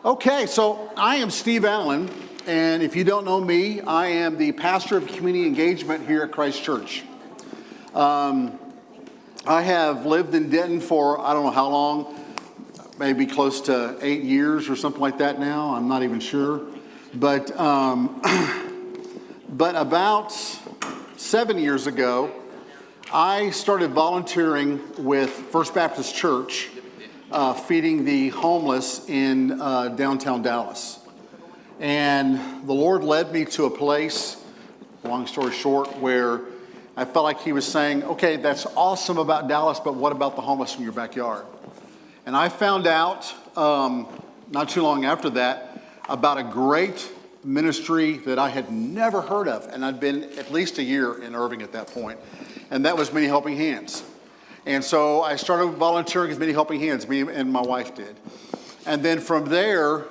Okay, so I am Steve Allen, and if you don't know me, I am the pastor of community engagement here at Christ Church. I have lived in Denton for I don't know how long, maybe close to 8 years or something like that now. I'm not even sure, but about 7 years ago, I started volunteering with First Baptist Church, feeding the homeless in downtown Dallas. And the Lord led me to a place, long story short, where I felt like he was saying, okay, that's awesome about Dallas, but what about the homeless in your backyard? And I found out not too long after that about a great ministry that I had never heard of. And I'd been at least a year in Irving at that point. And that was Many Helping Hands. And so I started volunteering with Many Helping Hands, me and my wife did. And then from there,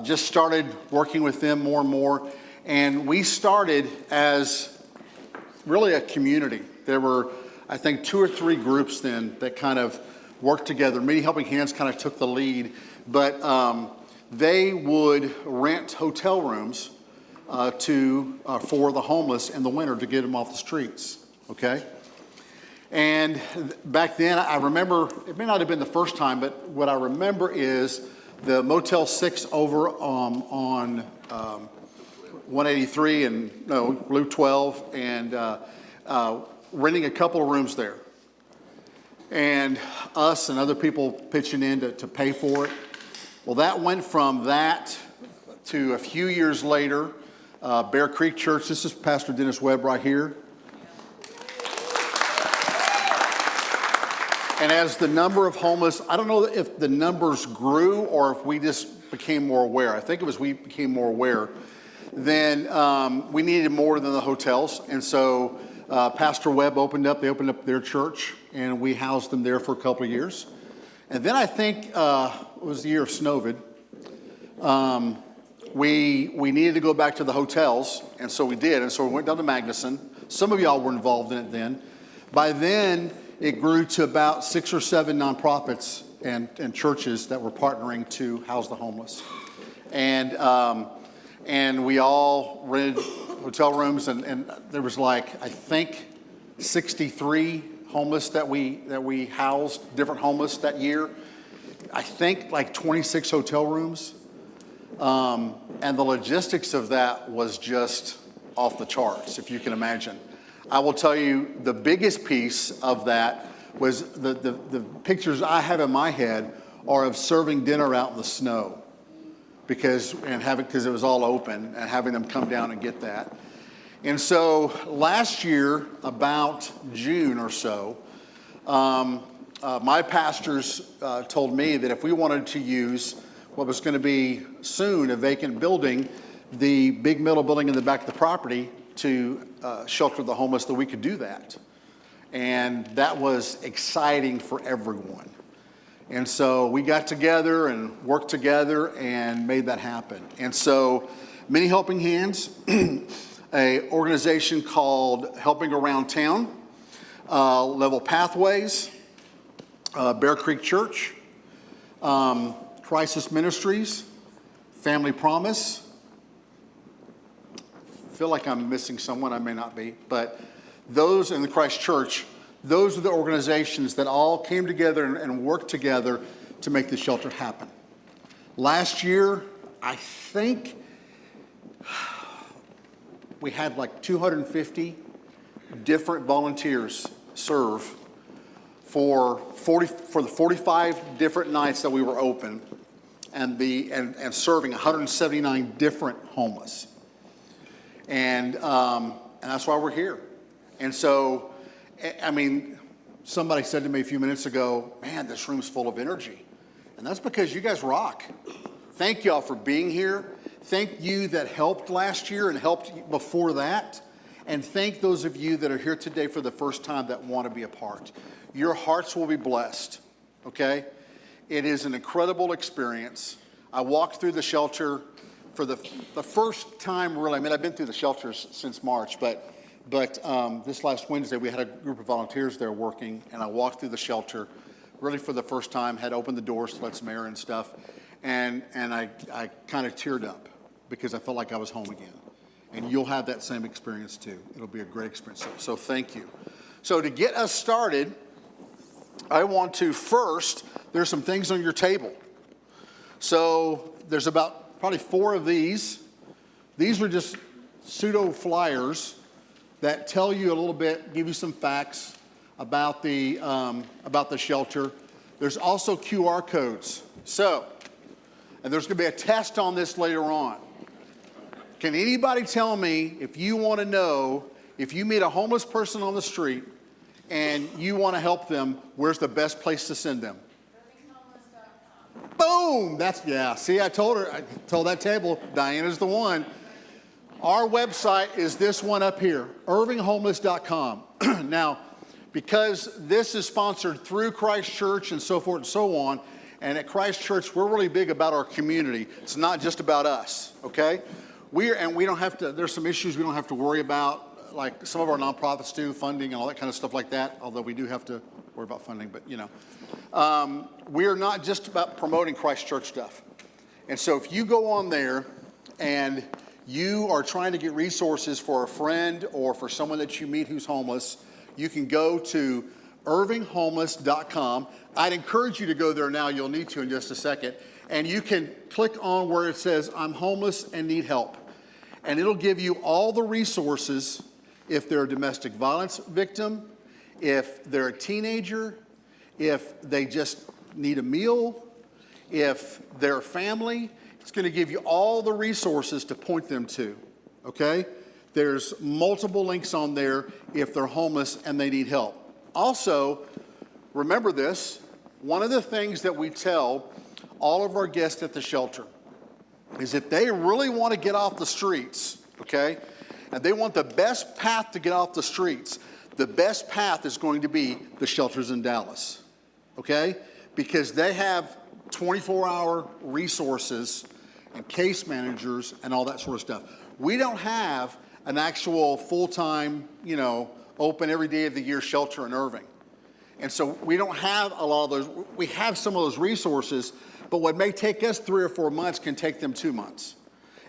just started working with them more and more. And we started as really a community. There were, I think, 2 or 3 groups then that kind of worked together. Many Helping Hands kind of took the lead, but they would rent hotel rooms for the homeless in the winter to get them off the streets, okay? And back then, I remember, it may not have been the first time, but what I remember is the Motel 6 over on 183 and Route 12, and renting a couple of rooms there. And us and other people pitching in to pay for it. Well, that went from that to a few years later, Bear Creek Church. This is Pastor Dennis Webb right here. And as the number of homeless, I don't know if the numbers grew or if we just became more aware. I think it was we became more aware. Then we needed more than the hotels. And so Pastor Webb they opened up their church, and we housed them there for a couple of years. And then I think it was the year of Snowvid. We needed to go back to the hotels, and so we did. And so we went down to Magnuson. Some of y'all were involved in it then. By then, it grew to about 6 or 7 nonprofits and churches that were partnering to house the homeless. And we all rented hotel rooms, and there was like, I think, 63 homeless that we housed, different homeless that year. I think like 26 hotel rooms. And the logistics of that was just off the charts, if you can imagine. I will tell you the biggest piece of that was the pictures I have in my head are of serving dinner out in the snow because it was all open, and having them come down and get that. And so last year, about June or so, my pastors told me that if we wanted to use what was going to be soon a vacant building, the big metal building in the back of the property, to shelter the homeless, that we could do that. And that was exciting for everyone. And so we got together and worked together and made that happen. And so Many Helping Hands, a organization called Helping Around Town, Level Pathways, Bear Creek Church, Crisis Ministries, Family Promise. I feel like I'm missing someone, I may not be, but those in the Christ Church, those are the organizations that all came together and worked together to make the shelter happen. Last year, I think we had like 250 different volunteers serve for the 45 different nights that we were open, and serving 179 different homeless. And that's why we're here. And so, I mean, somebody said to me a few minutes ago, man, this room's full of energy. And that's because you guys rock. Thank y'all for being here. Thank you that helped last year and helped before that. And thank those of you that are here today for the first time that want to be a part. Your hearts will be blessed, okay? It is an incredible experience. I walked through the shelter for the first time, really. I mean, I've been through the shelters since March, but this last Wednesday, we had a group of volunteers there working, and I walked through the shelter really for the first time, had opened the doors to let some air and stuff, and I kind of teared up because I felt like I was home again. And you'll have that same experience too. It'll be a great experience. So thank you. So to get us started, I want to first, there's some things on your table. So there's about probably 4 of these. These were just pseudo flyers that tell you a little bit, give you some facts about the shelter. There's also QR codes. So, and there's going to be a test on this later on. Can anybody tell me, if you want to know, if you meet a homeless person on the street and you want to help them, where's the best place to send them? Boom! That's, yeah, see, I told that table, Diana's the one. Our website is this one up here, irvinghomeless.com. Now, because this is sponsored through Christ Church and so forth and so on, and at Christ Church, we're really big about our community. It's not just about us, okay? We don't have to, there's some issues we don't have to worry about, like some of our nonprofits do, funding and all that kind of stuff like that, although we do have to worry about funding, but you know. We are not just about promoting Christ Church stuff. And so if you go on there and you are trying to get resources for a friend or for someone that you meet who's homeless, you can go to irvinghomeless.com. I'd encourage you to go there now. You'll need to in just a second. And you can click on where it says, I'm homeless and need help. And it'll give you all the resources if they're a domestic violence victim, if they're a teenager, if they just need a meal, if they're a family. It's going to give you all the resources to point them to, okay? There's multiple links on there if they're homeless and they need help. Also, remember this, one of the things that we tell all of our guests at the shelter is if they really want to get off the streets, okay, and they want the best path to get off the streets, the best path is going to be the shelters in Dallas, okay? Because they have 24-hour resources and case managers and all that sort of stuff. We don't have an actual full-time, you know, open every day of the year shelter in Irving. And so we don't have a lot of those. We have some of those resources, but what may take us 3 or 4 months can take them 2 months.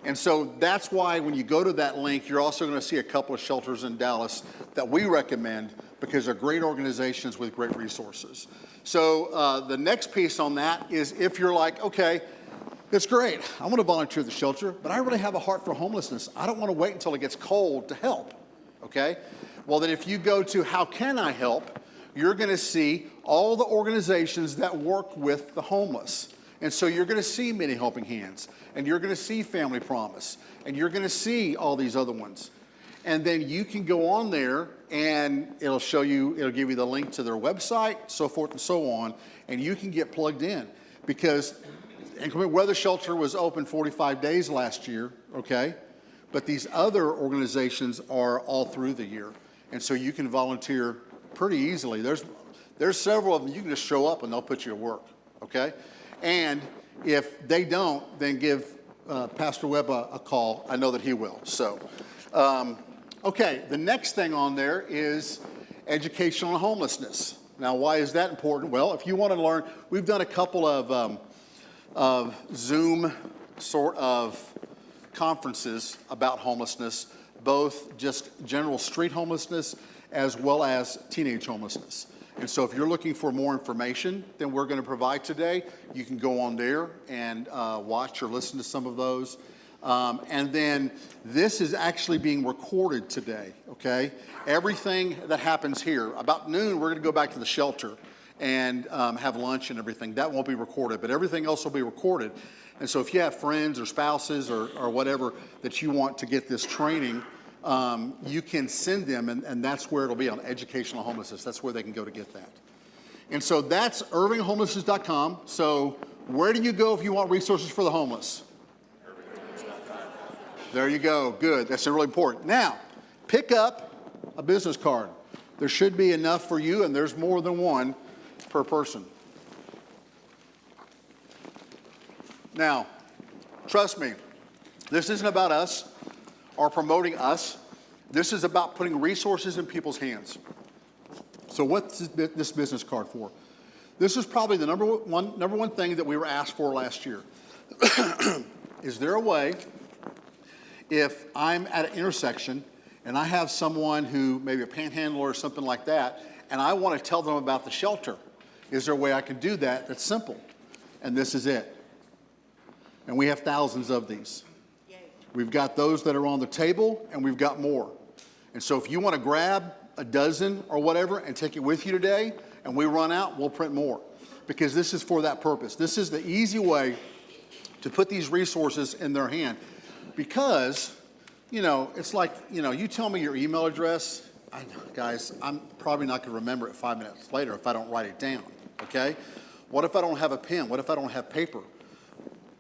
And so that's why when you go to that link, you're also going to see a couple of shelters in Dallas that we recommend because they're great organizations with great resources. So the next piece on that is if you're like, okay, it's great, I want to volunteer at the shelter, but I really have a heart for homelessness. I don't want to wait until it gets cold to help, okay? Well, then if you go to How Can I Help, you're going to see all the organizations that work with the homeless. And so you're going to see Many Helping Hands, and you're going to see Family Promise, and you're going to see all these other ones. And then you can go on there, and it'll show you, it'll give you the link to their website, so forth and so on, and you can get plugged in. Because Inclement Weather Shelter was open 45 days last year, okay? But these other organizations are all through the year. And so you can volunteer pretty easily. There's several of them. You can just show up and they'll put you to work, okay? And if they don't, then give Pastor Webb a call. I know that he will. So, okay, the next thing on there is education on homelessness. Now, why is that important? Well, if you want to learn, we've done a couple of Zoom sort of conferences about homelessness, both just general street homelessness as well as teenage homelessness. And so if you're looking for more information than we're going to provide today, you can go on there and watch or listen to some of those. And then this is actually being recorded today, okay? Everything that happens here, about noon, we're going to go back to the shelter and have lunch and everything. That won't be recorded, but everything else will be recorded. And so if you have friends or spouses or whatever that you want to get this training, you can send them, and that's where it'll be, on educational homelessness. That's where they can go to get that. And so that's irvinghomelessness.com. So where do you go if you want resources for the homeless? There you go. Good. That's really important. Now, pick up a business card. There should be enough for you, and there's more than one per person. Now, trust me, this isn't about us or promoting us. This is about putting resources in people's hands. So what's this business card for? This is probably the number one thing that we were asked for last year. Is there a way, if I'm at an intersection and I have someone who, maybe a panhandler or something like that, and I want to tell them about the shelter, is there a way I can do that that's simple? And this is it. And we have thousands of these. Yay. We've got those that are on the table, and we've got more. And so if you want to grab a dozen or whatever and take it with you today, and we run out, we'll print more. Because this is for that purpose. This is the easy way to put these resources in their hand. Because, you know, it's like, you know, you tell me your email address, guys, I'm probably not going to remember it 5 minutes later if I don't write it down, okay? What if I don't have a pen? What if I don't have paper?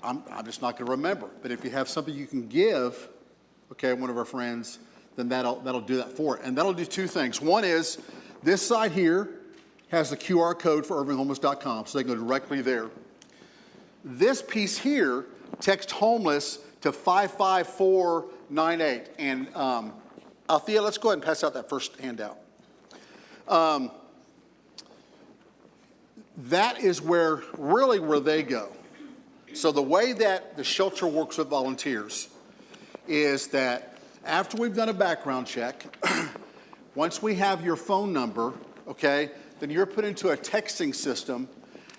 I'm just not going to remember. But if you have something you can give, okay, one of our friends, then that'll do that for it. And that'll do two things. One is this side here has the QR code for irvinghomeless.com, so they can go directly there. This piece here, text homeless to 55498. And Althea, let's go ahead and pass out that first handout. That is where they go. So the way that the shelter works with volunteers is that after we've done a background check, once we have your phone number, okay, then you're put into a texting system.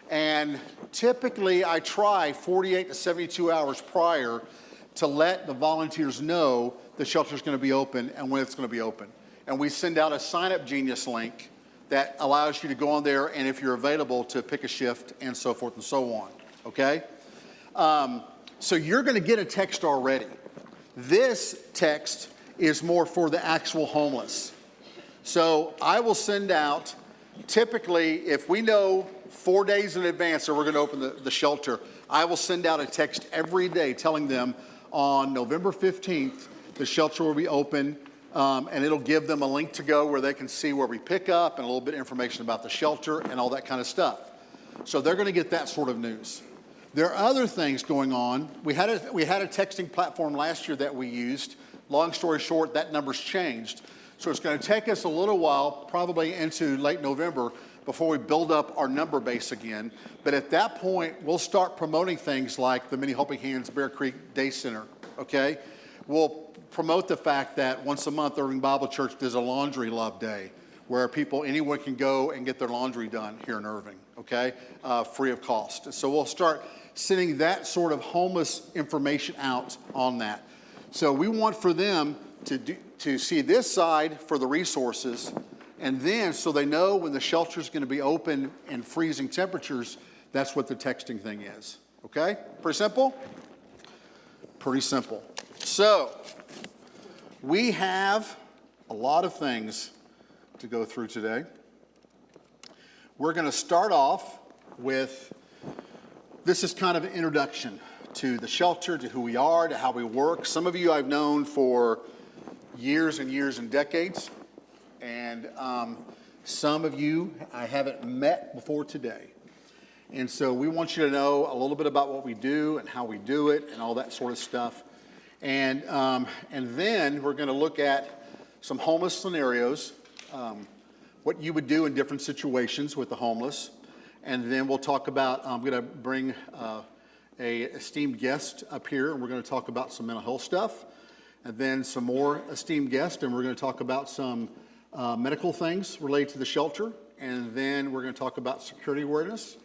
And typically I try 48 to 72 hours prior to let the volunteers know the shelter's going to be open and when it's going to be open. And we send out a Sign Up Genius link that allows you to go on there and if you're available to pick a shift and so forth and so on, okay? So you're going to get a text already. This text is more for the actual homeless. So I will send out, typically, if we know 4 days in advance that we're going to open the shelter, I will send out a text every day telling them on November 15th, the shelter will be open, and it'll give them a link to go where they can see where we pick up and a little bit of information about the shelter and all that kind of stuff. So they're going to get that sort of news. There are other things going on. We had a texting platform last year that we used. Long story short, that number's changed. So it's going to take us a little while, probably into late November, before we build up our number base again. But at that point, we'll start promoting things like the Many Helping Hands Bear Creek Day Center, okay? We'll promote the fact that once a month, Irving Bible Church does a Laundry Love Day, where anyone can go and get their laundry done here in Irving, okay? Free of cost. So we'll start sending that sort of homeless information out on that. So we want for them to see this side for the resources, and then so they know when the shelter's going to be open in freezing temperatures, that's what the texting thing is. Okay? Pretty simple? Pretty simple. So we have a lot of things to go through today. We're going to start off with, this is kind of an introduction to the shelter, to who we are, to how we work. Some of you I've known for years and years and decades, and some of you I haven't met before today. And so we want you to know a little bit about what we do and how we do it and all that sort of stuff. And then we're going to look at some homeless scenarios, what you would do in different situations with the homeless. And then we'll talk about, I'm going to bring a esteemed guest up here, and we're going to talk about some mental health stuff. And then some more esteemed guests, and we're going to talk about some medical things related to the shelter. And then we're going to talk about security awareness.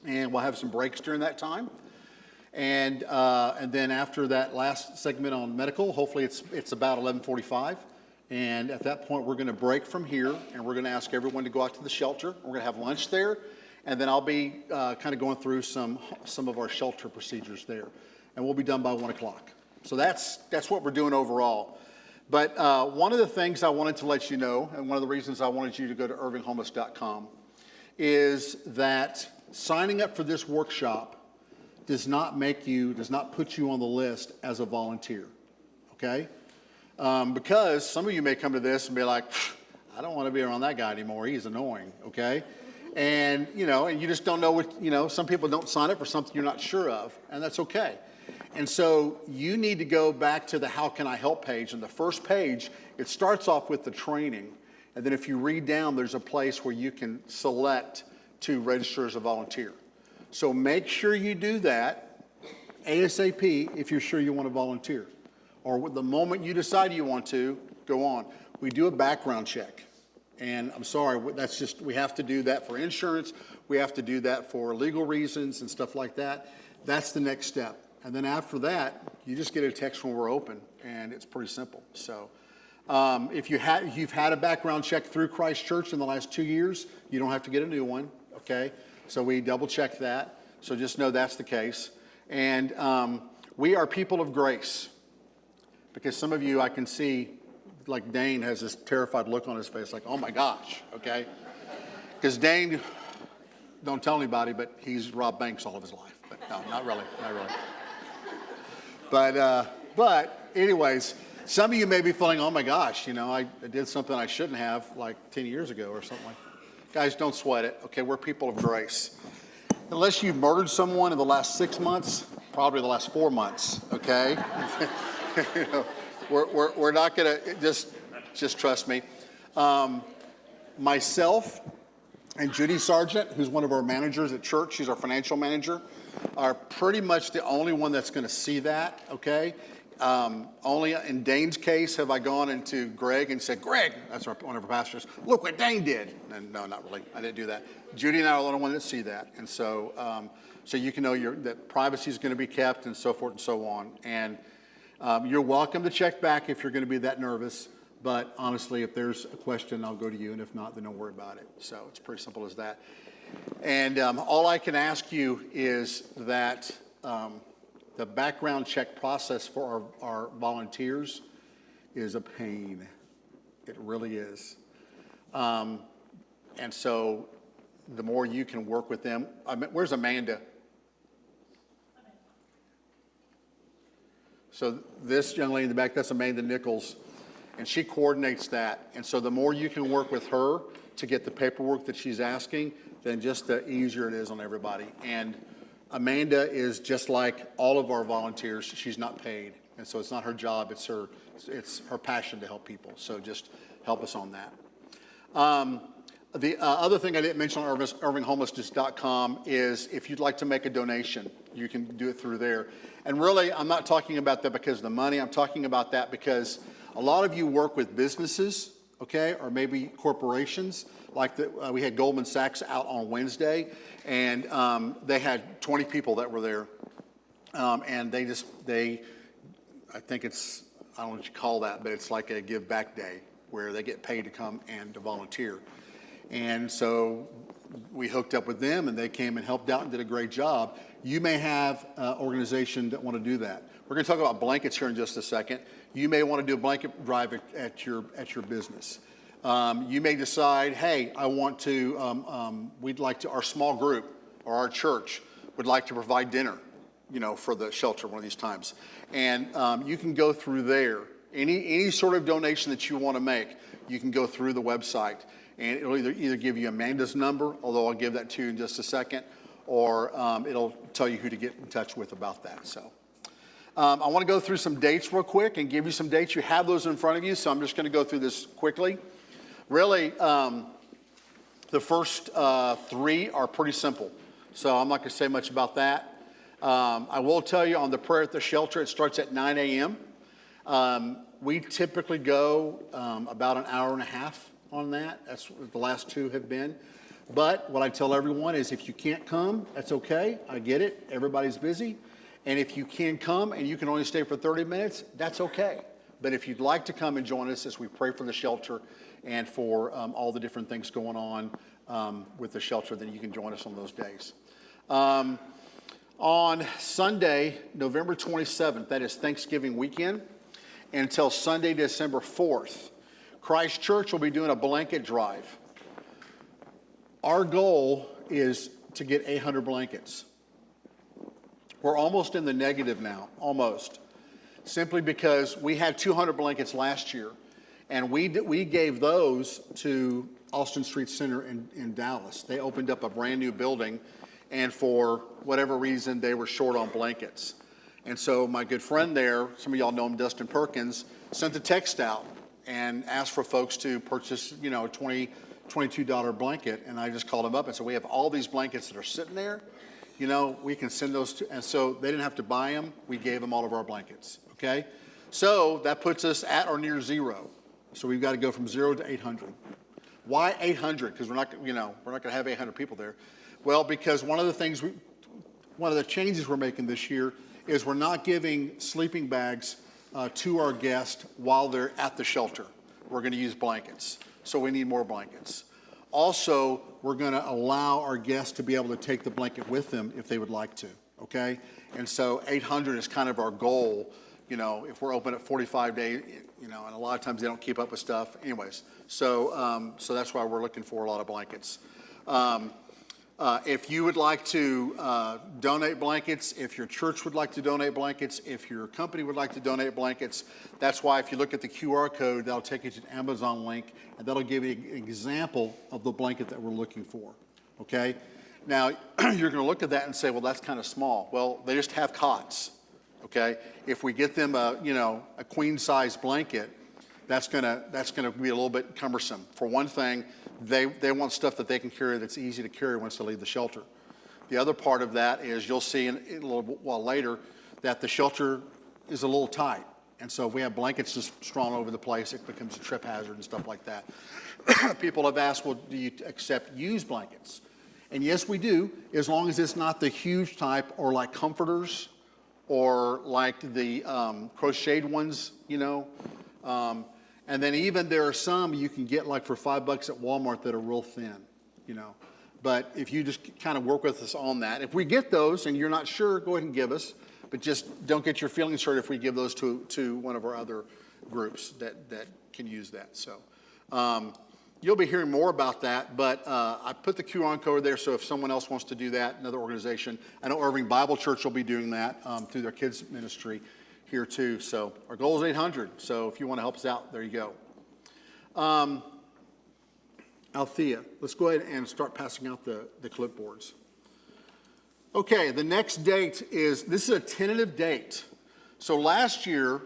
And we'll have some breaks during that time. And then after that last segment on medical, hopefully it's about 11:45. And at that point, we're going to break from here, and we're going to ask everyone to go out to the shelter. We're going to have lunch there. And then I'll be kind of going through some of our shelter procedures there. And we'll be done by 1 o'clock. So that's what we're doing overall. But one of the things I wanted to let you know, and one of the reasons I wanted you to go to irvinghomeless.com, is that signing up for this workshop does not put you on the list as a volunteer, okay? Because some of you may come to this and be like, I don't want to be around that guy anymore. He's annoying, okay? And, and you just don't know what, some people don't sign up for something you're not sure of, and that's okay. And so you need to go back to the How Can I Help page. And the first page, it starts off with the training. And then if you read down, there's a place where you can select to register as a volunteer. So make sure you do that ASAP if you're sure you want to volunteer. Or the moment you decide you want to, go on. We do a background check. And I'm sorry, we have to do that for insurance. We have to do that for legal reasons and stuff like that. That's the next step. And then after that, you just get a text when we're open, and it's pretty simple. So if you've had a background check through Christ Church in the last 2 years, you don't have to get a new one, okay? So we double check that. So just know that's the case. And we are people of grace, because some of you I can see, like Dane has this terrified look on his face, like, oh my gosh, okay? Because Dane, don't tell anybody, but he's robbed banks all of his life. But no, not really. But anyways, some of you may be feeling, oh my gosh, I did something I shouldn't have like 10 years ago or something like that. Guys, don't sweat it, okay? We're people of grace. Unless you've murdered someone in the last 6 months, probably the last 4 months, okay? We're not gonna, just trust me. Myself and Judy Sargent, who's one of our managers at church, she's our financial manager, are pretty much the only one that's going to see that, okay? Only in Dane's case have I gone into Greg and said, Greg, that's one of our pastors, look what Dane did. And no, not really. I didn't do that. Judy and I are the only ones that see that. And so, so you can know that privacy is going to be kept and so forth and so on. And you're welcome to check back if you're going to be that nervous. But honestly, if there's a question, I'll go to you. And if not, then don't worry about it. So it's pretty simple as that. And all I can ask you is that the background check process for our volunteers is a pain. It really is. And so the more you can work with them. Where's Amanda? So this young lady in the back, that's Amanda Nichols. And she coordinates that. And so the more you can work with her to get the paperwork that she's asking, then just the easier it is on everybody. And Amanda is just like all of our volunteers. She's not paid. And so it's not her job, it's her passion to help people. So just help us on that. The other thing I didn't mention on irvinghomelessness.com is if you'd like to make a donation, you can do it through there. And really, I'm not talking about that because of the money. I'm talking about that because a lot of you work with businesses, okay, or maybe corporations. Like we had Goldman Sachs out on Wednesday, and they had 20 people that were there. And I think it's, I don't know what you call that, but it's like a give back day where they get paid to come and to volunteer. And so we hooked up with them, and they came and helped out and did a great job. You may have an organization that want to do that. We're going to talk about blankets here in just a second. You may want to do a blanket drive at your business. You may decide, hey, I want to, we'd like to, our small group or our church would like to provide dinner, for the shelter one of these times. And you can go through there. Any sort of donation that you want to make, you can go through the website. And it'll either give you Amanda's number, although I'll give that to you in just a second, or it'll tell you who to get in touch with about that. So I want to go through some dates real quick and give you some dates. You have those in front of you, so I'm just going to go through this quickly. Really, the first three are pretty simple, so I'm not going to say much about that. I will tell you on the prayer at the shelter, it starts at 9 a.m. We typically go about an hour and a half on that. That's what the last two have been. But what I tell everyone is if you can't come, that's okay. I get it. Everybody's busy. And if you can come and you can only stay for 30 minutes, that's okay. But if you'd like to come and join us as we pray for the shelter and for all the different things going on with the shelter, then you can join us on those days. On Sunday, November 27th, that is Thanksgiving weekend, until Sunday, December 4th, Christ Church will be doing a blanket drive. Our goal is to get 800 blankets. We're almost in the negative now, almost. Simply because we had 200 blankets last year, and we gave those to Austin Street Center in Dallas. They opened up a brand new building, and for whatever reason, they were short on blankets. And so my good friend there, some of y'all know him, Dustin Perkins, sent a text out and asked for folks to purchase, 20 $22 blanket, and I just called them up and said, we have all these blankets that are sitting there, you know, we can send those to, and so they didn't have to buy them, we gave them all of our blankets, okay? So that puts us at or near zero. So we've got to go from 0 to 800. Why 800? Because we're not going to have 800 people there. Well, because one of the changes we're making this year is we're not giving sleeping bags to our guests while they're at the shelter. We're going to use blankets. So we need more blankets. Also, we're going to allow our guests to be able to take the blanket with them if they would like to, okay? And so 800 is kind of our goal. You know, if we're open at 45 days, you know, and a lot of times they don't keep up with stuff. Anyways, so that's why we're looking for a lot of blankets. If you would like to donate blankets, if your church would like to donate blankets, if your company would like to donate blankets, that's why if you look at the QR code, that'll take you to the Amazon link, and that'll give you an example of the blanket that we're looking for, okay? Now, you're going to look at that and say, well, that's kind of small. Well, they just have cots. Okay, if we get them a queen-size blanket, that's gonna be a little bit cumbersome. For one thing, they want stuff that they can carry that's easy to carry once they leave the shelter. The other part of that is you'll see in a little while later that the shelter is a little tight, and so if we have blankets just strewn over the place, it becomes a trip hazard and stuff like that. People have asked, well, do you accept used blankets? And yes, we do, as long as it's not the huge type or like comforters, or like the crocheted ones, you know. And then even there are some you can get like for $5 at Walmart that are real thin, you know. But if you just kind of work with us on that, if we get those and you're not sure, go ahead and give us. But just don't get your feelings hurt if we give those to one of our other groups that can use that. So you'll be hearing more about that, but I put the QR code there, so if someone else wants to do that, another organization, I know Irving Bible Church will be doing that through their kids ministry here too. So our goal is 800, so if you want to help us out, there you go. Althea, let's go ahead and start passing out the clipboards. Okay, the next date this is a tentative date. So last year,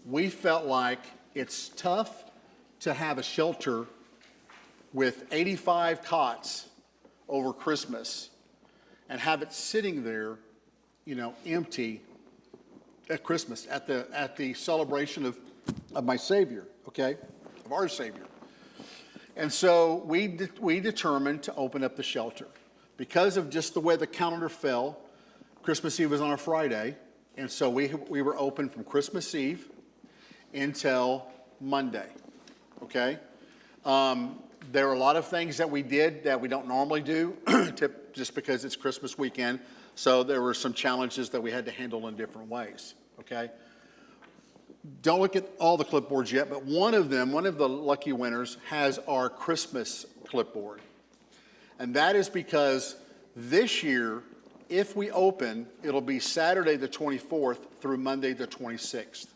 we felt like it's tough to have a shelter with 85 cots over Christmas and have it sitting there, you know, empty at Christmas, at the celebration of my Savior, okay, of our Savior. And so we determined to open up the shelter. Because of just the way the calendar fell, Christmas Eve was on a Friday, and so we were open from Christmas Eve until Monday. Okay, there are a lot of things that we did that we don't normally do, just because it's Christmas weekend. So there were some challenges that we had to handle in different ways. Okay, don't look at all the clipboards yet, but one of the lucky winners, has our Christmas clipboard, and that is because this year, if we open, it'll be Saturday the 24th through Monday the 26th.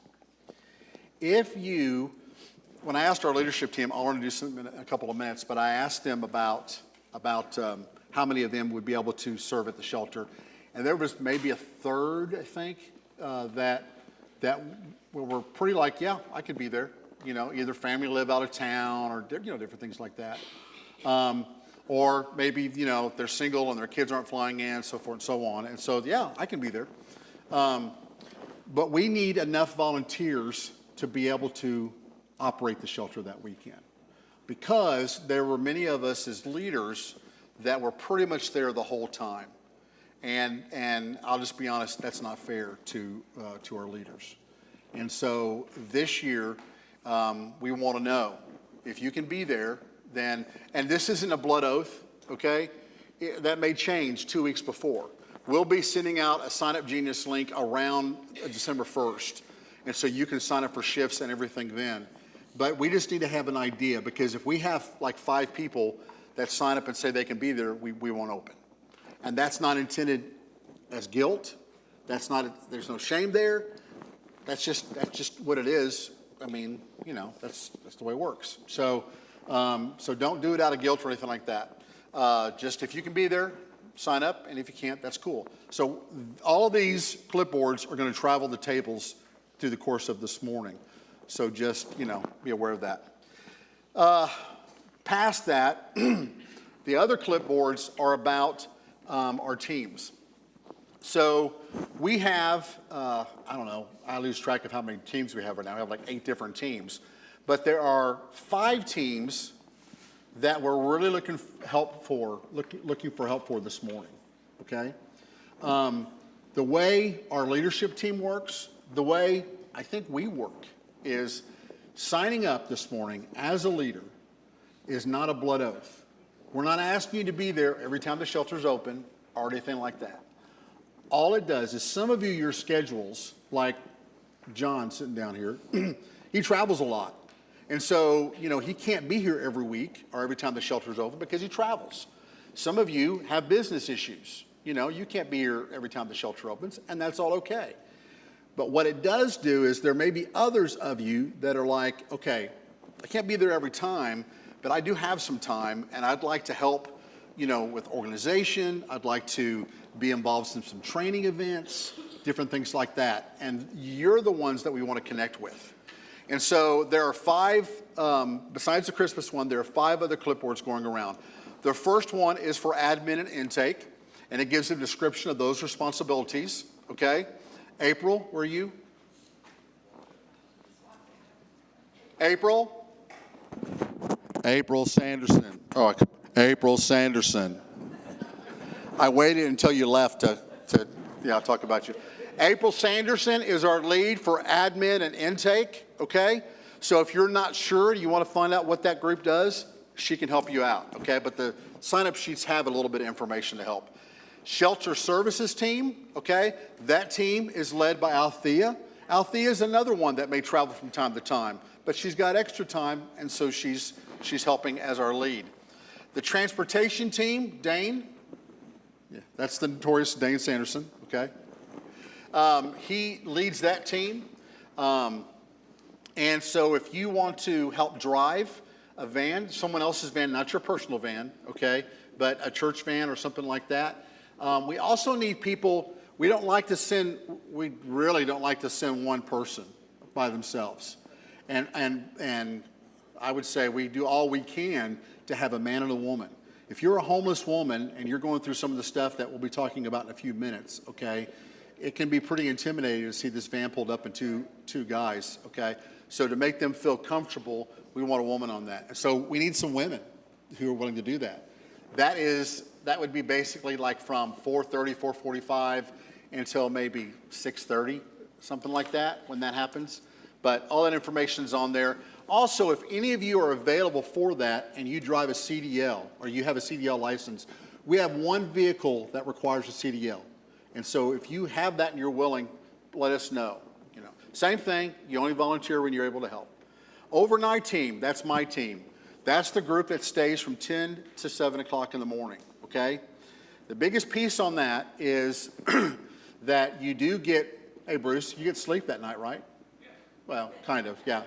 When I asked our leadership team, I'll introduce them in a couple of minutes, but I asked them about how many of them would be able to serve at the shelter. And there was maybe a third, I think, that were pretty like, yeah, I could be there. You know, either family live out of town or, you know, different things like that. Or maybe, you know, they're single and their kids aren't flying in, so forth and so on. And so, yeah, I can be there. But we need enough volunteers to be able to operate the shelter that weekend, because there were many of us as leaders that were pretty much there the whole time, and I'll just be honest, that's not fair to our leaders. And so this year we want to know if you can be there. Then, and this isn't a blood oath, okay? That may change 2 weeks before. We'll be sending out a Sign Up Genius link around December 1st, and so you can sign up for shifts and everything then. But we just need to have an idea, because if we have like 5 people that sign up and say they can be there, we won't open. And that's not intended as guilt. There's no shame there. That's just what it is. I mean, you know, that's the way it works. So don't do it out of guilt or anything like that. Just if you can be there, sign up, and if you can't, that's cool. So all of these clipboards are going to travel the tables through the course of this morning. So just, you know, be aware of that. Past that, the other clipboards are about our teams. So we have, I don't know, I lose track of how many teams we have right now. We have like 8 different teams. But there are 5 teams that we're really looking for help for this morning, okay? The way our leadership team works, the way I think we work is signing up this morning as a leader is not a blood oath. We're not asking you to be there every time the shelter's open or anything like that. All it does is some of you, your schedules, like John sitting down here, he travels a lot. And so, he can't be here every week or every time the shelter's open because he travels. Some of you have business issues. You can't be here every time the shelter opens, and that's all okay. But what it does do is there may be others of you that are like, okay, I can't be there every time, but I do have some time, and I'd like to help, with organization. I'd like to be involved in some training events, different things like that. And you're the ones that we want to connect with. And so there are 5, besides the Christmas one, there are 5 other clipboards going around. The first one is for admin and intake, and it gives a description of those responsibilities, okay? April, where are you? April Sanderson. Oh, April Sanderson. I waited until you left to talk about you. April Sanderson is our lead for admin and intake, okay? So if you're not sure, you want to find out what that group does, she can help you out, okay? But the sign-up sheets have a little bit of information to help. Shelter services team, okay? That team is led by Althea. Althea is another one that may travel from time to time, but she's got extra time, and so she's helping as our lead. The transportation team, Dane, that's the notorious Dane Sanderson, okay? He leads that team. And so if you want to help drive a van, someone else's van, not your personal van, okay, but a church van or something like that. We also need people, we really don't like to send one person by themselves. And I would say we do all we can to have a man and a woman. If you're a homeless woman and you're going through some of the stuff that we'll be talking about in a few minutes, okay, it can be pretty intimidating to see this van pulled up and two guys, okay? So to make them feel comfortable, we want a woman on that. So we need some women who are willing to do that. That would be basically like from 4:30, 4:45 until maybe 6:30, something like that when that happens. But all that information is on there. Also, if any of you are available for that and you drive a CDL or you have a CDL license, we have one vehicle that requires a CDL. And so if you have that and you're willing, let us know. Same thing, you only volunteer when you're able to help. Overnight team, that's my team. That's the group that stays from 10 to 7 o'clock in the morning, okay? The biggest piece on that is that you do get, hey Bruce, you get sleep that night, right? Yeah. Well, kind of, yeah.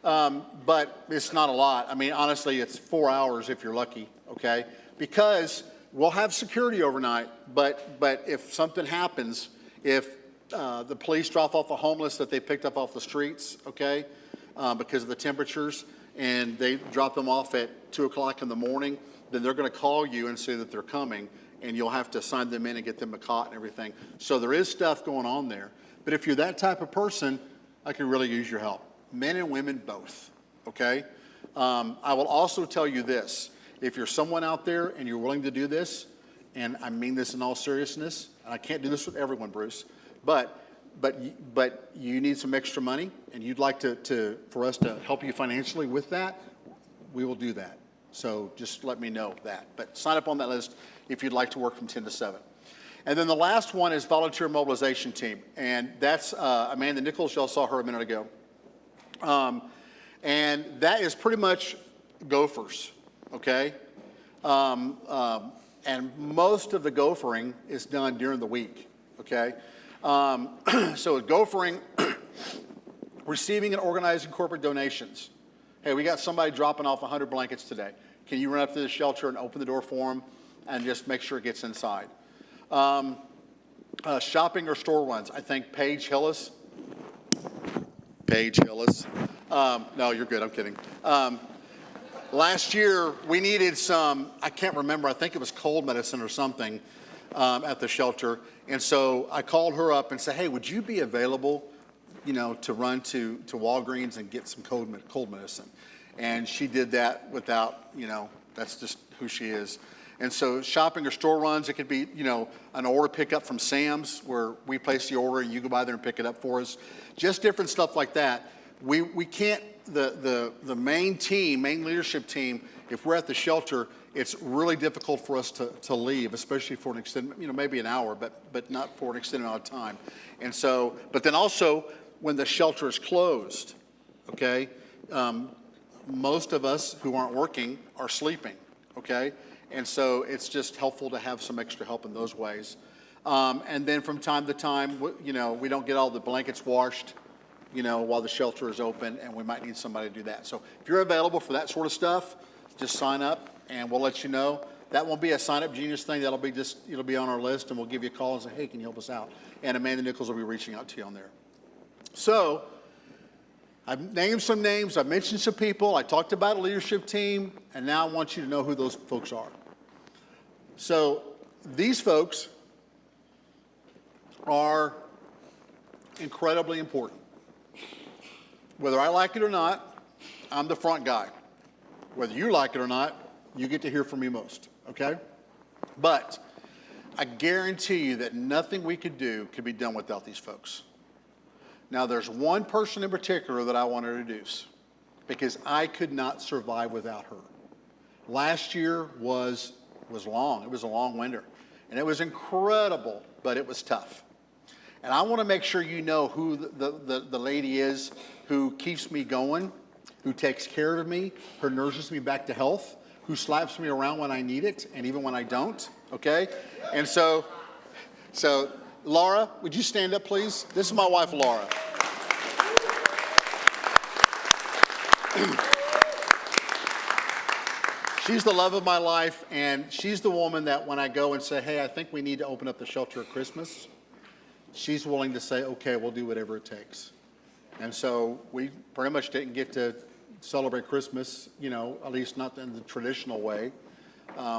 But it's not a lot. I mean, honestly, it's 4 hours if you're lucky, okay? Because we'll have security overnight, but if something happens, if the police drop off a homeless that they picked up off the streets, okay, because of the temperatures, and they drop them off at 2 o'clock in the morning, then they're going to call you and say that they're coming, and you'll have to sign them in and get them a cot and everything. So there is stuff going on there. But if you're that type of person, I can really use your help. Men and women both, okay? I will also tell you this. If you're someone out there and you're willing to do this, and I mean this in all seriousness, and I can't do this with everyone, Bruce, but you need some extra money and you'd like for us to help you financially with that, we will do that. So just let me know that. But sign up on that list if you'd like to work from 10 to 7. And then the last one is volunteer mobilization team. And that's Amanda Nichols. Y'all saw her a minute ago. And that is pretty much gophers, okay? And most of the gophering is done during the week, okay? So gophering, receiving and organizing corporate donations. Hey, we got somebody dropping off 100 blankets today. Can you run up to the shelter and open the door for them and just make sure it gets inside? Shopping or store runs. I think Paige Hillis. No, you're good. I'm kidding. last year we needed some, I can't remember, I think it was cold medicine or something at the shelter. And so I called her up and said, hey, would you be available, to run to Walgreens and get some cold medicine? And she did that without, that's just who she is. And so shopping or store runs, it could be, an order pickup from Sam's where we place the order and you go by there and pick it up for us. Just different stuff like that. We can't, the main leadership team, if we're at the shelter, it's really difficult for us to leave, especially for an extended, maybe an hour, but not for an extended amount of time. And so, but then also when the shelter is closed, okay, most of us who aren't working are sleeping, okay? And so it's just helpful to have some extra help in those ways. And then from time to time, we don't get all the blankets washed, while the shelter is open, and we might need somebody to do that. So if you're available for that sort of stuff, just sign up and we'll let you know. That won't be a Sign Up Genius thing. That'll be it'll be on our list, and we'll give you a call and say, hey, can you help us out? And Amanda Nichols will be reaching out to you on there. So I've named some names, I've mentioned some people, I talked about a leadership team, and now I want you to know who those folks are. So these folks are incredibly important. Whether I like it or not, I'm the front guy. Whether you like it or not, you get to hear from me most, okay? But I guarantee you that nothing we could do could be done without these folks. Now, there's one person in particular that I want to introduce because I could not survive without her. Last year was long. It was a long winter, and it was incredible, but it was tough. And I want to make sure you know who the lady is who keeps me going, who takes care of me, who nurses me back to health, who slaps me around when I need it, and even when I don't, okay? And so Laura, would you stand up, please? This is my wife, Laura. She's the love of my life, and she's the woman that when I go and say, hey, I think we need to open up the shelter at Christmas, she's willing to say, okay, we'll do whatever it takes. And so we pretty much didn't get to celebrate Christmas, at least not in the traditional way.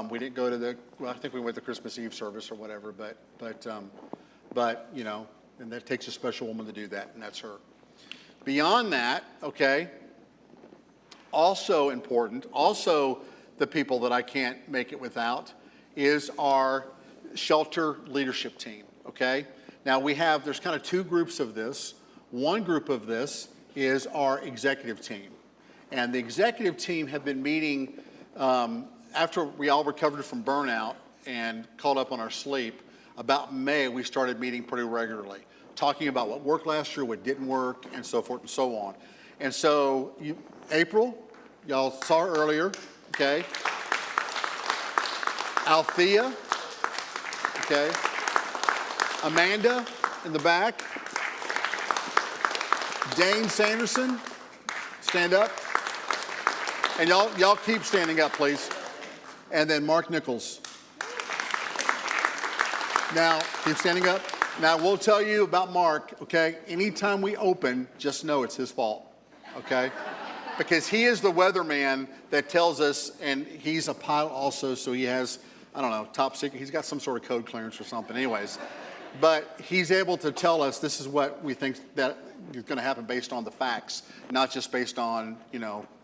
We didn't go to I think we went to Christmas Eve service or whatever, but and that takes a special woman to do that, and that's her. Beyond that, okay, also important, also the people that I can't make it without is our shelter leadership team, okay? Now there's kind of two groups of this. One group of this is our executive team. And the executive team have been meeting after we all recovered from burnout and caught up on our sleep. About May, we started meeting pretty regularly, talking about what worked last year, what didn't work, and so forth and so on. And so April, y'all saw her earlier, okay? Althea, okay? Amanda in the back. Dane Sanderson, stand up. And y'all keep standing up, please. And then Mark Nichols. Now, keep standing up. Now, we'll tell you about Mark, okay? Anytime we open, just know it's his fault, okay? Because he is the weatherman that tells us, and he's a pilot also, so he has, I don't know, top secret. He's got some sort of code clearance or something. Anyways, but he's able to tell us this is what we think that is going to happen based on the facts, not just based on,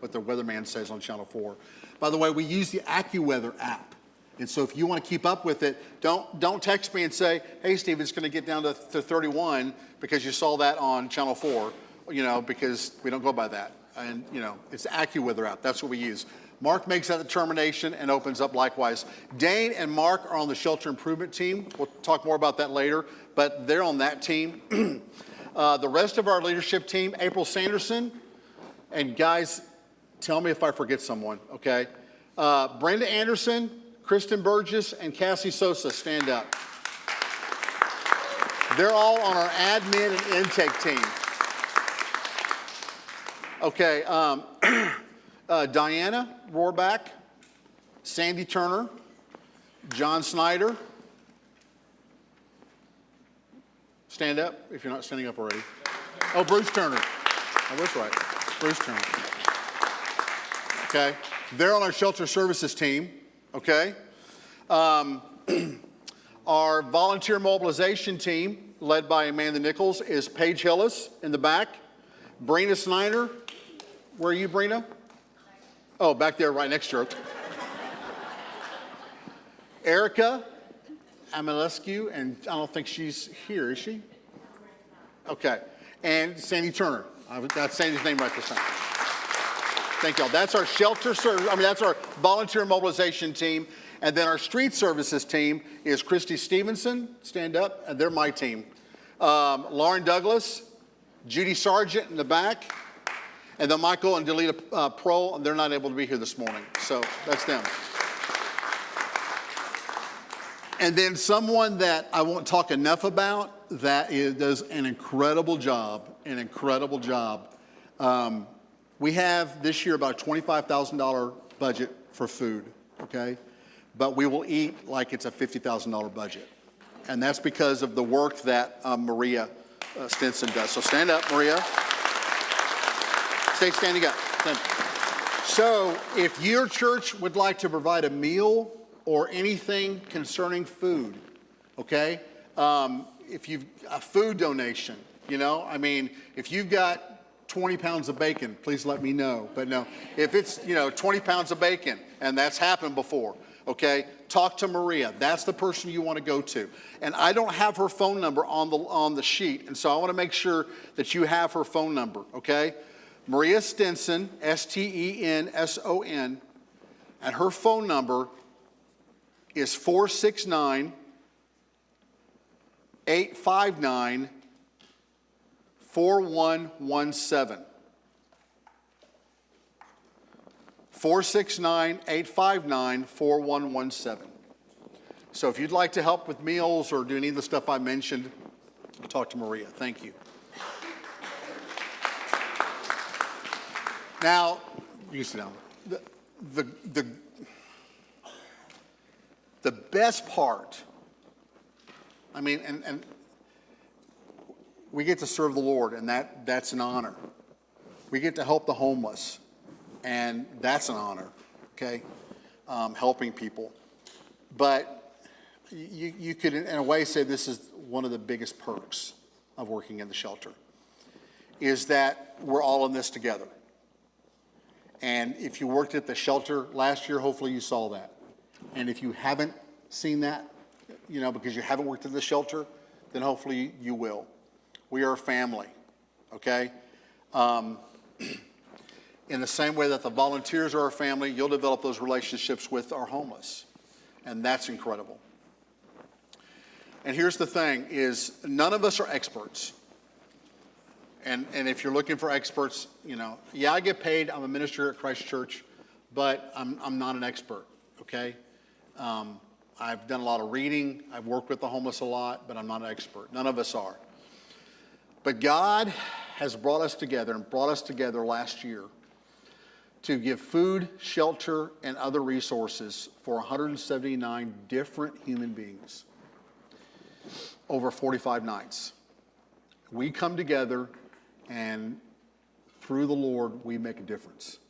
what the weatherman says on Channel 4. By the way, we use the AccuWeather app. And so if you want to keep up with it, don't text me and say, hey, Steve, it's going to get down to 31 because you saw that on Channel 4, because we don't go by that. And, it's the AccuWeather app. That's what we use. Mark makes that determination and opens up likewise. Dane and Mark are on the shelter improvement team. We'll talk more about that later, but they're on that team. The rest of our leadership team, April Sanderson, and guys, tell me if I forget someone, okay? Brenda Anderson, Kristen Burgess, and Cassie Sosa, stand up. They're all on our admin and intake team. Okay, Diana Rohrback, Sandy Turner, John Snyder. Stand up if you're not standing up already. Oh, Bruce Turner. Oh, that's right. Bruce Turner. Okay. They're on our shelter services team, okay? Our volunteer mobilization team, led by Amanda Nichols, is Paige Hillis in the back. Brina Snyder, where are you, Brina? Oh, back there right next to her. Erica Amelescu, and I don't think she's here, is she? Okay. And Sandy Turner. I've got Sandy's name right this time. Thank y'all. That's our that's our volunteer mobilization team. And then our street services team is Christy Stevenson, stand up, and they're my team. Lauren Douglas, Judy Sargent in the back, and then Michael and Delita Prohl, and they're not able to be here this morning. So that's them. And then someone that I won't talk enough about that does an incredible job, we have this year about a $25,000 budget for food, okay? But we will eat like it's a $50,000 budget. And that's because of the work that Maria Stinson does. So stand up, Maria. Stay standing up. So if your church would like to provide a meal or anything concerning food, okay? If you've a food donation, if you've got 20 pounds of bacon, please let me know. But no, if it's, 20 pounds of bacon, and that's happened before, okay? Talk to Maria. That's the person you want to go to. And I don't have her phone number on the sheet, and so I want to make sure that you have her phone number, okay? Maria Stinson, Stenson, and her phone number is 469-859-4117. 469-859-4117. So if you'd like to help with meals or do any of the stuff I mentioned, talk to Maria. Thank you. Now, you can sit down. The best part, and we get to serve the Lord, and that's an honor. We get to help the homeless, and that's an honor, okay? Helping people. But you could, in a way, say this is one of the biggest perks of working in the shelter, is that we're all in this together. And if you worked at the shelter last year, hopefully you saw that. And if you haven't seen that, because you haven't worked at the shelter, then hopefully you will. We are a family, okay? In the same way that the volunteers are our family, you'll develop those relationships with our homeless. And that's incredible. And here's the thing is none of us are experts. And if you're looking for experts, I get paid. I'm a minister at Christ Church, but I'm not an expert, okay? I've done a lot of reading. I've worked with the homeless a lot, but I'm not an expert. None of us are. But God has brought us together last year to give food, shelter, and other resources for 179 different human beings over 45 nights. We come together, and through the Lord, we make a difference.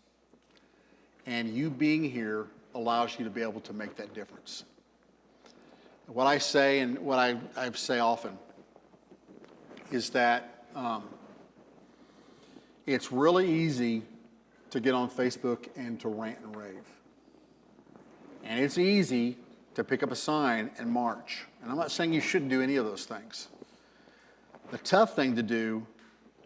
And you being here allows you to be able to make that difference. What I say, and what I say often, is that it's really easy to get on Facebook and to rant and rave. And it's easy to pick up a sign and march. And I'm not saying you shouldn't do any of those things. The tough thing to do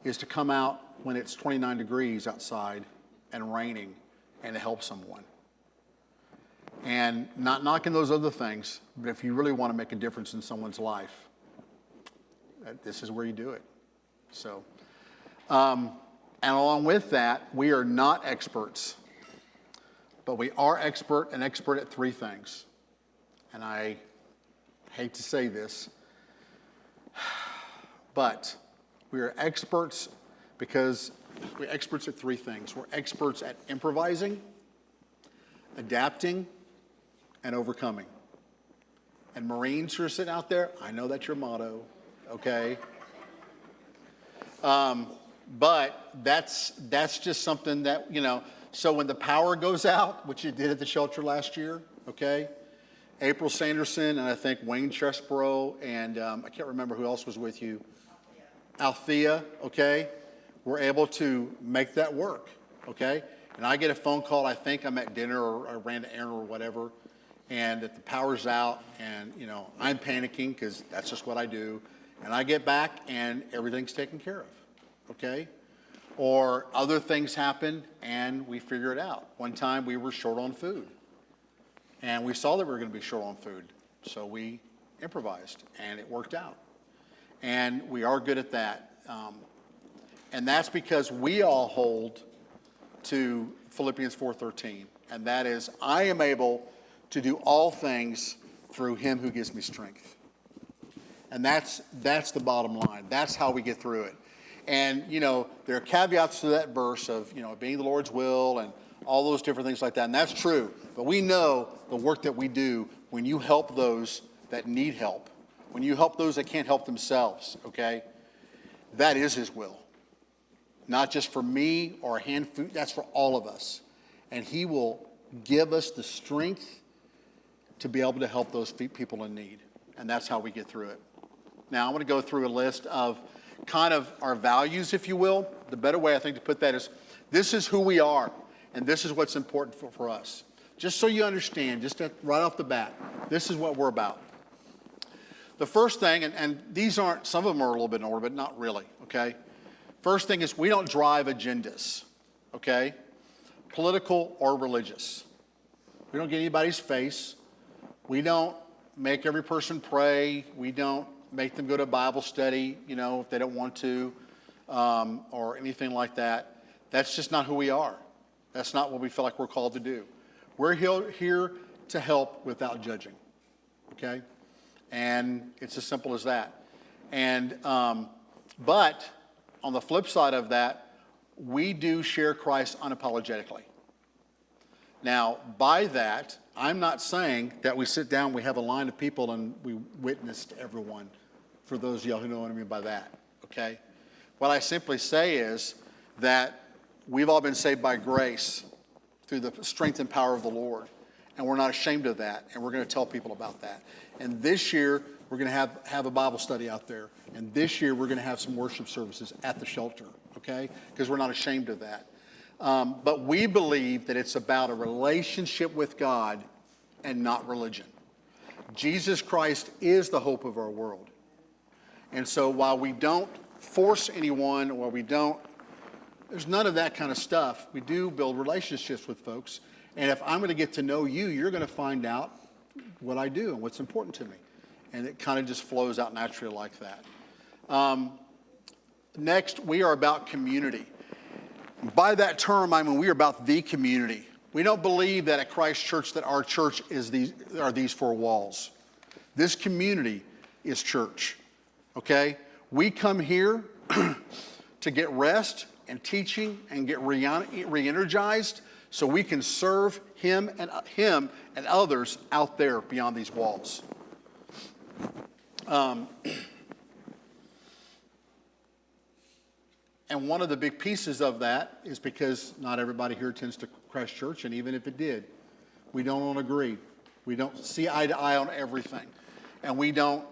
is to come out when it's 29 degrees outside and raining and to help someone. And not knocking those other things, but if you really want to make a difference in someone's life, this is where you do it. So, and along with that, we are not experts, but we are an expert at three things. And I hate to say this, but we are experts because we're experts at three things. We're experts at improvising, adapting, and overcoming. And Marines who are sitting out there, I know that's your motto, okay? But that's just something that, So when the power goes out, which it did at the shelter last year, okay, April Sanderson and I think Wayne Chesborough and I can't remember who else was with you. Althea, okay, were able to make that work, okay? And I get a phone call, I think I'm at dinner or I ran to errand or whatever, and that the power's out and, you know, I'm panicking because that's just what I do. And I get back and everything's taken care of, okay? Or other things happen and we figure it out. One time we were short on food and we saw that we were going to be short on food. So we improvised and it worked out. And we are good at that. And that's because we all hold to Philippians 4:13. And that is, I am able to do all things through him who gives me strength. And that's the bottom line. That's how we get through it. And, you know, there are caveats to that verse of, you know, being the Lord's will and all those different things like that. And that's true. But we know the work that we do when you help those that need help, when you help those that can't help themselves, okay, that is his will. Not just for me or a handful, that's for all of us. And he will give us the strength to be able to help those people in need. And that's how we get through it. Now, I want to go through a list of kind of our values, if you will. The better way, I think, to put that is, this is who we are, and this is what's important for us. Just so you understand, right off the bat, this is what we're about. The first thing, and these aren't, some of them are a little bit in order, but not really, okay? First thing is, we don't drive agendas, okay? Political or religious. We don't get anybody's face. We don't make every person pray. We don't make them go to Bible study, you know, if they don't want to, or anything like that. That's just not who we are. That's not what we feel like we're called to do. We're here to help without judging, okay? And it's as simple as that. And, but on the flip side of that, we do share Christ unapologetically. Now, by that, I'm not saying that we sit down, we have a line of people and we witness to everyone, for those of y'all who know what I mean by that, okay? What I simply say is that we've all been saved by grace through the strength and power of the Lord, and we're not ashamed of that, and we're going to tell people about that. And this year, we're going to have a Bible study out there, and this year, we're going to have some worship services at the shelter, okay? Because we're not ashamed of that. But we believe that it's about a relationship with God and not religion. Jesus Christ is the hope of our world. And so while we don't force anyone, or there's none of that kind of stuff, we do build relationships with folks. And if I'm going to get to know you, you're going to find out what I do and what's important to me. And it kind of just flows out naturally like that. Next, we are about community. By that term, I mean we are about the community. We don't believe that at Christ Church that our church are these four walls. This community is church, okay? We come here to get rest and teaching and get re-energized so we can serve him and others out there beyond these walls. And one of the big pieces of that is because not everybody here attends to Christ Church, and even if it did, we don't agree. We don't see eye to eye on everything, and we don't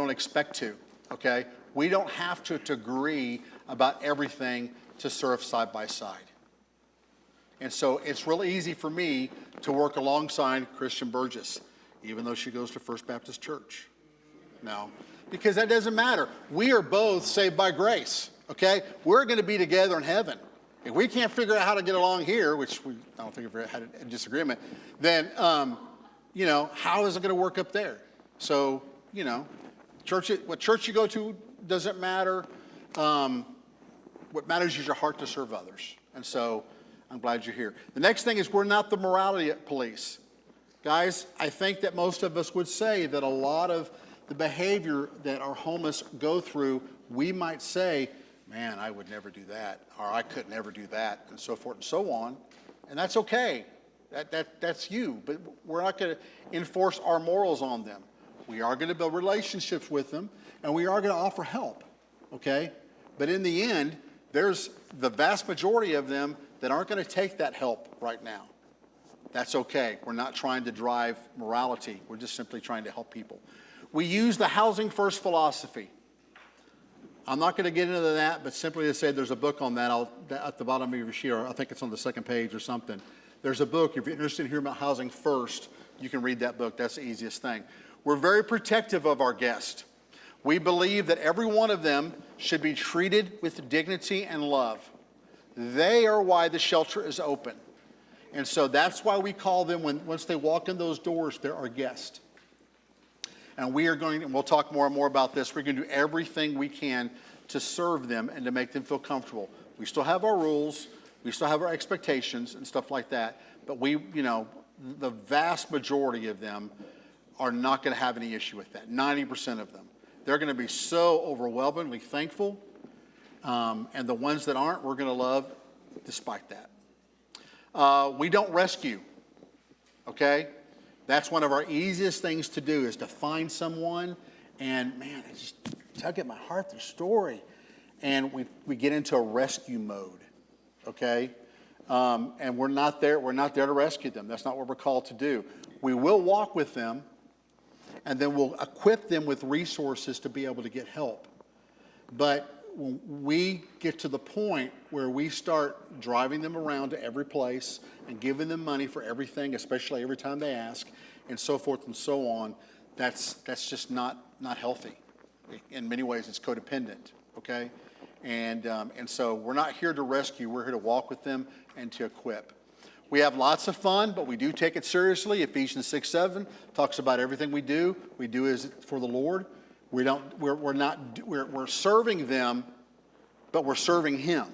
expect to, okay? We don't have to agree about everything to serve side by side. And so it's really easy for me to work alongside Christian Burgess, even though she goes to First Baptist Church. No, because that doesn't matter. We are both saved by grace. Okay, we're going to be together in heaven. If we can't figure out how to get along here, which I don't think we've had a disagreement, then, you know, how is it going to work up there? So, you know, what church you go to doesn't matter. What matters is your heart to serve others. And so I'm glad you're here. The next thing is we're not the morality police. Guys, I think that most of us would say that a lot of the behavior that our homeless go through, we might say, man, I would never do that, or I could never do that, and so forth and so on. And that's okay. That's you. But we're not going to enforce our morals on them. We are going to build relationships with them, and we are going to offer help, okay? But in the end, there's the vast majority of them that aren't going to take that help right now. That's okay. We're not trying to drive morality. We're just simply trying to help people. We use the housing first philosophy. I'm not going to get into that, but simply to say there's a book on that at the bottom of your sheet. I think it's on the second page or something. There's a book. If you're interested in hearing about housing first, you can read that book. That's the easiest thing. We're very protective of our guests. We believe that every one of them should be treated with dignity and love. They are why the shelter is open. And so that's why we call them, once they walk in those doors, they're our guest. And we'll talk more and more about this, we're going to do everything we can to serve them and to make them feel comfortable. We still have our rules, we still have our expectations and stuff like that, but the vast majority of them are not going to have any issue with that, 90% of them. They're going to be so overwhelmingly thankful, and the ones that aren't, we're going to love despite that. We don't rescue, okay? That's one of our easiest things to do, is to find someone, and man, it just tug at my heart, their story. And we get into a rescue mode, okay? And we're not there to rescue them. That's not what we're called to do. We will walk with them, and then we'll equip them with resources to be able to get help. But when we get to the point where we start driving them around to every place and giving them money for everything, especially every time they ask, and so forth and so on, that's just not healthy. In many ways, it's codependent, okay? And so we're not here to rescue. We're here to walk with them and to equip. We have lots of fun, but we do take it seriously. Ephesians 6:7 talks about everything we do is for the Lord. We're serving them, but we're serving Him.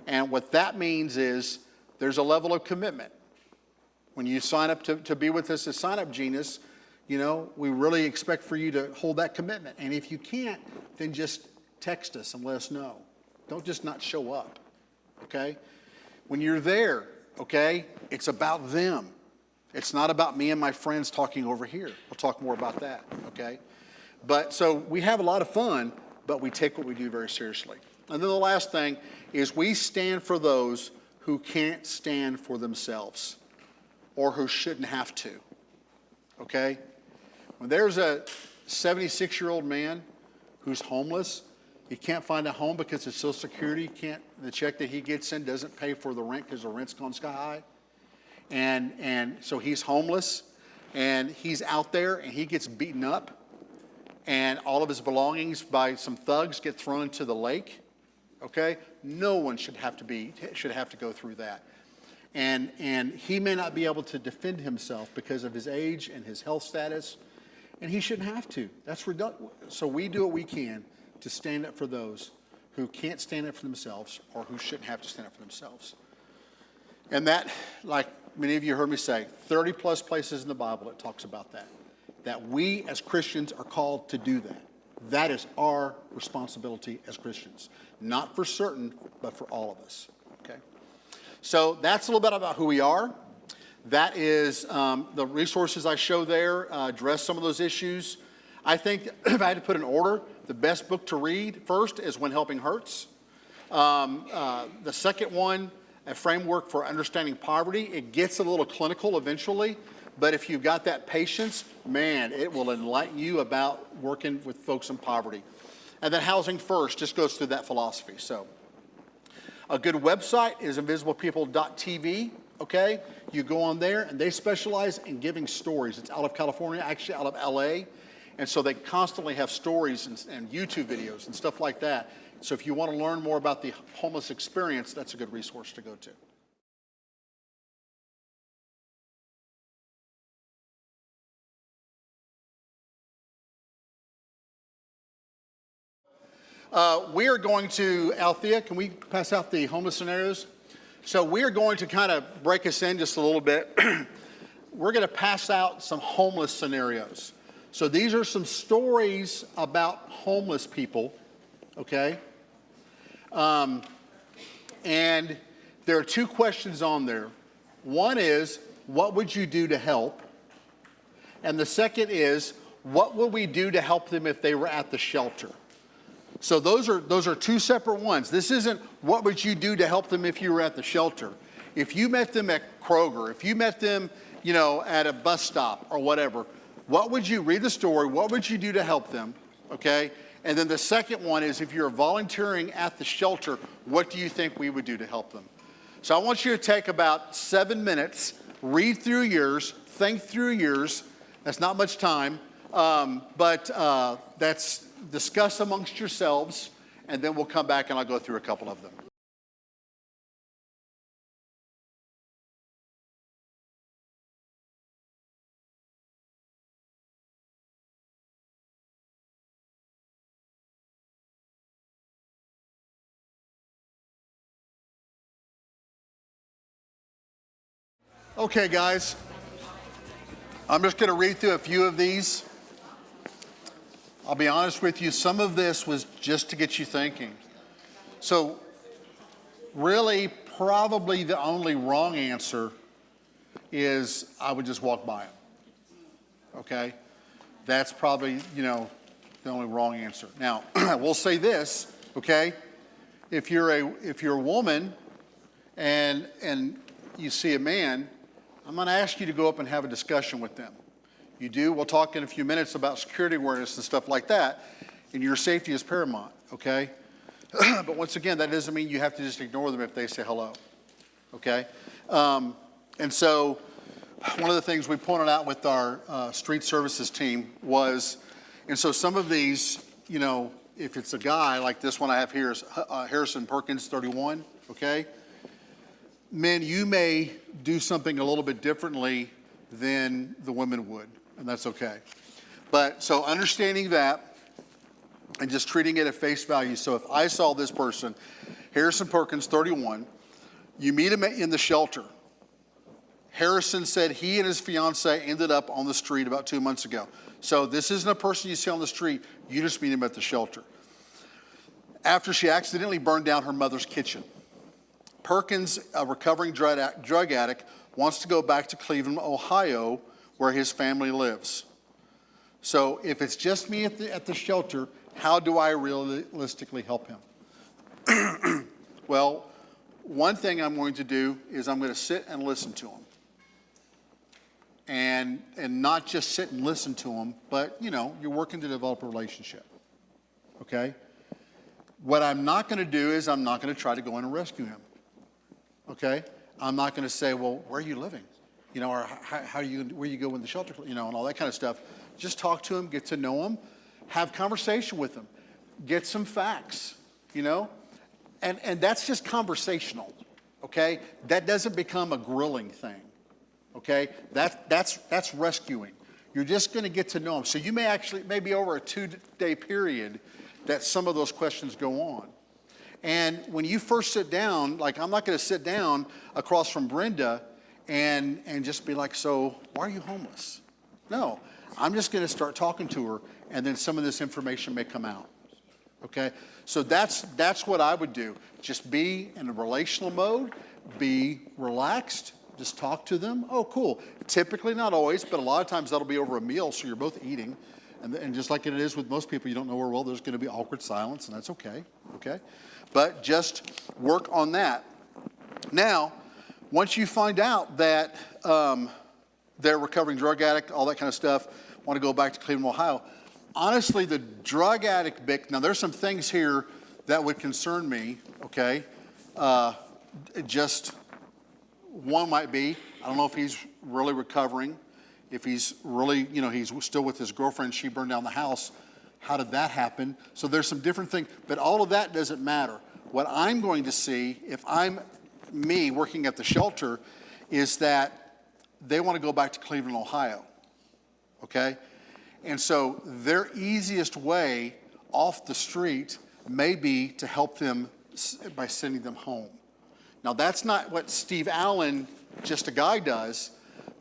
And what that means is there's a level of commitment. When you sign up to be with us as sign-up Genius, we really expect for you to hold that commitment. And if you can't, then just text us and let us know. Don't just not show up, okay? When you're there, okay, it's about them. It's not about me and my friends talking over here. We'll talk more about that, okay? But so we have a lot of fun, but we take what we do very seriously. And then the last thing is we stand for those who can't stand for themselves or who shouldn't have to, okay? When there's a 76-year-old man who's homeless, he can't find a home because his Social Security the check that he gets in doesn't pay for the rent because the rent's gone sky high. And so he's homeless, and he's out there, and he gets beaten up, and all of his belongings by some thugs get thrown into the lake, okay? No one should have to go through that. And he may not be able to defend himself because of his age and his health status, and he shouldn't have to. That's redundant. So we do what we can to stand up for those who can't stand up for themselves or who shouldn't have to stand up for themselves. And that, like many of you heard me say, 30 plus places in the Bible that talks about that we as Christians are called to do that. That is our responsibility as Christians. Not for certain, but for all of us, okay? So that's a little bit about who we are. That is the resources I show there address some of those issues. I think if I had to put an order, the best book to read first is When Helping Hurts. The second one, A Framework for Understanding Poverty. It gets a little clinical eventually, but if you've got that patience, man, it will enlighten you about working with folks in poverty. And then Housing First just goes through that philosophy. So a good website is invisiblepeople.tv, okay? You go on there, and they specialize in giving stories. It's out of California, actually out of LA. And so they constantly have stories and YouTube videos and stuff like that. So if you want to learn more about the homeless experience, that's a good resource to go to. We are going to, Althea, can we pass out the homeless scenarios? So we are going to kind of break us in just a little bit. We're going to pass out some homeless scenarios. So these are some stories about homeless people, okay? And there are two questions on there. One is, what would you do to help? And the second is, what would we do to help them if they were at the shelter? So those are two separate ones. This isn't what would you do to help them if you were at the shelter. If you met them at Kroger, if you met them, at a bus stop or whatever, what would you read the story? What would you do to help them? Okay? And then the second one is if you're volunteering at the shelter, what do you think we would do to help them? So I want you to take about 7 minutes, read through yours, think through yours. That's not much time, but that's discuss amongst yourselves, and then we'll come back and I'll go through a couple of them. Okay, guys, I'm just going to read through a few of these. I'll be honest with you, some of this was just to get you thinking. So really, probably the only wrong answer is I would just walk by them. Okay? That's probably, the only wrong answer. Now, we'll say this, okay? If you're a woman and you see a man, I'm going to ask you to go up and have a discussion with them. You do, we'll talk in a few minutes about security awareness and stuff like that, and your safety is paramount, okay? But once again, that doesn't mean you have to just ignore them if they say hello, okay? And so one of the things we pointed out with our street services team was, and so some of these, if it's a guy, like this one I have here is Harrison Perkins, 31, okay? Men, you may do something a little bit differently than the women would, and that's okay. But so understanding that and just treating it at face value. So if I saw this person, Harrison Perkins, 31, you meet him in the shelter. Harrison said he and his fiance ended up on the street about 2 months ago. So this isn't a person you see on the street, you just meet him at the shelter. After she accidentally burned down her mother's kitchen. Perkins, a recovering drug addict, wants to go back to Cleveland, Ohio, where his family lives. So if it's just me at the shelter, how do I realistically help him? Well, one thing I'm going to do is I'm going to sit and listen to him. And not just sit and listen to him, but, you're working to develop a relationship, okay? What I'm not going to do is I'm not going to try to go in and rescue him. Okay, I'm not going to say, well, where are you living? Or where you go in the shelter, and all that kind of stuff. Just talk to him, get to know him, have conversation with him, get some facts, and that's just conversational. Okay, that doesn't become a grilling thing. Okay, that's rescuing. You're just going to get to know him. So you maybe over a 2-day period that some of those questions go on. And when you first sit down, like I'm not going to sit down across from Brenda and just be like, so why are you homeless? No, I'm just going to start talking to her, and then some of this information may come out. Okay, so that's what I would do. Just be in a relational mode, be relaxed, just talk to them. Oh, cool. Typically, not always, but a lot of times that'll be over a meal, so you're both eating. And just like it is with most people you don't know where well, there's going to be awkward silence, and that's okay. Okay. But just work on that. Now, once you find out that they're a recovering drug addict, all that kind of stuff, want to go back to Cleveland, Ohio, honestly, the drug addict BIC, now there's some things here that would concern me, okay? Just one might be, I don't know if he's really recovering, if he's really, he's still with his girlfriend, she burned down the house. How did that happen? So there's some different things, but all of that doesn't matter. What I'm going to see, if I'm me working at the shelter, is that they want to go back to Cleveland, Ohio, okay? And so their easiest way off the street may be to help them by sending them home. Now that's not what Steve Allen, just a guy, does,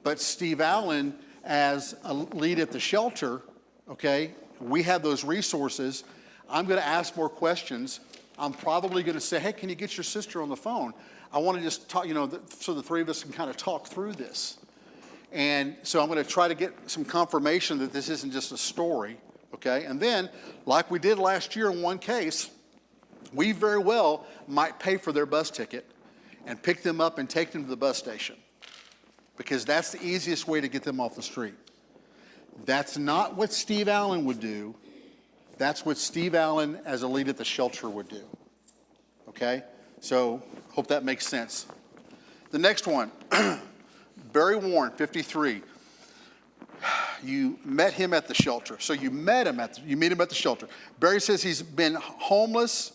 but Steve Allen, as a lead at the shelter, okay, we have those resources. I'm going to ask more questions. I'm probably going to say, hey, can you get your sister on the phone? I want to just talk, so the three of us can kind of talk through this. And so I'm going to try to get some confirmation that this isn't just a story, okay? And then, like we did last year in one case, we very well might pay for their bus ticket and pick them up and take them to the bus station, because that's the easiest way to get them off the street. That's not what Steve Allen would do. That's what Steve Allen as a lead at the shelter would do, okay? So hope that makes sense. The next one, Barry Warren, 53. You met him at the shelter. So you meet him at the shelter. Barry says he's been homeless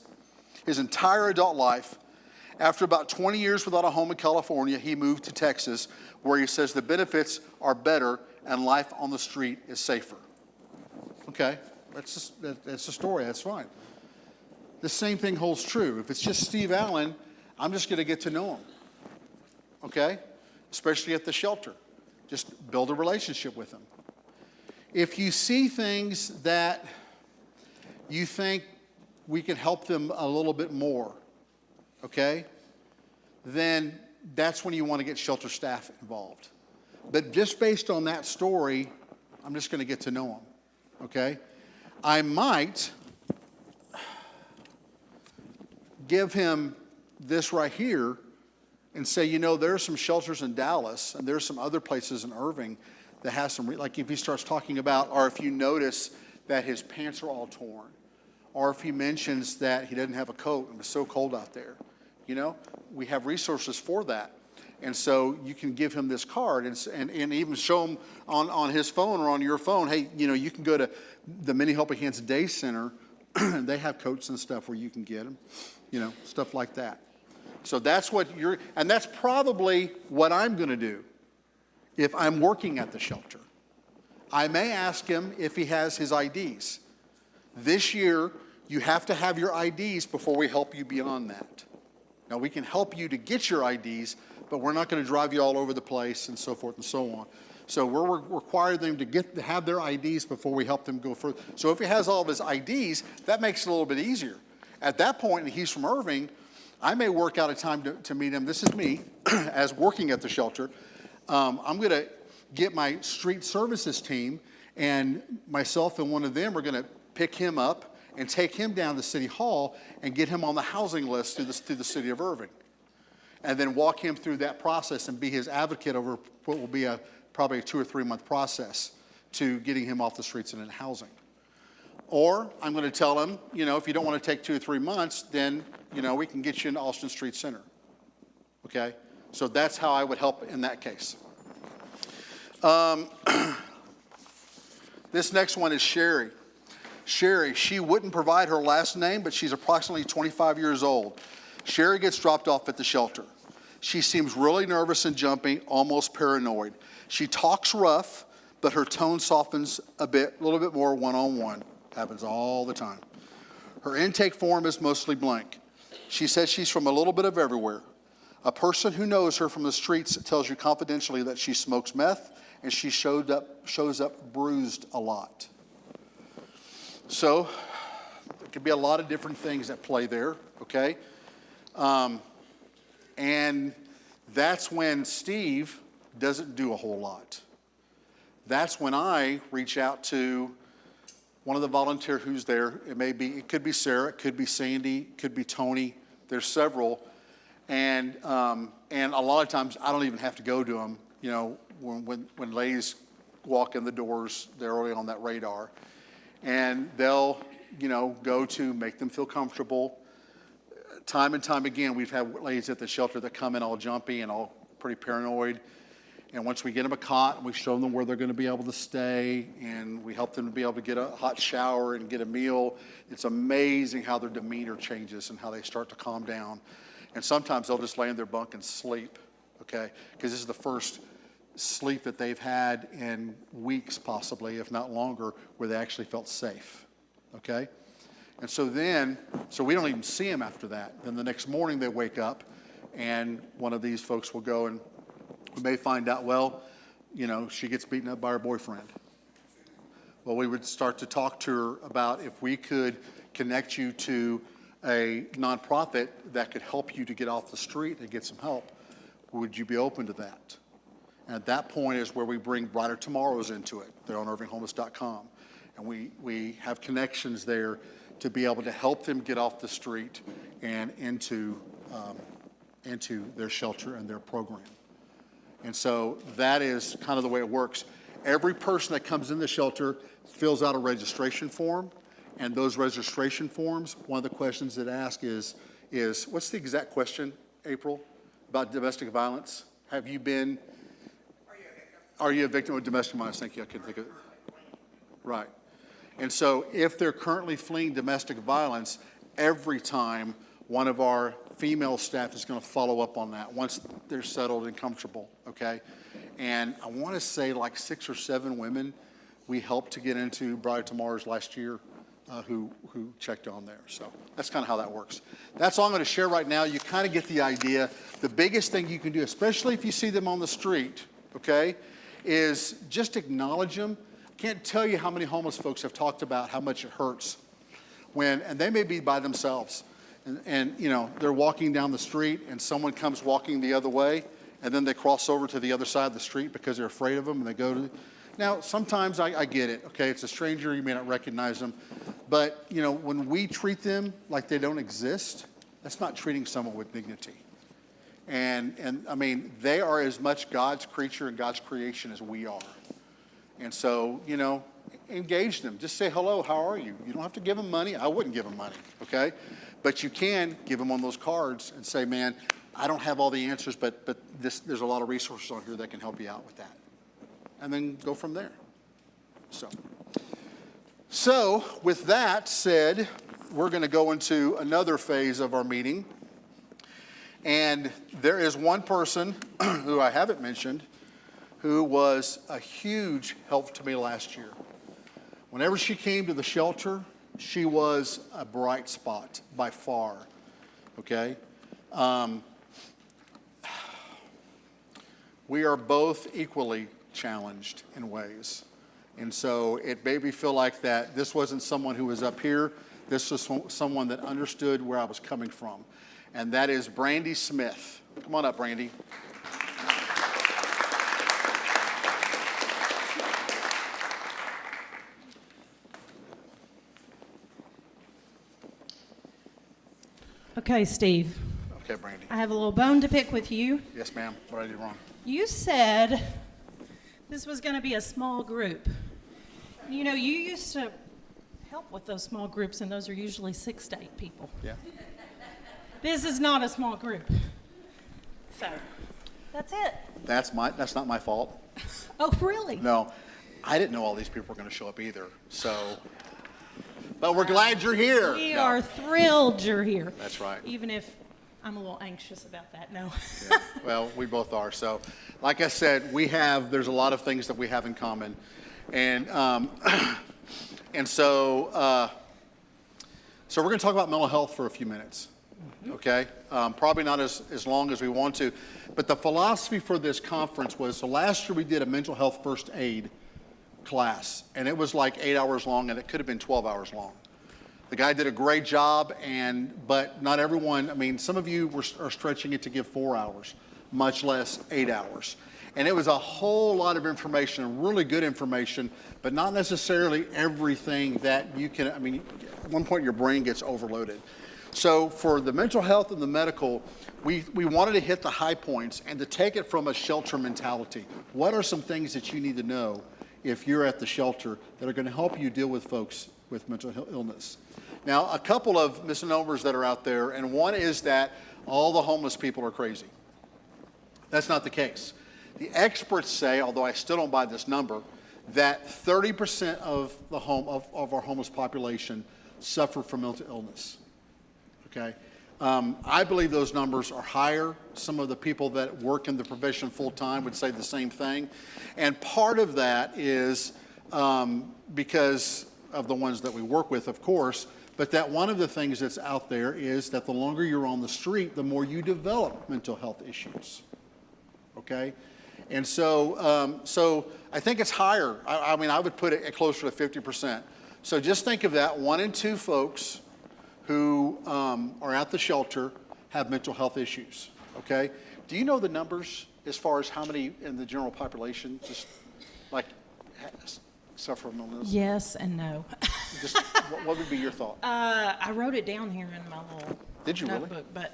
his entire adult life. After about 20 years without a home in California, he moved to Texas, where he says the benefits are better and life on the street is safer. Okay, that's the story, that's fine. The same thing holds true. If it's just Steve Allen, I'm just going to get to know him, okay? Especially at the shelter. Just build a relationship with him. If you see things that you think we can help them a little bit more, okay, then that's when you want to get shelter staff involved. But just based on that story, I'm just going to get to know him, okay? I might give him this right here and say, you know, there are some shelters in Dallas and there's some other places in Irving that has some, like if he starts talking about, or if you notice that his pants are all torn, or if he mentions that he doesn't have a coat and it's so cold out there, you know, we have resources for that. And so you can give him this card and even show him on his phone or on your phone, hey, you know, you can go to the Many Helping Hands Day Center and they have coats and stuff where you can get them, you know, stuff like that. So that's what and that's probably what I'm going to do if I'm working at the shelter. I may ask him if he has his IDs. This year, you have to have your IDs before we help you beyond that. Now, we can help you to get your IDs, but we're not going to drive you all over the place and so forth and so on. So we're requiring them to have their IDs before we help them go further. So if he has all of his IDs, that makes it a little bit easier. At that point, and he's from Irving, I may work out a time to meet him. This is me, as working at the shelter. I'm going to get my street services team, and myself and one of them are going to pick him up and take him down to City Hall and get him on the housing list through the city of Irving. And then walk him through that process and be his advocate over what will be probably a 2 or 3 month process to getting him off the streets and in housing. Or I'm going to tell him, you know, if you don't want to take 2 or 3 months, then, you know, we can get you into Austin Street Center. Okay? So that's how I would help in that case. This next one is Sherry. Sherry, she wouldn't provide her last name, but she's approximately 25 years old. Sherry gets dropped off at the shelter. She seems really nervous and jumpy, almost paranoid. She talks rough, but her tone softens a little bit more one-on-one. Happens all the time. Her intake form is mostly blank. She says she's from a little bit of everywhere. A person who knows her from the streets tells you confidentially that she smokes meth and she shows up bruised a lot. So there could be a lot of different things at play there, okay? And that's when Steve doesn't do a whole lot. That's when I reach out to one of the volunteers who's there. It could be Sarah, it could be Sandy, it could be Tony. There's several. And a lot of times I don't even have to go to them. You know, when ladies walk in the doors, they're already on that radar. And they'll, you know, go to make them feel comfortable. Time and time again, we've had ladies at the shelter that come in all jumpy and all pretty paranoid. And once we get them a cot, we show them where they're going to be able to stay, and we help them to be able to get a hot shower and get a meal. It's amazing how their demeanor changes and how they start to calm down. And sometimes they'll just lay in their bunk and sleep, okay? Because this is the first sleep that they've had in weeks possibly, if not longer, where they actually felt safe, okay? And so we don't even see them after that. Then the next morning they wake up, and one of these folks will go, and we may find out, well, you know, she gets beaten up by her boyfriend. Well, we would start to talk to her about if we could connect you to a nonprofit that could help you to get off the street and get some help. Would you be open to that? And at that point is where we bring Brighter Tomorrows into it. They're on irvinghomeless.com. And we have connections there to be able to help them get off the street and into their shelter and their program. And so that is kind of the way it works. Every person that comes in the shelter fills out a registration form, and those registration forms, one of the questions that ask is what's the exact question, April, about domestic violence? Have you been, are you a victim of domestic violence? Thank you, I couldn't think of it. Right. And so if they're currently fleeing domestic violence, every time one of our female staff is going to follow up on that once they're settled and comfortable, okay? And I want to say like 6 or 7 women we helped to get into Bride of Tomorrow's last year who checked on there. So that's kind of how that works. That's all I'm going to share right now. You kind of get the idea. The biggest thing you can do, especially if you see them on the street, okay, is just acknowledge them. Can't tell you how many homeless folks have talked about how much it hurts when, and they may be by themselves, and you know, they're walking down the street and someone comes walking the other way, and then they cross over to the other side of the street because they're afraid of them, and they go to, now sometimes I get it, okay, it's a stranger, you may not recognize them, but you know, when we treat them like they don't exist, that's not treating someone with dignity. And I mean, they are as much God's creature and God's creation as we are. And so, you know, engage them. Just say, hello, how are you? You don't have to give them money. I wouldn't give them money, okay? But you can give them one of those cards and say, man, I don't have all the answers, but there's a lot of resources on here that can help you out with that. And then go from there. So with that said, we're going to go into another phase of our meeting. And there is one person who I haven't mentioned who was a huge help to me last year. Whenever she came to the shelter, she was a bright spot by far, okay? We are both equally challenged in ways. And so it made me feel like that this wasn't someone who was up here, this was someone that understood where I was coming from. And that is Brandy Smith. Come on up, Brandy. Okay, Steve. Okay, Brandy. I have a little bone to pick with you. Yes, ma'am. What did I do wrong? You said this was going to be a small group. You know, you used to help with those small groups, and those are usually 6 to 8 people. Yeah. This is not a small group. So, that's it. That's not my fault. Oh, really? No, I didn't know all these people were going to show up either. So, but we're glad you're here. We are thrilled you're here. That's right. Even if I'm a little anxious about that, no. Yeah. Well, we both are. So, like I said, there's a lot of things that we have in common. And so we're going to talk about mental health for a few minutes. Okay? Probably not as long as we want to. But the philosophy for this conference was, so last year we did a mental health first aid class, and it was like 8 hours long, and it could have been 12 hours long. The guy did a great job, but not everyone, I mean, some of you are stretching it to give 4 hours, much less 8 hours. And it was a whole lot of information, really good information, but not necessarily everything that you can, I mean, at one point your brain gets overloaded. So for the mental health and the medical, we wanted to hit the high points and to take it from a shelter mentality. What are some things that you need to know if you're at the shelter that are going to help you deal with folks with mental illness? Now, a couple of misnomers that are out there, and one is that all the homeless people are crazy. That's not the case. The experts say, although I still don't buy this number, that 30% of our homeless population suffer from mental illness. Okay? I believe those numbers are higher. Some of the people that work in the profession full-time would say the same thing. And part of that is because of the ones that we work with, of course, but that one of the things that's out there is that the longer you're on the street, the more you develop mental health issues. Okay? And so I think it's higher. I mean, I would put it closer to 50%. So just think of that. 1 in 2 folks who are at the shelter have mental health issues, okay? Do you know the numbers as far as how many in the general population just like suffer from illness? Yes and no. Just, what would be your thought? I wrote it down here in my little Did you really? notebook, but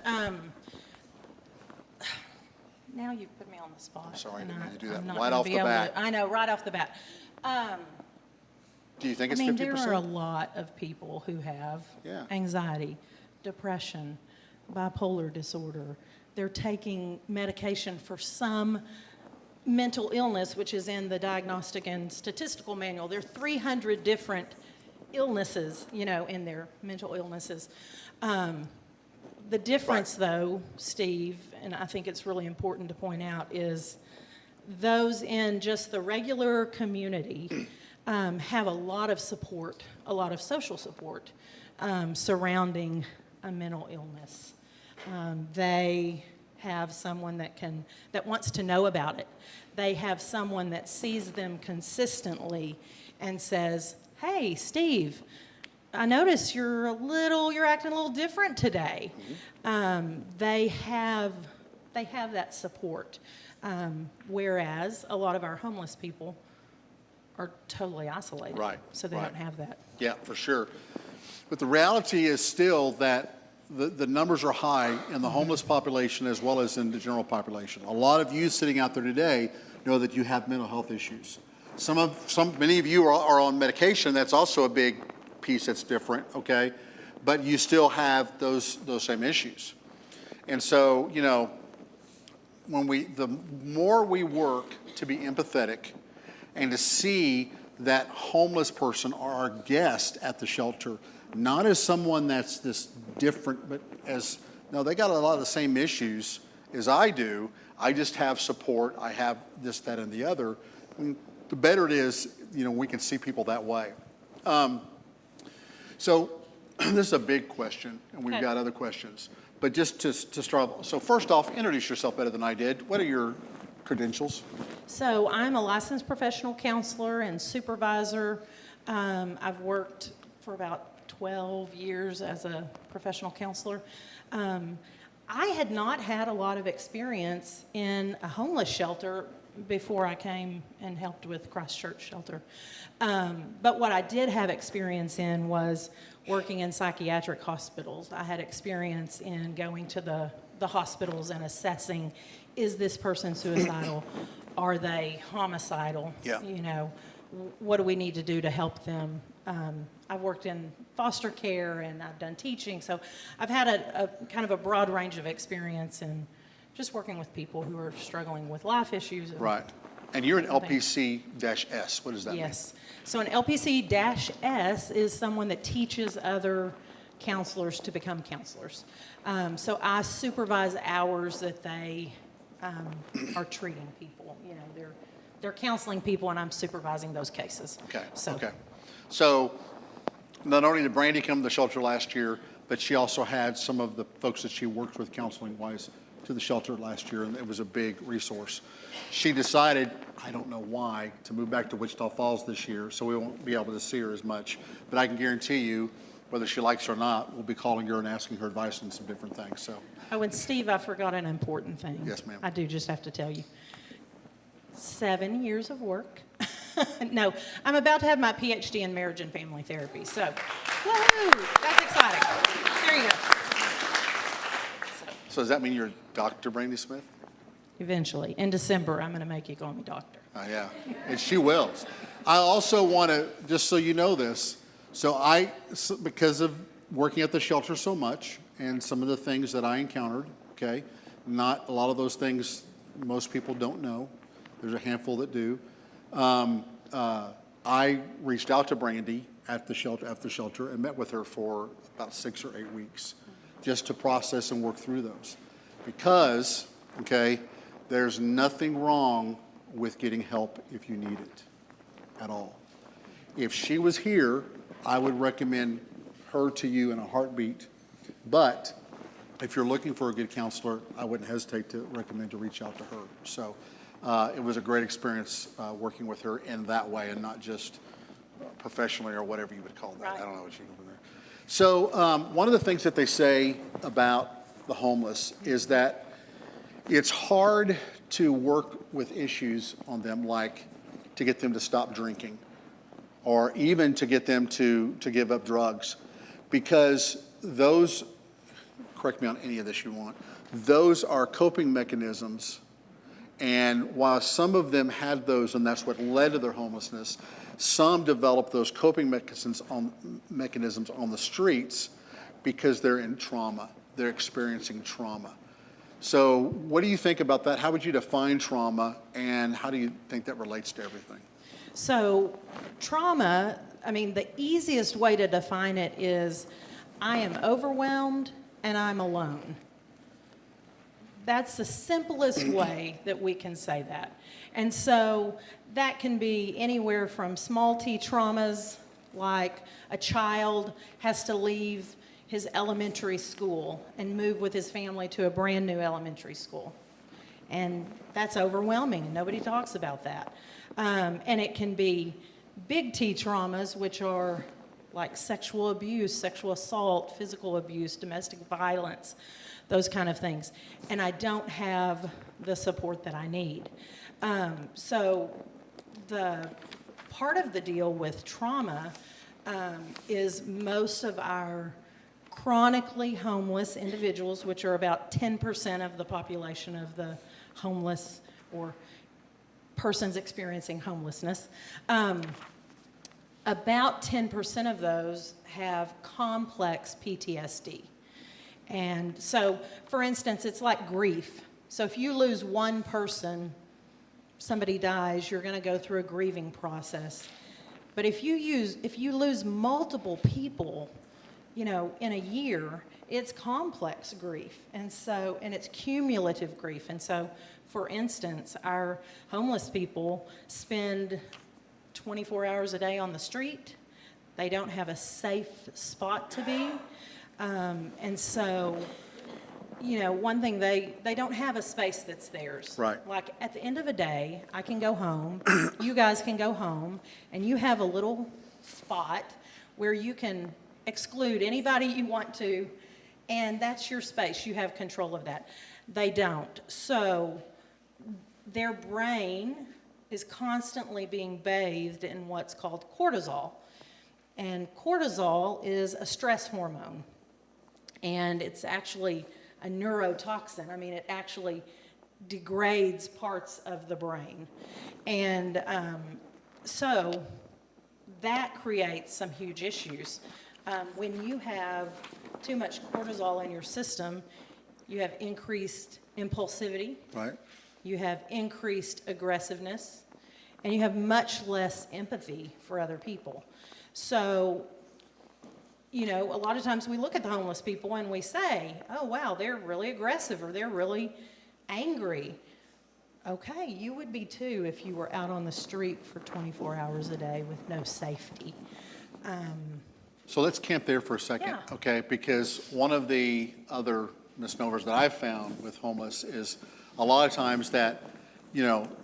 now you've put me on the spot. I'm sorry, I and didn't mean to do that I'm not right gonna off be the able to- bat. I know, right off the bat. Do you think I it's mean, 50%? there are a lot of people who have Yeah. anxiety, depression, bipolar disorder. They're taking medication for some mental illness, which is in the Diagnostic and Statistical Manual. There are 300 different illnesses, you know, in their mental illnesses. The difference, though, Steve, and I think it's really important to point out, is those in just the regular community have a lot of support, a lot of social support surrounding a mental illness. They have someone that wants to know about it. They have someone that sees them consistently and says, "Hey, Steve, I notice you're acting a little different today." They have that support, whereas a lot of our homeless people are totally isolated. Right, So they right. don't have that. Yeah, for sure. But the reality is still that the numbers are high in the homeless population as well as in the general population. A lot of you sitting out there today know that you have mental health issues. Many of you are on medication. That's also a big piece that's different, okay? But you still have those same issues. And so, you know, the more we work to be empathetic and to see that homeless person or our guest at the shelter, not as someone that's this different, but as, no, they got a lot of the same issues as I do. I just have support. I have this, that, and the other. And the better it is, you know, we can see people that way. So this is a big question, and we've Okay. got other questions. But just to start, so first off, introduce yourself better than I did. What are your credentials? So I'm a licensed professional counselor and supervisor. I've worked for about 12 years as a professional counselor. I had not had a lot of experience in a homeless shelter before I came and helped with Christ Church Shelter. But what I did have experience in was working in psychiatric hospitals. I had experience in going to the hospitals and assessing, is this person suicidal? Are they homicidal? Yeah. You know, what do we need to do to help them? I've worked in foster care and I've done teaching, so I've had a kind of a broad range of experience in just working with people who are struggling with life issues. Right. And you're an LPC-S. What does that mean? Yes. So an LPC-S is someone that teaches other counselors to become counselors. So I supervise hours that they are treating people. You know, they're counseling people, and I'm supervising those cases. Okay. So, Okay. So not only did Brandy come to the shelter last year, but she also had some of the folks that she worked with counseling-wise to the shelter last year, and it was a big resource. She decided, I don't know why, to move back to Wichita Falls this year, so we won't be able to see her as much. But I can guarantee you, whether she likes it or not, we'll be calling her and asking her advice on some different things. So, oh, and Steve, I forgot an important thing. Yes, ma'am. I do just have to tell you. 7 years of work. No, I'm about to have my PhD in marriage and family therapy. So, woohoo! That's exciting. There you go. so does that mean you're Dr. Brandy Smith? Eventually, in December, I'm going to make you call me doctor. Yeah, and she will. I also want to, just so you know this, because of working at the shelter so much and some of the things that I encountered, okay, not a lot of those things most people don't know. There's a handful that do. I reached out to Brandy at the shelter and met with her for about 6 or 8 weeks just to process and work through those. Because, okay, there's nothing wrong with getting help if you need it at all. If she was here, I would recommend her to you in a heartbeat. But if you're looking for a good counselor, I wouldn't hesitate to recommend to reach out to her. So it was a great experience working with her in that way and not just professionally or whatever you would call that. Right. I don't know what you over there. So one of the things that they say about the homeless is that it's hard to work with issues on them, like to get them to stop drinking or even to get them to give up drugs. Because those, correct me on any of this you want, those are coping mechanisms. And while some of them had those, and that's what led to their homelessness, some developed those coping mechanisms on the streets because they're in trauma. They're experiencing trauma. So what do you think about that? How would you define trauma, and how do you think that relates to everything? So trauma, I mean, the easiest way to define it is I am overwhelmed and I'm alone. That's the simplest way that we can say that. And so that can be anywhere from small t traumas, like a child has to leave his elementary school and move with his family to a brand new elementary school. And that's overwhelming, and nobody talks about that. And it can be big T traumas, which are like sexual abuse, sexual assault, physical abuse, domestic violence, those kind of things. And I don't have the support that I need. So the part of the deal with trauma is most of our chronically homeless individuals, which are about 10% of the population of the homeless or persons experiencing homelessness. About 10% of those have complex PTSD. And so, for instance, it's like grief. So if you lose one person, somebody dies, you're going to go through a grieving process. But if you lose multiple people, in a year, it's complex grief. And it's cumulative grief. And so, for instance, our homeless people spend 24 hours a day on the street. They don't have a safe spot to be. And so, one thing, they don't have a space that's theirs. Right. Like at the end of a day, I can go home, you guys can go home, and you have a little spot where you can exclude anybody you want to, and that's your space. You have control of that. They don't. So their brain is constantly being bathed in what's called cortisol. And cortisol is a stress hormone. And it's actually a neurotoxin. I mean, it actually degrades parts of the brain. And so that creates some huge issues. When you have too much cortisol in your system, you have increased impulsivity. Right. You have increased aggressiveness, and you have much less empathy for other people. So, a lot of times we look at the homeless people and we say, oh, wow, they're really aggressive or they're really angry. Okay, you would be too if you were out on the street for 24 hours a day with no safety. So let's camp there for a second, Yeah. okay? Because one of the other misnomers that I've found with homeless is a lot of times that,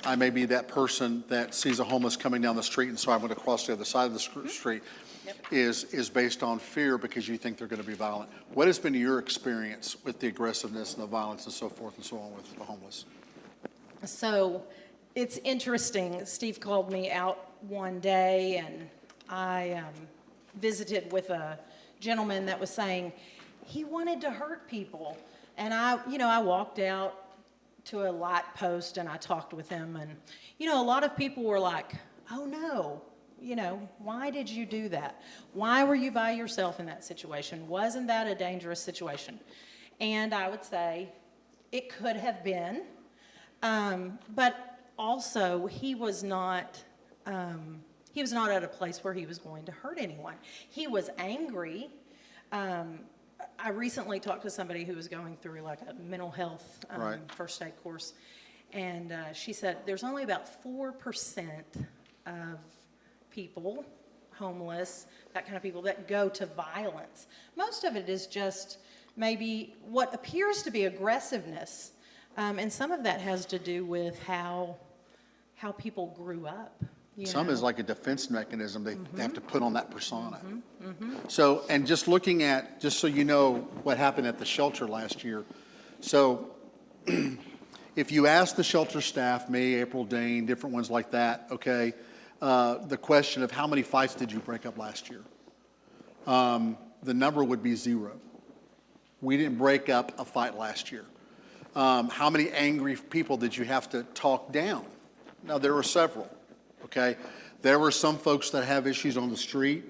I may be that person that sees a homeless coming down the street, and so I'm going to cross the other side of the street, is based on fear because you think they're going to be violent. What has been your experience with the aggressiveness and the violence and so forth and so on with the homeless? So it's interesting. Steve called me out one day, and I visited with a gentleman that was saying he wanted to hurt people. And I walked out to a light post and I talked with him, and a lot of people were like, oh no, why did you do that? Why were you by yourself in that situation? Wasn't that a dangerous situation? And I would say it could have been, but also he was not at a place where he was going to hurt anyone. He was angry. I recently talked to somebody who was going through like a mental health first aid course, and she said there's only about 4% of people, homeless, that kind of people, that go to violence. Most of it is just maybe what appears to be aggressiveness, and some of that has to do with how people grew up. Some is like a defense mechanism they have to put on that persona. So, and just looking at, just so you know what happened at the shelter last year. So if you ask the shelter staff, me, April Dean, different ones like that, okay, the question of how many fights did you break up last year? The number would be 0. We didn't break up a fight last year. How many angry people did you have to talk down? Now, there were several, okay? There were some folks that have issues on the street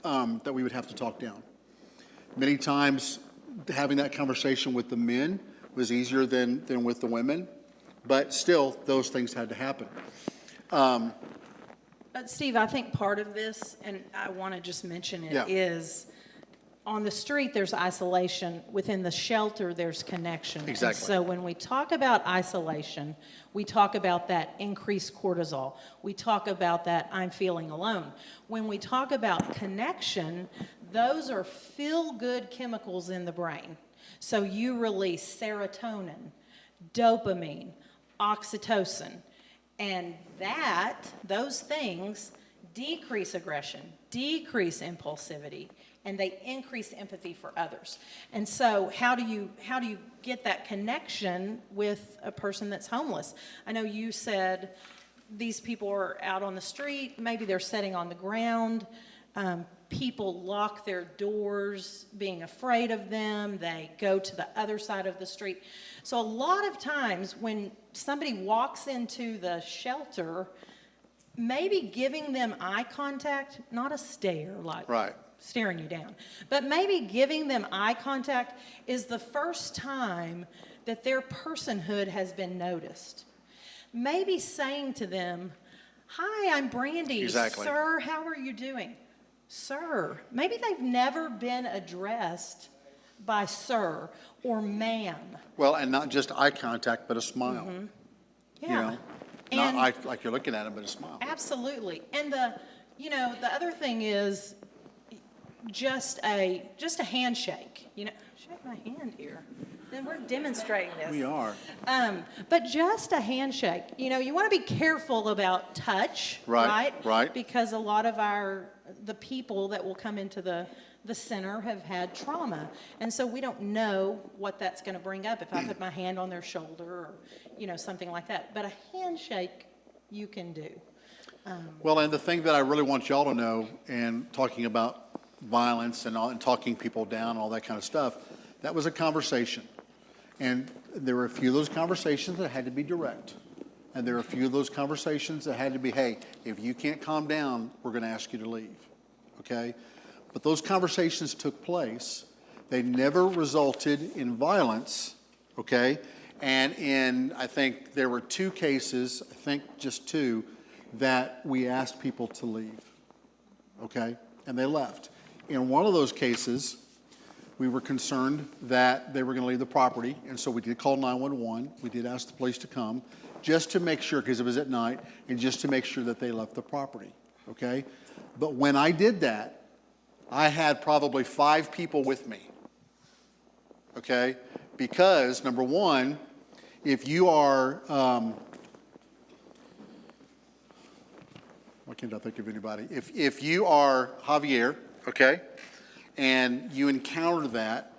that we would have to talk down. Many times, having that conversation with the men was easier than with the women, but still, those things had to happen. But Steve, I think part of this, and I want to just mention it, Yeah. is on the street, there's isolation. Within the shelter, there's connection. Exactly. And so when we talk about isolation, we talk about that increased cortisol. We talk about that I'm feeling alone. When we talk about connection, those are feel-good chemicals in the brain. So you release serotonin, dopamine, oxytocin, and those things decrease aggression, decrease impulsivity, and they increase empathy for others. And so how do you get that connection with a person that's homeless? I know you said these people are out on the street, maybe they're sitting on the ground. People lock their doors, being afraid of them. They go to the other side of the street. So a lot of times when somebody walks into the shelter, maybe giving them eye contact, not a stare like Right. staring you down, but maybe giving them eye contact is the first time that their personhood has been noticed. Maybe saying to them, "Hi, I'm Brandy. Exactly. Sir, how are you doing?" Sir. Maybe they've never been addressed by sir or ma'am. Well, and not just eye contact, but a smile. Yeah. You know, And- not eye, like you're looking at them, but a smile. Absolutely. And the other thing is just a handshake. Shake my hand here. Then we're demonstrating this. We are. But just a handshake. You want to be careful about touch, Right, right. Because a lot of the people that will come into the center have had trauma. And so we don't know what that's going to bring up if I put my hand on their shoulder or, something like that. But a handshake you can do. Well, and the thing that I really want y'all to know, and talking about violence and talking people down and all that kind of stuff, that was a conversation. And there were a few of those conversations that had to be direct. And there were a few of those conversations that had to be, hey, if you can't calm down, we're going to ask you to leave, okay? But those conversations took place. They never resulted in violence, okay? And I think there were 2 cases, I think just 2, that we asked people to leave, okay? And they left. In one of those cases, we were concerned that they were going to leave the property, and so we did call 911. We did ask the police to come just to make sure, because it was at night, and just to make sure that they left the property, okay? But when I did that, I had probably 5 people with me, okay? Because, number one, if you are, why can't I think of anybody? If you are Javier, okay, and you encounter that,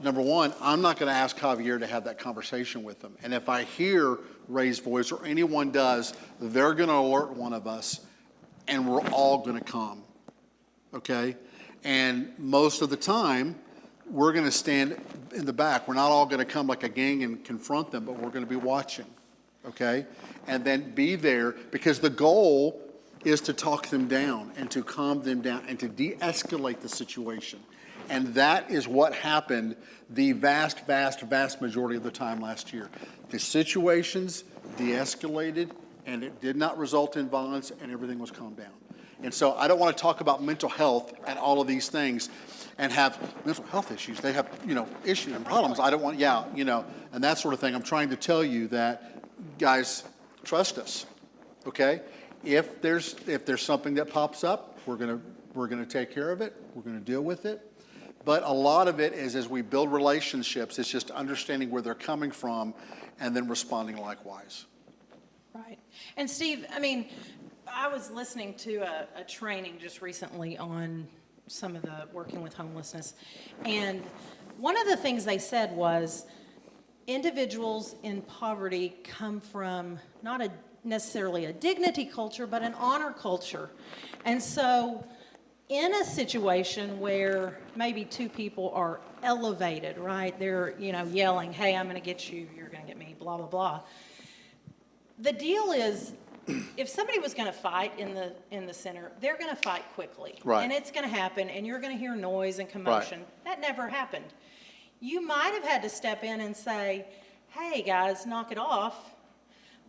number one, I'm not going to ask Javier to have that conversation with them. And if I hear raised voice or anyone does, they're going to alert one of us, and we're all going to come, okay? And most of the time, we're going to stand in the back. We're not all going to come like a gang and confront them, but we're going to be watching, okay? And then be there, because the goal is to talk them down and to calm them down and to de-escalate the situation. And that is what happened the vast, vast, vast majority of the time last year. The situations de-escalated, and it did not result in violence, and everything was calmed down. And so I don't want to talk about mental health and all of these things and have mental health issues. They have, issues and problems. I don't want, and that sort of thing. I'm trying to tell you that, guys, trust us, okay? If there's something that pops up, we're gonna take care of it. We're gonna deal with it. But a lot of it is, as we build relationships, it's just understanding where they're coming from and then responding likewise. Right. And Steve, I was listening to a training just recently on some of the working with homelessness. And one of the things they said was individuals in poverty come from not necessarily a dignity culture, but an honor culture. And so in a situation where maybe two people are elevated, right? They're, yelling, hey, I'm going to get you, you're going to get me, blah, blah, blah. The deal is, if somebody was going to fight in the center, they're going to fight quickly. Right. And it's going to happen, and you're going to hear noise and commotion. Right. That never happened. You might have had to step in and say, hey, guys, knock it off.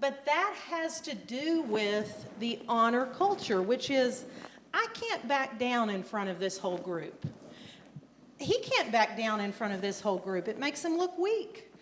But that has to do with the honor culture, which is, I can't back down in front of this whole group. He can't back down in front of this whole group. It makes him look weak.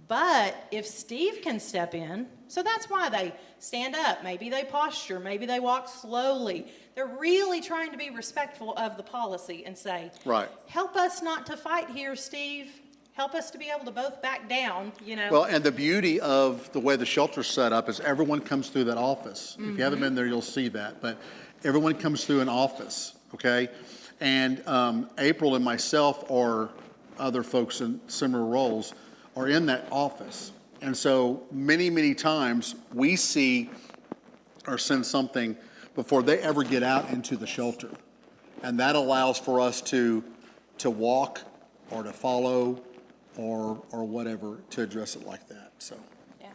But if Steve can step in, so that's why they stand up. Maybe they posture. Maybe they walk slowly. They're really trying to be respectful of the policy and say, Right. help us not to fight here, Steve. Help us to be able to both back down, Well, and the beauty of the way the shelter's set up is everyone comes through that office. If you haven't been there, you'll see that. But everyone comes through an office, okay? And April and myself, or other folks in similar roles, are in that office. And so many, many times we see or send something before they ever get out into the shelter. And that allows for us to walk or to follow or whatever to address it like that, so. Yeah.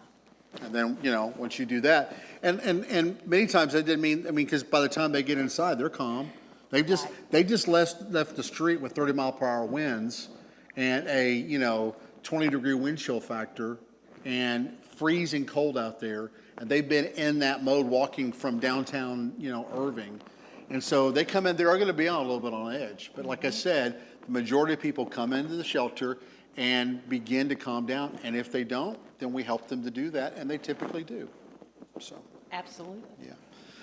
And then, once you do that, and many times that didn't mean, because by the time they get inside, they're calm. They just left the street with 30-mile-per-hour winds and a, 20-degree wind chill factor and freezing cold out there. And they've been in that mode walking from downtown, Irving. And so they come in, they are going to be on a little bit on edge. But like I said, the majority of people come into the shelter and begin to calm down. And if they don't, then we help them to do that, and they typically do. So, Absolutely. yeah.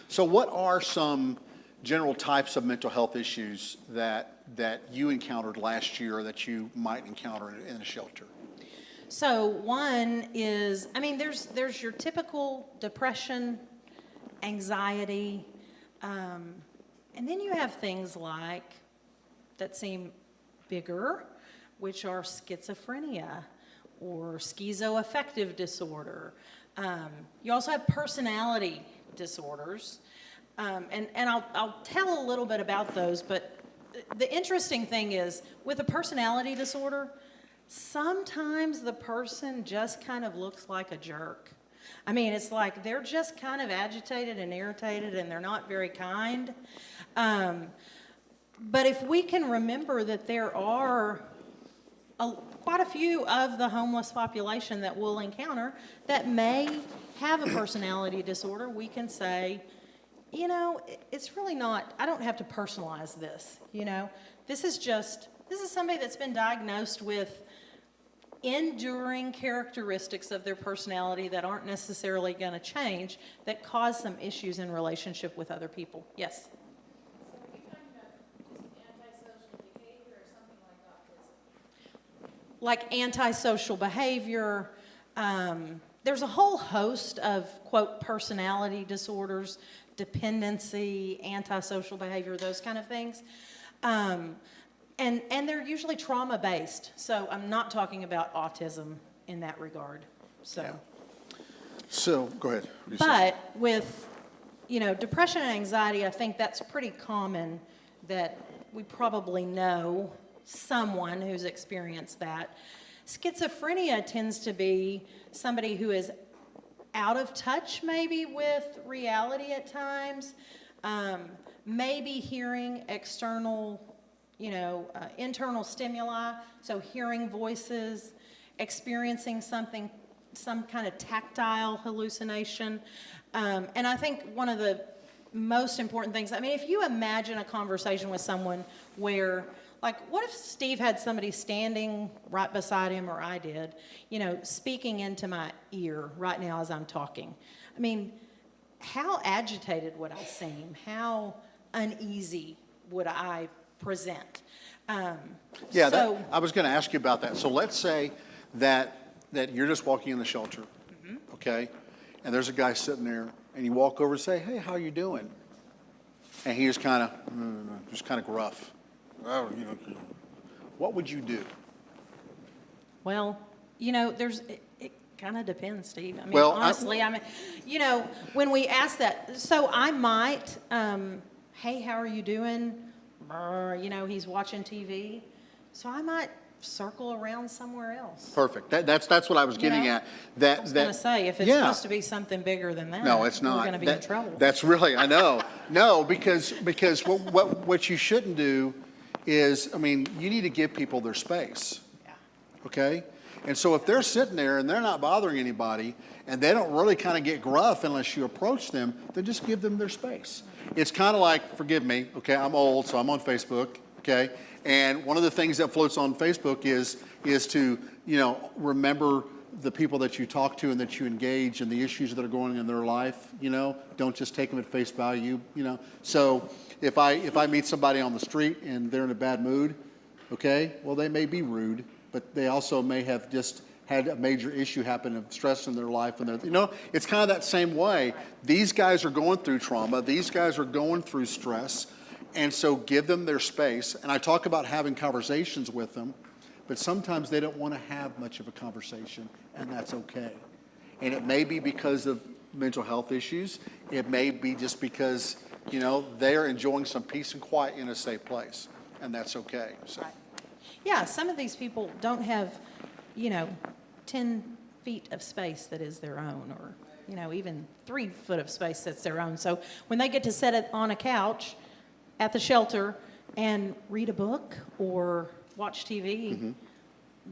So what are some general types of mental health issues that you encountered last year that you might encounter in a shelter? So one is, there's your typical depression, anxiety, and then you have things like that seem bigger, which are schizophrenia or schizoaffective disorder. You also have personality disorders, and I'll tell a little bit about those, but the interesting thing is, with a personality disorder, sometimes the person just kind of looks like a jerk. It's like they're just kind of agitated and irritated, and they're not very kind. But if we can remember that there are quite a few of the homeless population that we'll encounter that may have a personality disorder, we can say, it's really not, I don't have to personalize this, This is somebody that's been diagnosed with enduring characteristics of their personality that aren't necessarily going to change, that cause some issues in relationship with other people. Yes? Like antisocial behavior. There's a whole host of, quote, personality disorders, dependency, antisocial behavior, those kind of things. And they're usually trauma-based. So I'm not talking about autism in that regard. So, Yeah. So go ahead. But with, depression and anxiety, I think that's pretty common that we probably know someone who's experienced that. Schizophrenia tends to be somebody who is out of touch maybe with reality at times, maybe hearing external, internal stimuli, so hearing voices, experiencing something, some kind of tactile hallucination. And I think one of the most important things, if you imagine a conversation with someone where, like, what if Steve had somebody standing right beside him, or I did, speaking into my ear right now as I'm talking? How agitated would I seem? How uneasy would I present? I was going to ask you about that. So let's say that you're just walking in the shelter, okay, and there's a guy sitting there, and you walk over and say, "Hey, how you doing?" And he just kind of gruff. Oh, what would you do? Well, kind of depends, Steve. I mean, Well, honestly, I mean, you know, when we ask that, so I might, hey, how are you doing? Brr, you know, he's watching TV. So I might circle around somewhere else. Perfect. That's what I was getting know, at. That I was going to say, if it's yeah. supposed to be something bigger than that, No, it's not. we're going to be in trouble. That's really, I know. No, because what you shouldn't do is, I mean, you need to give people their space, Yeah. okay? And so if they're sitting there and they're not bothering anybody, and they don't really kind of get gruff unless you approach them, then just give them their space. It's kind of like, forgive me, okay, I'm old, so I'm on Facebook, okay? And one of the things that floats on Facebook is to, you know, remember the people that you talk to and that you engage and the issues that are going on in their life, you know? Don't just take them at face value, you know? So if I meet somebody on the street and they're in a bad mood, okay, well, they may be rude, but they also may have just had a major issue happen of stress in their life. And you know, it's kind of that same way. These guys are going through trauma. These guys are going through stress. And so give them their space. And I talk about having conversations with them, but sometimes they don't want to have much of a conversation, and that's okay. And it may be because of mental health issues. It may be just because, you know, they're enjoying some peace and quiet in a safe place, and that's okay. So. Right. Yeah, some of these people don't have, you know, 10 feet of space that is their own, or, you know, even 3 foot of space that's their own. So when they get to sit it on a couch at the shelter and read a book or watch TV,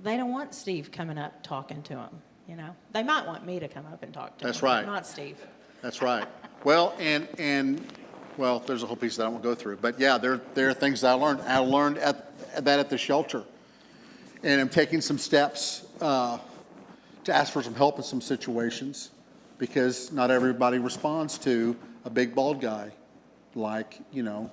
they don't want Steve coming up talking to them, you know. They might want me to come up and talk to That's them, right. not Steve. That's right. Well, well, there's a whole piece that I won't go through, but yeah, there are things that I learned. I learned at the shelter, and I'm taking some steps to ask for some help in some situations, because not everybody responds to a big bald guy like, you know,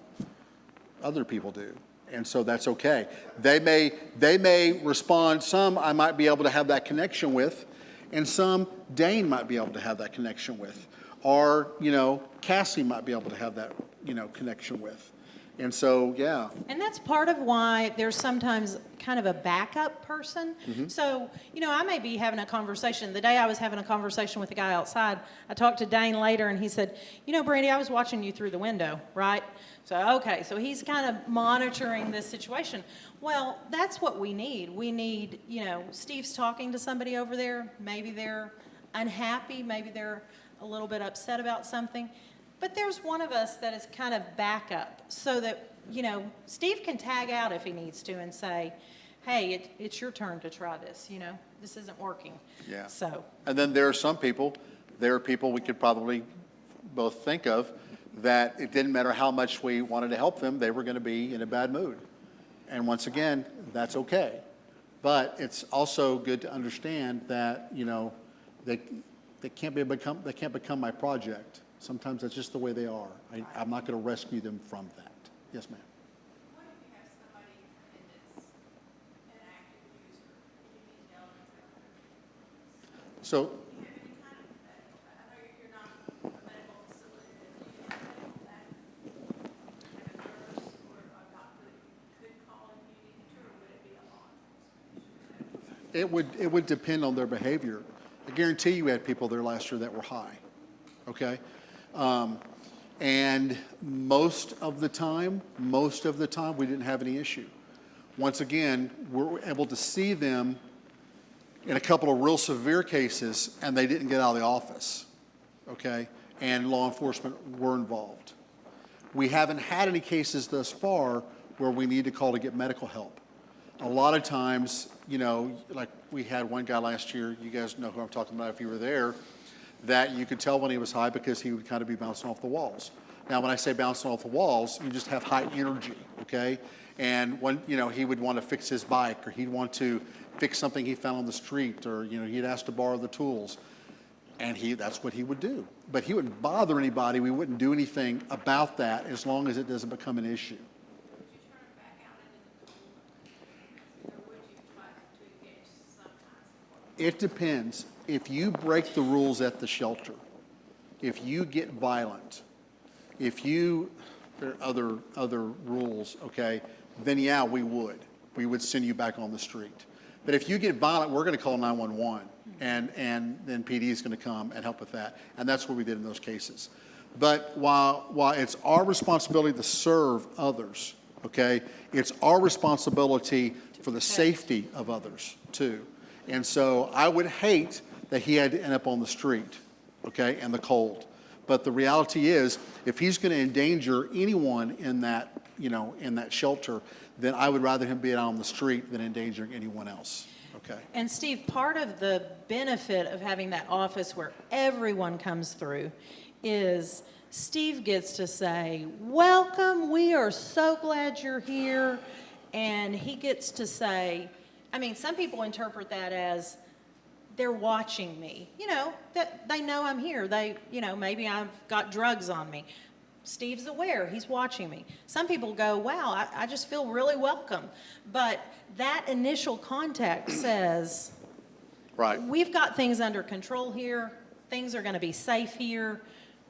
other people do. And so that's okay. They may respond. Some I might be able to have that connection with, and some Dane might be able to have that connection with, or, you know, Cassie might be able to have that, you know, connection with. And so, yeah. And that's part of why there's sometimes kind of a backup person. So, you know, I may be having a conversation. The day I was having a conversation with a guy outside, I talked to Dane later, and he said, you know, Brandy, I was watching you through the window, right? So, okay, so he's kind of monitoring this situation. Well, that's what we need. We need, you know, Steve's talking to somebody over there. Maybe they're unhappy. Maybe they're a little bit upset about something. But there's one of us that is kind of backup, so that, you know, Steve can tag out if he needs to and say, hey, it's your turn to try this, you know, this isn't working. Yeah. So, And then there are people we could probably both think of that it didn't matter how much we wanted to help them, they were going to be in a bad mood. And once again, that's okay. But it's also good to understand that, you know, they can't become my project. Sometimes that's just the way they are. I'm not going to rescue them from that. Yes, ma'am. What if you have somebody that's an active user, using Delaware? So, Do you have any kind of medical, I know you're not a medical facility, but do you have medical that, have a nurse or a doctor that you could call if you needed to, or would it be a law enforcement issue? it would depend on their behavior. I guarantee you had people there last year that were high, okay? And most of the time, we didn't have any issue. Once again, we're able to see them in a couple of real severe cases, and they didn't get out of the office, okay? And law enforcement were involved. We haven't had any cases thus far where we need to call to get medical help. A lot of times, you know, like we had one guy last year, you guys know who I'm talking about if you were there, that you could tell when he was high because he would kind of be bouncing off the walls. Now, when I say bouncing off the walls, you just have high energy, okay? And when, you know, he would want to fix his bike, or he'd want to fix something he found on the street, or, you know, he'd ask to borrow the tools. And that's what he would do. But he wouldn't bother anybody. We wouldn't do anything about that as long as it doesn't become an issue. Would you turn it back out into the pool, or would you try to engage some kind of support? It depends. If you break the rules at the shelter, if you get violent, there are other rules, okay, then yeah, we would send you back on the street. But if you get violent, we're going to call 911, and then PD is going to come and help with that. And that's what we did in those cases. But while it's our responsibility to serve others, okay, it's our responsibility for the safety of others too. And so I would hate that he had to end up on the street, okay, in the cold. But the reality is, if he's going to endanger anyone in that, in that shelter, then I would rather him be out on the street than endangering anyone else, okay? And Steve, part of the benefit of having that office where everyone comes through is Steve gets to say, welcome, we are so glad you're here. And he gets to say, I mean, some people interpret that as they're watching me. That they know I'm here. They, maybe I've got drugs on me. Steve's aware, he's watching me. Some people go, wow, I just feel really welcome. But that initial contact says, Right. we've got things under control here. Things are going to be safe here.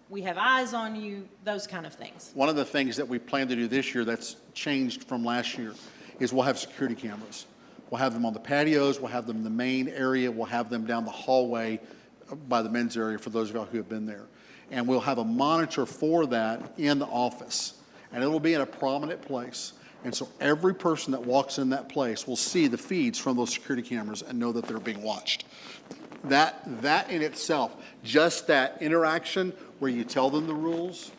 We have eyes on you, those kind of things. One of the things that we plan to do this year that's changed from last year is we'll have security cameras. We'll have them on the patios, we'll have them in the main area, we'll have them down the hallway by the men's area for those of y'all who have been there. And we'll have a monitor for that in the office. And it'll be in a prominent place. And so every person that walks in that place will see the feeds from those security cameras and know that they're being watched. That in itself, just that interaction where you tell them the rules,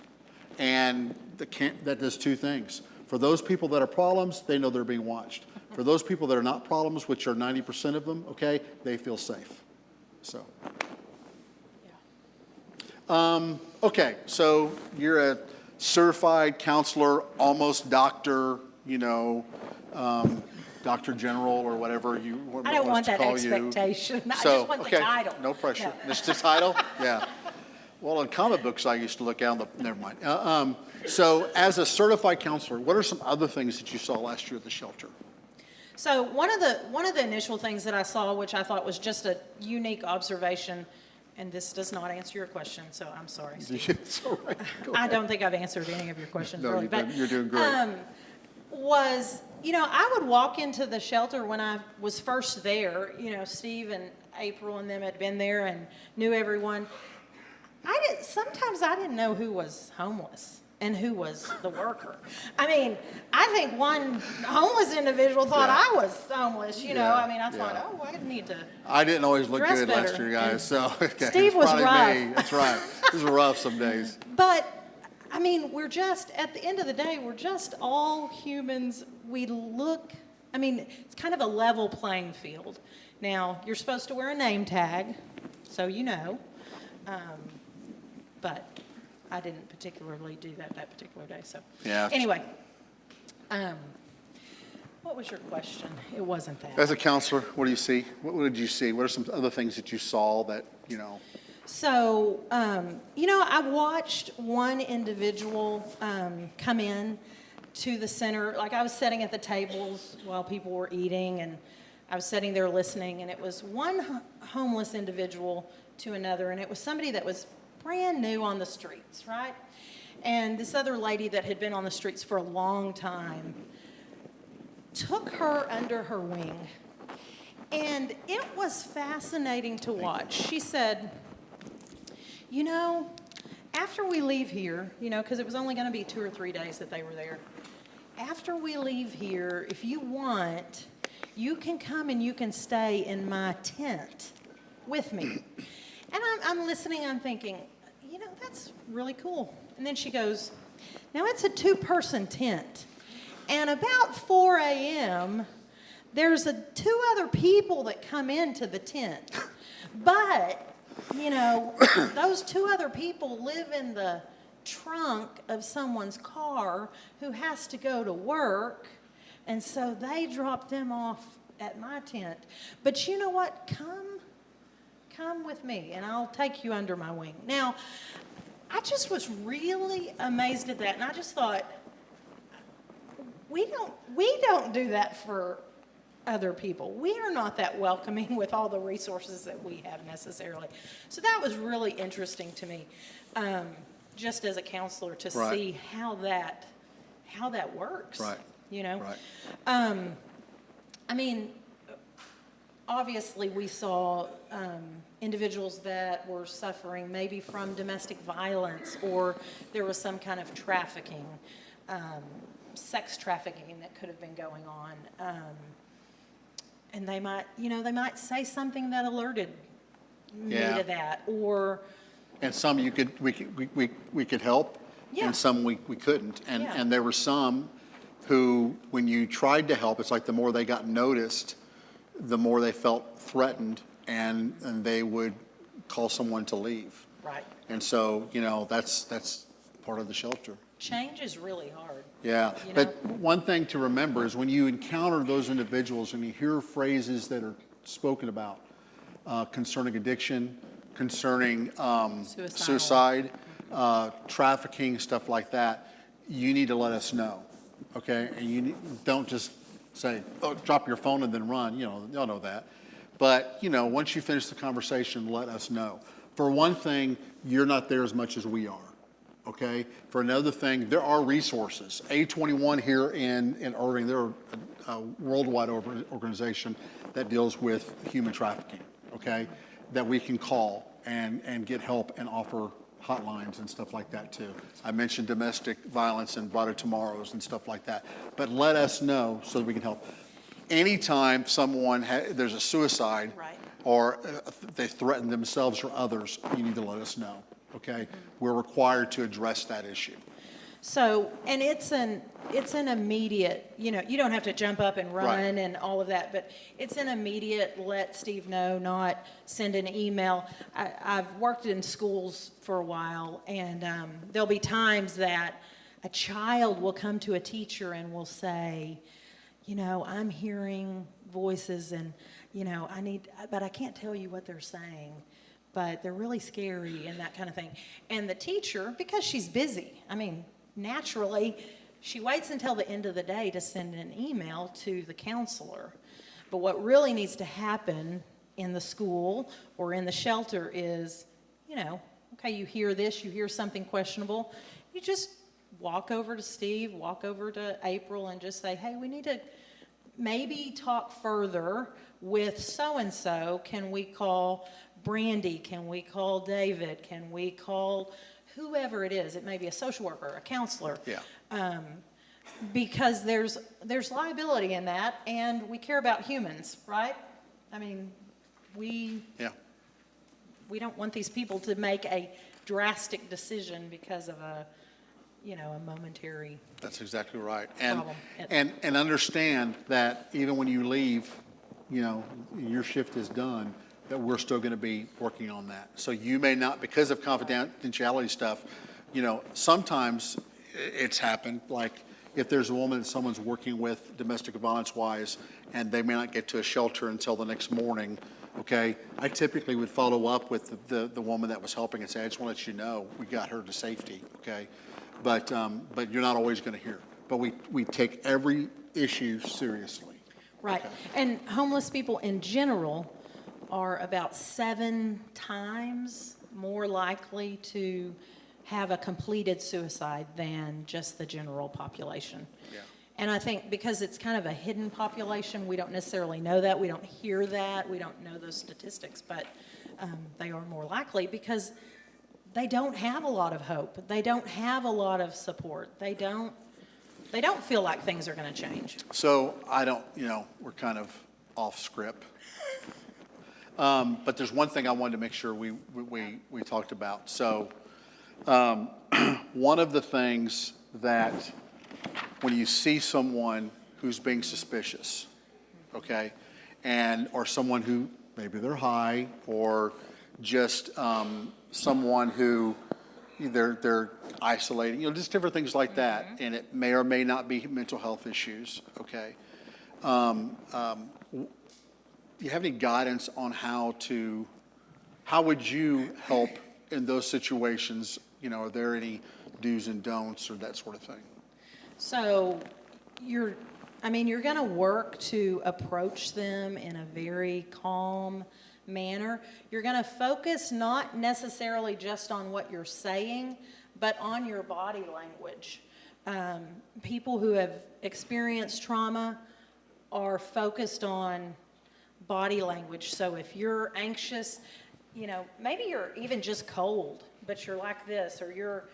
and that does two things. For those people that are problems, they know they're being watched. For those people that are not problems, which are 90% of them, okay, they feel safe. So. Okay, so you're a certified counselor, almost doctor, Dr. General or whatever you want I don't want that call you. expectation. I So, just want okay, the title. no pressure. No. Just the title? Yeah. Well, in comic books, I used to look out never mind. So as a certified counselor, what are some other things that you saw last year at the shelter? So one of the initial things that I saw, which I thought was just a unique observation, and this does not answer your question, so I'm sorry, Steve. It's all right. Go I ahead. don't think I've answered any of your questions No, really, you're doing great. Was, I would walk into the shelter when I was first there, Steve and April and them had been there and knew everyone. Sometimes I didn't know who was homeless and who was the worker. I mean, I think one homeless individual thought Yeah. I was homeless, Yeah, I thought, yeah. oh, I need to. I didn't always look Dress good last better. year, guys, And so. Okay, Steve it's was probably rough. me. That's right. It was rough some days. But, we're just, at the end of the day, we're just all humans. It's kind of a level playing field. Now, you're supposed to wear a name tag, so you know. But I didn't particularly do that particular day, so. Yeah. Anyway, what was your question? It wasn't that. As a counselor, what do you see? What did you see? What are some other things that you saw that, So, I watched one individual come in to the center. Like, I was sitting at the tables while people were eating, and I was sitting there listening, and it was one homeless individual to another, and it was somebody that was brand new on the streets, right? And this other lady that had been on the streets for a long time took her under her wing. And it was fascinating to watch. She said, after we leave here, because it was only going to be 2 or 3 days that they were there. After we leave here, if you want, you can come and you can stay in my tent with me. And I'm listening, I'm thinking, that's really cool. And then she goes, now it's a 2-person tent. And about 4 a.m., there's 2 other people that come into the tent. But, those 2 other people live in the trunk of someone's car who has to go to work. And so they drop them off at my tent. But you know what? Come with me and I'll take you under my wing. Now, I just was really amazed at that. And I just thought, we don't do that for other people. We are not that welcoming with all the resources that we have necessarily. So that was really interesting to me, just as a counselor, to Right. see how that works. Right. Right. obviously, we saw individuals that were suffering maybe from domestic violence, or there was some kind of trafficking, sex trafficking that could have been going on. And they might, they might say something that alerted me Yeah. to that, or, And some we could help, Yeah. and some we couldn't. And, Yeah. and there were some who, when you tried to help, it's like the more they got noticed, the more they felt threatened, and they would call someone to leave. right. And so, that's part of the shelter. Change is really hard. Yeah, You but one thing to remember is when you encounter those individuals and you hear phrases that are spoken about concerning addiction, concerning suicide, trafficking, stuff like that, you need to let us know, okay? And don't just say, oh, drop your phone and then run, y'all know that. But, once you finish the conversation, let us know. For one thing, you're not there as much as we are. Okay. For another thing, there are resources. A21 here in Irving, they're a worldwide organization that deals with human trafficking. Okay, that we can call and get help and offer hotlines and stuff like that too. I mentioned domestic violence and Brought It Tomorrows and stuff like that. But let us know so that we can help. Anytime there's a suicide, Right. or they threaten themselves or others, you need to let us know. Okay, we're required to address that issue. So, and it's an immediate, you don't have to jump up and run Right. and all of that, but it's an immediate let Steve know, not send an email. I've worked in schools for a while, and there'll be times that a child will come to a teacher and will say, I'm hearing voices and, but I can't tell you what they're saying. But they're really scary and that kind of thing. And the teacher, because she's busy, naturally, she waits until the end of the day to send an email to the counselor. But what really needs to happen in the school or in the shelter is, okay, you hear this, you hear something questionable, you just walk over to Steve, walk over to April, and just say, hey, we need to maybe talk further with so-and-so. Can we call Brandy? Can we call David? Can we call whoever it is? It may be a social worker, a counselor. Yeah. Because there's liability in that, and we care about humans, right? We don't want these people to make a drastic decision because of a momentary. That's exactly right. And Problem. and understand that even when you leave, your shift is done, that we're still going to be working on that. So you may not, because of confidentiality stuff, sometimes it's happened, like if there's a woman that someone's working with domestic violence wise, and they may not get to a shelter until the next morning, okay, I typically would follow up with the woman that was helping and say, I just want to let you know, we got her to safety, okay? But you're not always going to hear. But we take every issue seriously. Right. Okay. And homeless people in general are about 7 times more likely to have a completed suicide than just the general population. Yeah. And I think because it's kind of a hidden population, we don't necessarily know that, we don't hear that, we don't know those statistics, but they are more likely because they don't have a lot of hope. They don't have a lot of support. They don't feel like things are going to change. So we're kind of off script. But there's one thing I wanted to make sure we talked about. So one of the things that when you see someone who's being suspicious, okay, or someone who maybe they're high, or just someone who they're isolating, just different things like that, and it may or may not be mental health issues, okay. Do you have any guidance on how would you help in those situations? Are there any do's and don'ts or that sort of thing? So you're going to work to approach them in a very calm manner. You're going to focus not necessarily just on what you're saying, but on your body language. People who have experienced trauma are focused on body language. So if you're anxious, you know, maybe you're even just cold, but you're like this, or you're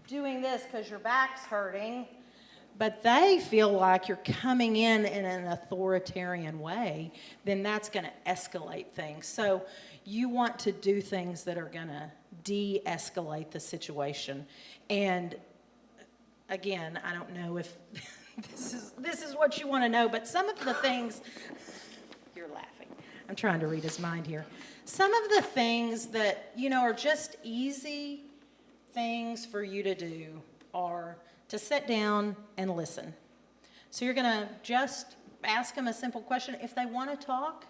doing this because your back's hurting, but they feel like you're coming in an authoritarian way, then that's going to escalate things. So you want to do things that are going to de-escalate the situation. And again, I don't know if this is what you want to know, but some of the things, you're laughing. I'm trying to read his mind here. Some of the things that, you know, are just easy things for you to do are to sit down and listen. So you're going to just ask them a simple question. If they want to talk,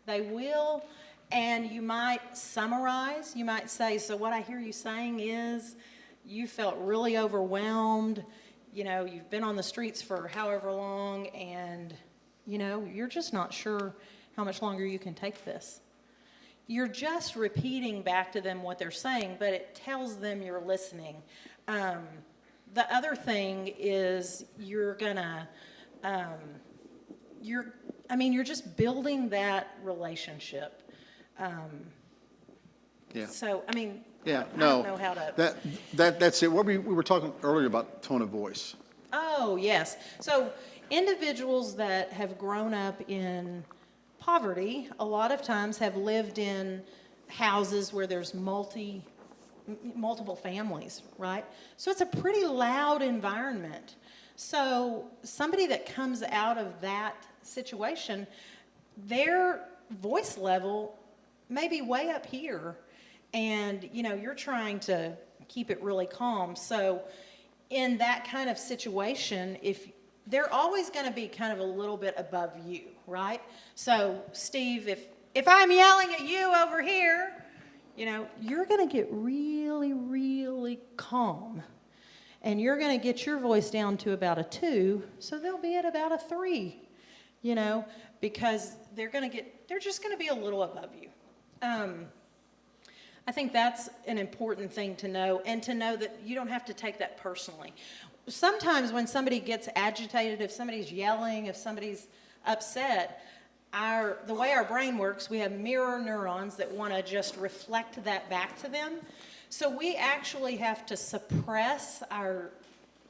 they will. And you might summarize. You might say, so what I hear you saying is you felt really overwhelmed. You know, you've been on the streets for however long, and, you know, you're just not sure how much longer you can take this. You're just repeating back to them what they're saying, but it tells them you're listening. The other thing is you're just building that relationship. Yeah. So, I mean, Yeah, I no. don't know how to. That's it. What we were talking earlier about tone of voice. Oh, yes. So individuals that have grown up in poverty, a lot of times have lived in houses where there's multiple families, right? So it's a pretty loud environment. So somebody that comes out of that situation, their voice level may be way up here, and, you know, you're trying to keep it really calm. So in that kind of situation, if they're always going to be kind of a little bit above you, right? So Steve, if I'm yelling at you over here, you know, you're going to get really, really calm, and you're going to get your voice down to about a 2, so they'll be at about a 3, you know, because they're just going to be a little above you. I think that's an important thing to know, and to know that you don't have to take that personally. Sometimes when somebody gets agitated, if somebody's yelling, if somebody's upset, the way our brain works, we have mirror neurons that want to just reflect that back to them. So we actually have to suppress our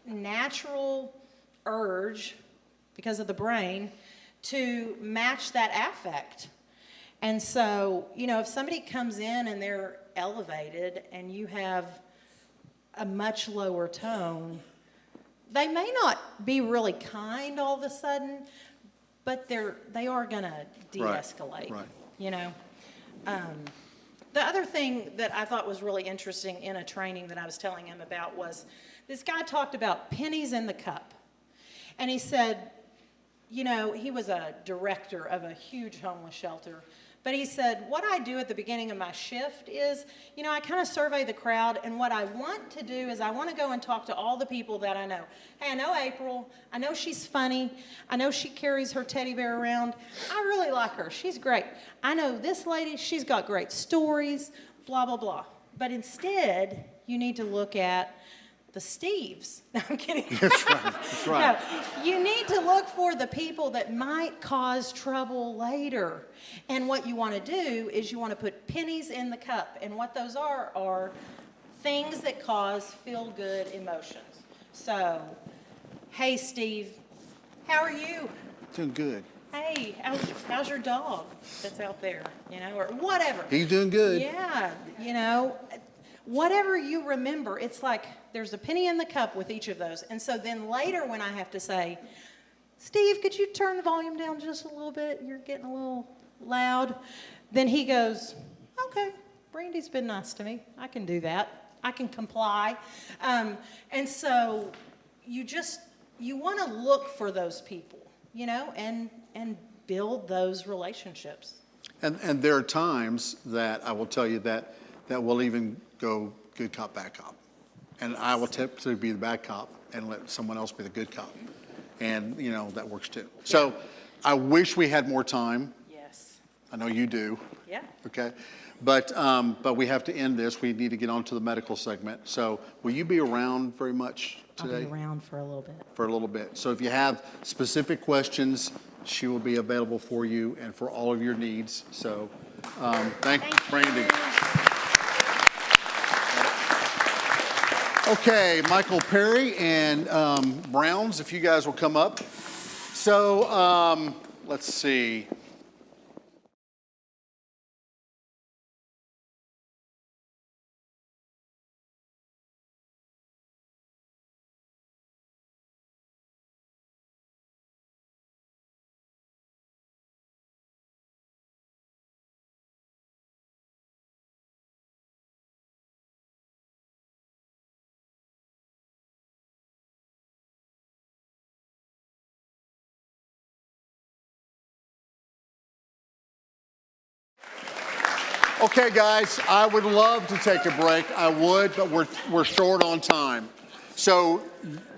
natural urge, because of the brain, to match that affect. And so, you know, if somebody comes in and they're elevated and you have a much lower tone, they may not be really kind all of a sudden, but they are going to de-escalate, Right. You know. The other thing that I thought was really interesting in a training that I was telling him about was this guy talked about pennies in the cup. And he said, you know, he was a director of a huge homeless shelter. But he said, what I do at the beginning of my shift is, you know, I kind of survey the crowd, and what I want to do is I want to go and talk to all the people that I know. Hey, I know April. I know she's funny. I know she carries her teddy bear around. I really like her. She's great. I know this lady. She's got great stories, blah, blah, blah. But instead, you need to look at the Steves. No, I'm kidding. That's right. That's right. No, you need to look for the people that might cause trouble later. And what you want to do is you want to put pennies in the cup. And what those are things that cause feel-good emotions. So, hey, Steve, how are you? Doing good. Hey, how's your dog that's out there? You know, or whatever. He's doing good. Yeah, you know, whatever you remember, it's like there's a penny in the cup with each of those. And so then later when I have to say, Steve, could you turn the volume down just a little bit? You're getting a little loud. Then he goes, okay, Brandy's been nice to me. I can do that. I can comply. And so you want to look for those people, you know, and build those relationships. And there are times that I will tell you that we'll even go good cop, bad cop. And I will typically be the bad cop and let someone else be the good cop. And, you know, that works too. So I wish we had more time. Yes. I know you do. Yeah. Okay. But we have to end this. We need to get on to the medical segment. So will you be around very much I'll today? be around for a little bit. For a little bit. So if you have specific questions, she will be available for you and for all of your needs. So thank you, Brandy. Okay, Michael Perry and Browns, if you guys will come up. So let's see. Okay, guys, I would love to take a break. I would, but we're short on time. So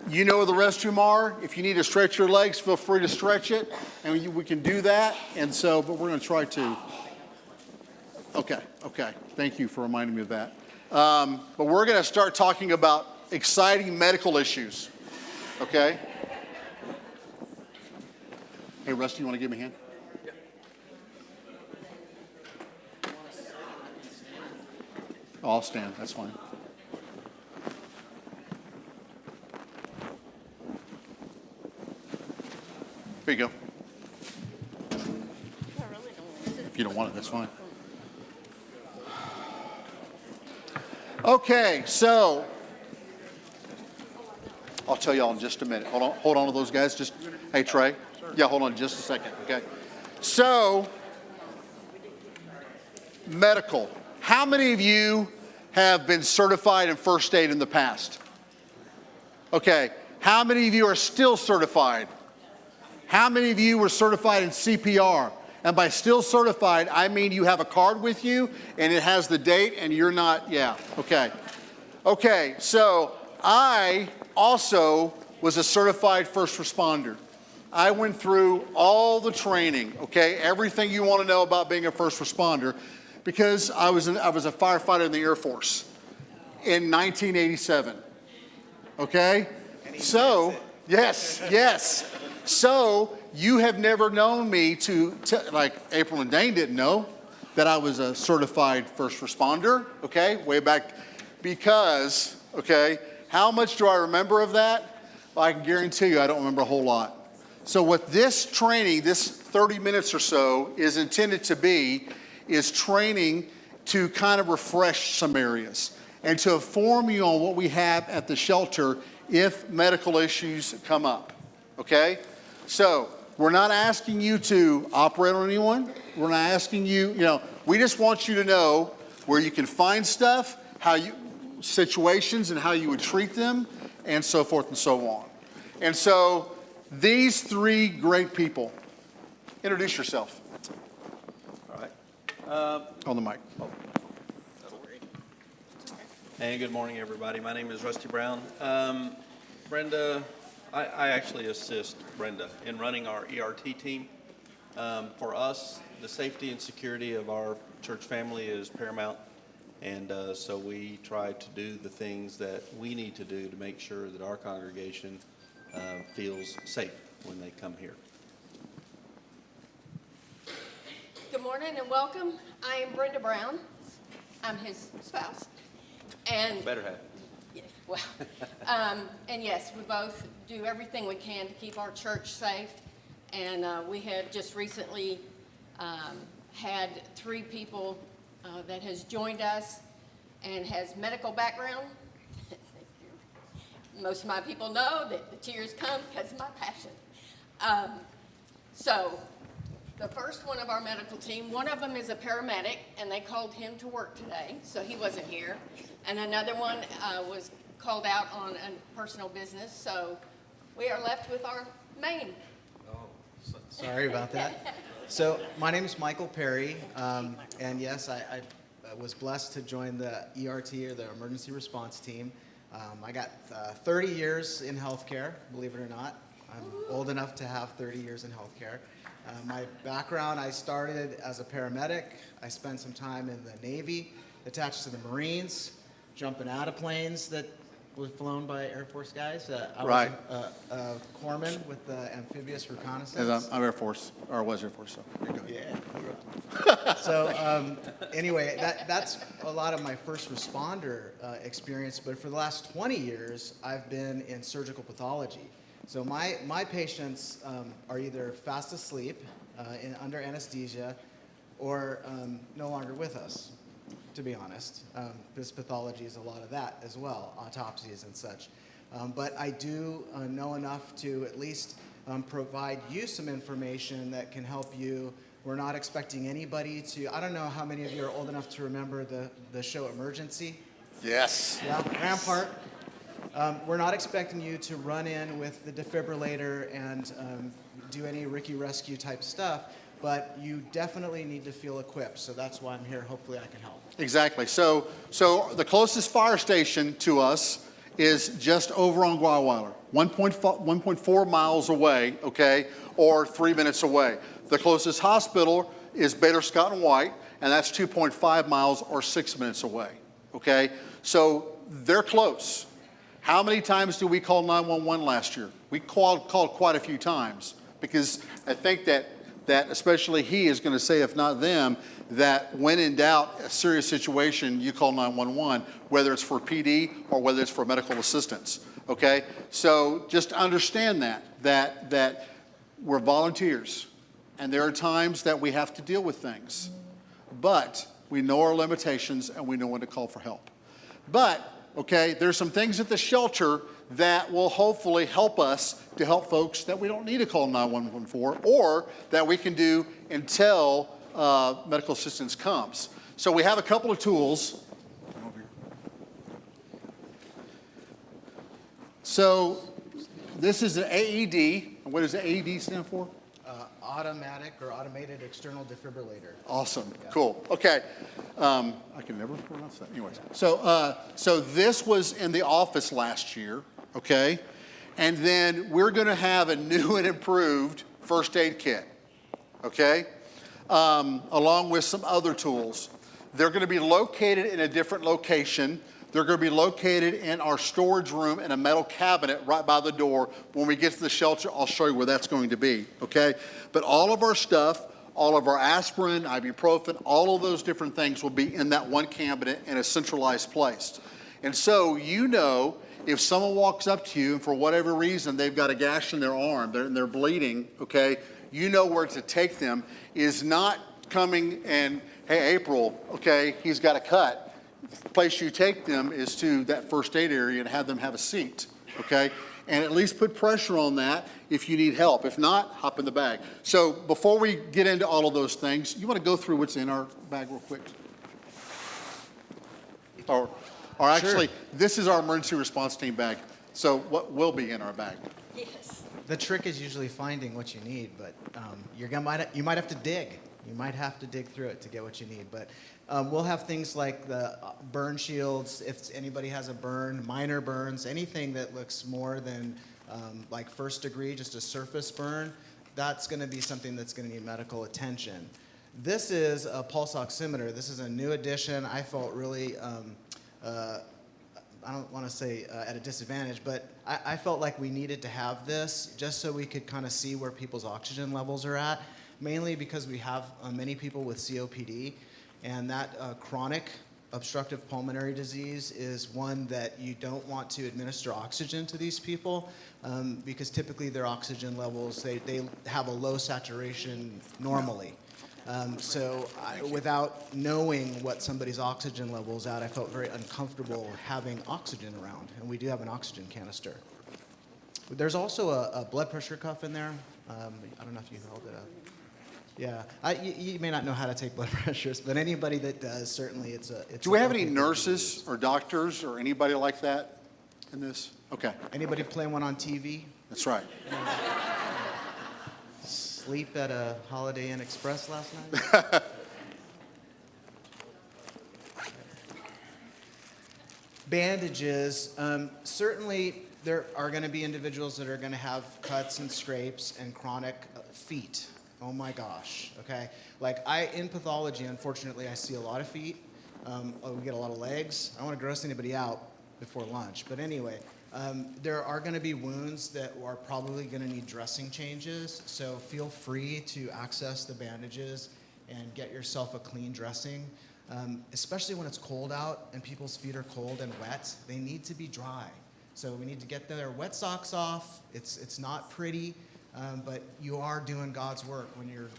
you know where the restroom are. If you need to stretch your legs, feel free to stretch it, and we can do that. And so, but we're going to try to. Okay. Thank you for reminding me of that. But we're going to start talking about exciting medical issues. Okay. Hey, Rusty, you want to give me a hand? Oh, I'll stand, that's fine. Here you go. If you don't want it, that's fine. Okay, so I'll tell y'all in just a minute. Hold on to those guys. Just, hey, Trey. Yeah, hold on just a second, okay? So, medical. How many of you have been certified in first aid in the past? Okay. How many of you are still certified? How many of you were certified in CPR? And by still certified, I mean you have a card with you and it has the date and you're not, yeah, okay. Okay, so I also was a certified first responder. I went through all the training, okay, everything you want to know about being a first responder, because I was a firefighter in the Air Force in 1987, okay? So, yes. So, you have never known me like April and Dane didn't know that I was a certified first responder, okay, way back, because, okay, how much do I remember of that? Well, I can guarantee you I don't remember a whole lot. So what this training, this 30 minutes or so, is intended to be is training to kind of refresh some areas and to inform you on what we have at the shelter if medical issues come up, okay? So we're not asking you to operate on anyone. We're not asking you, we just want you to know where you can find stuff, situations and how you would treat them, and so forth and so on. And so these three great people, introduce yourself. All right. On the mic. Hey, good morning, everybody. My name is Rusty Brown. Brenda, I actually assist Brenda in running our ERT team. For us, the safety and security of our church family is paramount. And so we try to do the things that we need to do to make sure that our congregation feels safe when they come here. Good morning and welcome. I am Brenda Brown. I'm his spouse. And Better have. yeah, well, and yes, we both do everything we can to keep our church safe. And we had just recently had 3 people that has joined us and has medical background. Most of my people know that the tears come because of my passion. So the first one of our medical team, one of them is a paramedic, and they called him to work today, so he wasn't here. And another one was called out on a personal business, so we are left with our main. Sorry about that. So my name is Michael Perry, and yes, I was blessed to join the ERT, or the Emergency Response Team. I got 30 years in healthcare, believe it or not. I'm old enough to have 30 years in healthcare. My background, I started as a paramedic. I spent some time in the Navy, attached to the Marines, jumping out of planes that was flown by Air Force guys. I Right. was a corpsman with the amphibious As reconnaissance. I'm Air Force, or was Air Force, so there you go. Yeah. So anyway, that's a lot of my first responder experience. But for the last 20 years, I've been in surgical pathology. So my patients are either fast asleep under anesthesia or no longer with us, to be honest. This pathology is a lot of that as well, autopsies and such. But I do know enough to at least provide you some information that can help you. We're not expecting anybody to, I don't know how many of you are old enough to remember the show Emergency. Yes. Yeah, Rampart. We're not expecting you to run in with the defibrillator and do any Ricky Rescue type stuff, but you definitely need to feel equipped. So that's why I'm here. Hopefully I can help. Exactly. So the closest fire station to us is just over on Guaweiler, 1.4 miles away, okay, or 3 minutes away. The closest hospital is Baylor Scott and White, and that's 2.5 miles or 6 minutes away, okay? So they're close. How many times did we call 911 last year? We called quite a few times, because I think that especially he is going to say, if not them, that when in doubt, a serious situation, you call 911, whether it's for PD or whether it's for medical assistance, okay? So just understand that we're volunteers, and there are times that we have to deal with things, but we know our limitations and we know when to call for help. But, okay, there's some things at the shelter that will hopefully help us to help folks that we don't need to call 911 for, or that we can do until medical assistance comes. So we have a couple of tools. So this is an AED. What does the AED stand for? Automatic or automated external defibrillator. Awesome. Cool. Okay. I can never pronounce that. Anyways, so this was in the office last year, okay? And then we're going to have a new and improved first aid kit, okay? Along with some other tools. They're going to be located in a different location. They're going to be located in our storage room in a metal cabinet right by the door. When we get to the shelter, I'll show you where that's going to be, okay? But all of our stuff, all of our aspirin, ibuprofen, all of those different things will be in that one cabinet in a centralized place. And so you know, if someone walks up to you and for whatever reason they've got a gash in their arm, they're bleeding, okay, you know where to take them. Is not coming and, hey, April, okay, he's got a cut. The place you take them is to that first aid area and have them have a seat, okay? And at least put pressure on that if you need help. If not, hop in the bag. So before we get into all of those things, you want to go through what's in our bag real quick? Or actually, this is our emergency response team bag. So what will be in our bag? The trick is usually finding what you need, but you might have to dig. You might have to dig through it to get what you need. But we'll have things like the burn shields, if anybody has a burn, minor burns, anything that looks more than like first degree, just a surface burn, that's going to be something that's going to need medical attention. This is a pulse oximeter. This is a new addition. I felt really, I don't want to say at a disadvantage, but I felt like we needed to have this just so we could kind of see where people's oxygen levels are at, mainly because we have many people with COPD, and that chronic obstructive pulmonary disease is one that you don't want to administer oxygen to these people because typically their oxygen levels, they have a low saturation normally. Without knowing what somebody's oxygen level is at, I felt very uncomfortable having oxygen around, and we do have an oxygen canister. There's also a blood pressure cuff in there. I don't know if you held it up. Yeah, you may not know how to take blood pressures, but anybody that does, certainly it's a... Do we have any nurses or doctors or anybody like that in this? Okay. Anybody play one on TV? That's right. Sleep at a Holiday Inn Express last night? Bandages. Certainly there are going to be individuals that are going to have cuts and scrapes and chronic feet. Oh my gosh, okay? Like in pathology, unfortunately, I see a lot of feet. We get a lot of legs. I don't want to gross anybody out, before lunch. But anyway, there are going to be wounds that are probably going to need dressing changes. So feel free to access the bandages and get yourself a clean dressing. Especially when it's cold out and people's feet are cold and wet, they need to be dry. So we need to get their wet socks off. It's not pretty, but you are doing God's work when you're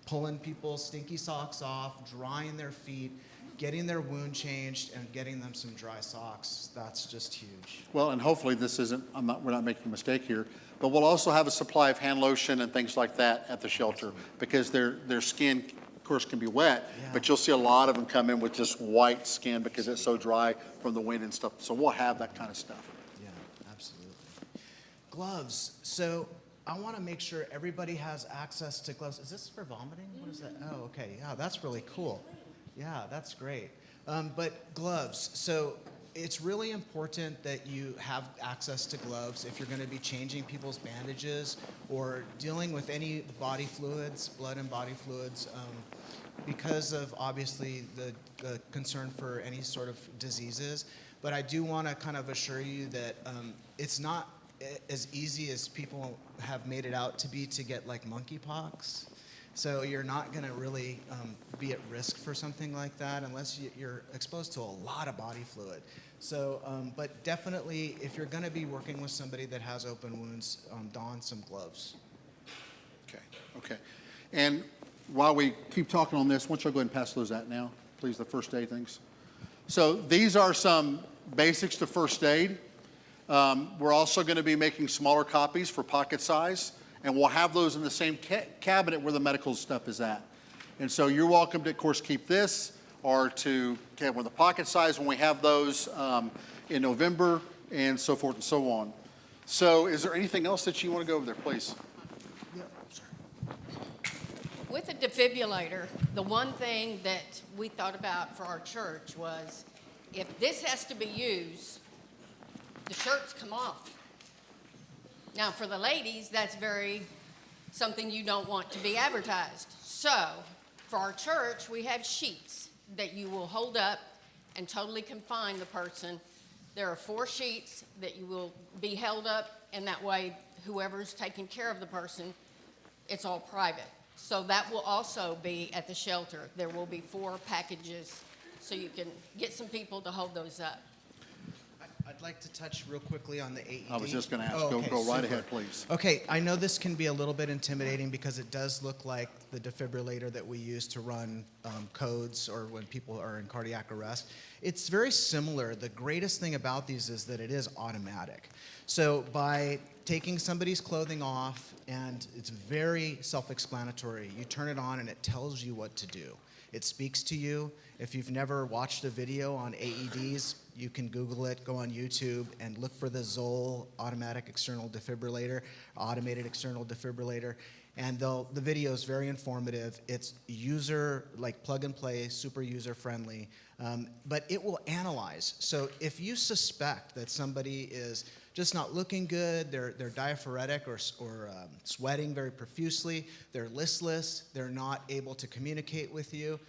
pulling people's stinky socks off, drying their feet, getting their wound changed, and getting them some dry socks. That's just huge. Well, and hopefully this isn't, we're not making a mistake here, but we'll also have a supply of hand lotion and things like that at the shelter because their skin, of course, can be wet, but you'll see a lot of them come in with just white skin because it's so dry from the wind and stuff. So we'll have that kind of stuff. Yeah, absolutely. Gloves. So I want to make sure everybody has access to gloves. Is this for vomiting? What is that? Oh, okay. Yeah, that's really cool. Yeah, that's great. But gloves. So it's really important that you have access to gloves if you're going to be changing people's bandages or dealing with any body fluids, blood and body fluids, because of obviously the concern for any sort of diseases. But I do want to kind of assure you that it's not as easy as people have made it out to be to get like monkeypox. So you're not going to really be at risk for something like that unless you're exposed to a lot of body fluid. So, but definitely, if you're going to be working with somebody that has open wounds, don some gloves. Okay. And while we keep talking on this, why don't you go ahead and pass those out now, please, the first aid things. So these are some basics to first aid. We're also going to be making smaller copies for pocket size, and we'll have those in the same cabinet where the medical stuff is at. And so you're welcome to, of course, keep this or to get with the pocket size when we have those in November and so forth and so on. So is there anything else that you want to go over there, please? With a defibrillator, the one thing that we thought about for our church was if this has to be used, the shirts come off. Now, for the ladies, that's something you don't want to be advertised. So, for our church, we have sheets that you will hold up and totally confine the person. There are 4 sheets that you will be held up, and that way, whoever's taking care of the person, it's all private. So that will also be at the shelter. There will be 4 packages, so you can get some people to hold those up. I'd like to touch real quickly on the AED. I was just going to ask. Oh, okay, go right super. ahead, please. Okay, I know this can be a little bit intimidating because it does look like the defibrillator that we use to run codes or when people are in cardiac arrest. It's very similar. The greatest thing about these is that it is automatic. So by taking somebody's clothing off, and it's very self-explanatory, you turn it on and it tells you what to do. It speaks to you. If you've never watched a video on AEDs, you can Google it, go on YouTube, and look for the Zoll automatic external defibrillator, automated external defibrillator. And the video is very informative. It's user, like plug and play, super user friendly, but it will analyze. So if you suspect that somebody is just not looking good, they're diaphoretic or sweating very profusely, they're listless, they're not able to communicate with you,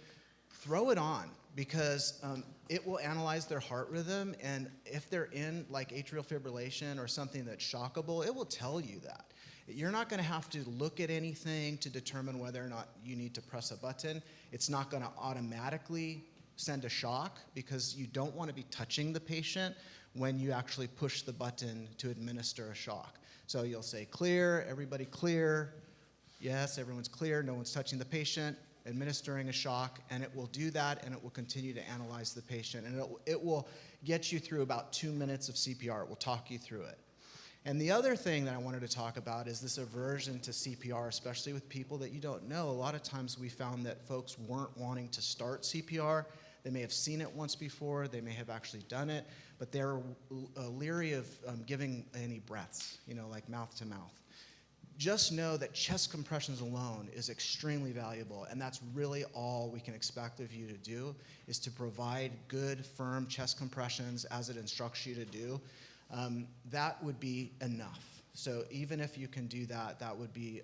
throw it on because it will analyze their heart rhythm, and if they're in like atrial fibrillation or something that's shockable, it will tell you that. You're not going to have to look at anything to determine whether or not you need to press a button. It's not going to automatically send a shock because you don't want to be touching the patient when you actually push the button to administer a shock. So you'll say clear, everybody clear. Yes, everyone's clear, no one's touching the patient, administering a shock, and it will do that, and it will continue to analyze the patient. And it will get you through about 2 minutes of CPR. It will talk you through it. And the other thing that I wanted to talk about is this aversion to CPR, especially with people that you don't know. A lot of times we found that folks weren't wanting to start CPR. They may have seen it once before, they may have actually done it, but they're leery of giving any breaths, like mouth to mouth. Just know that chest compressions alone is extremely valuable, and that's really all we can expect of you to do, is to provide good, firm chest compressions as it instructs you to do. That would be enough. So even if you can do that, that would be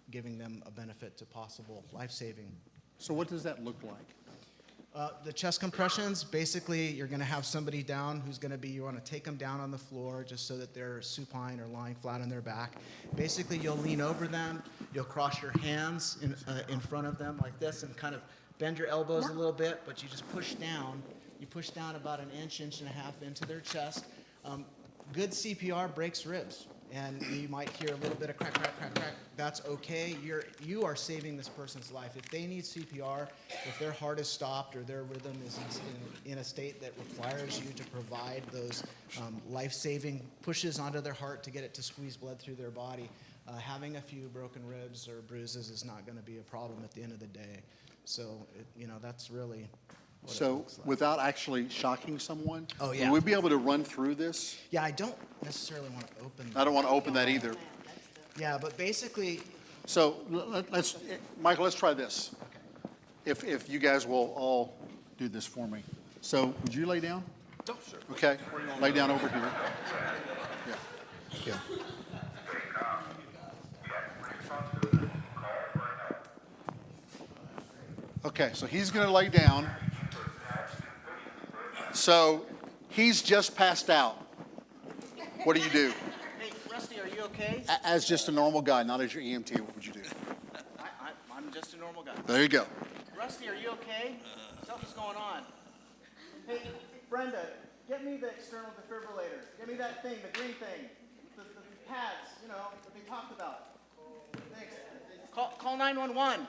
giving them a benefit to possible life-saving. So what does that look like? The chest compressions, basically, you're going to have somebody down who's going to be, you want to take them down on the floor just so that they're supine or lying flat on their back. Basically, you'll lean over them, you'll cross your hands in front of them like this and kind of bend your elbows a little bit, but you just push down. You push down about an inch, inch and a half into their chest. Good CPR breaks ribs. And you might hear a little bit of crack, crack, crack, crack. That's okay. You are saving this person's life. If they need CPR, if their heart is stopped or their rhythm is in a state that requires you to provide those life-saving pushes onto their heart to get it to squeeze blood through their body, having a few broken ribs or bruises is not going to be a problem at the end of the day. So, that's really what it So looks like. without actually shocking someone, Oh, yeah. will we be able to run through this? Yeah, I don't necessarily want to open I don't want to open that either. Yeah, but basically, So let's, Michael, let's try this. If you guys will all do this for me. So would you lay down? Oh, sure. Okay, lay down over here. Yeah. Yeah. Okay, so he's going to lay down. So he's just passed out. What do you do? hey, Rusty, are you okay? As just a normal guy, not as your EMT, what would you do? I'm just a normal guy. There you go. Rusty, are you okay? Something's going on. Hey, Brenda, get me the external defibrillator. Get me that thing, the green thing, the pads, that they talked about. Thanks. Call 911.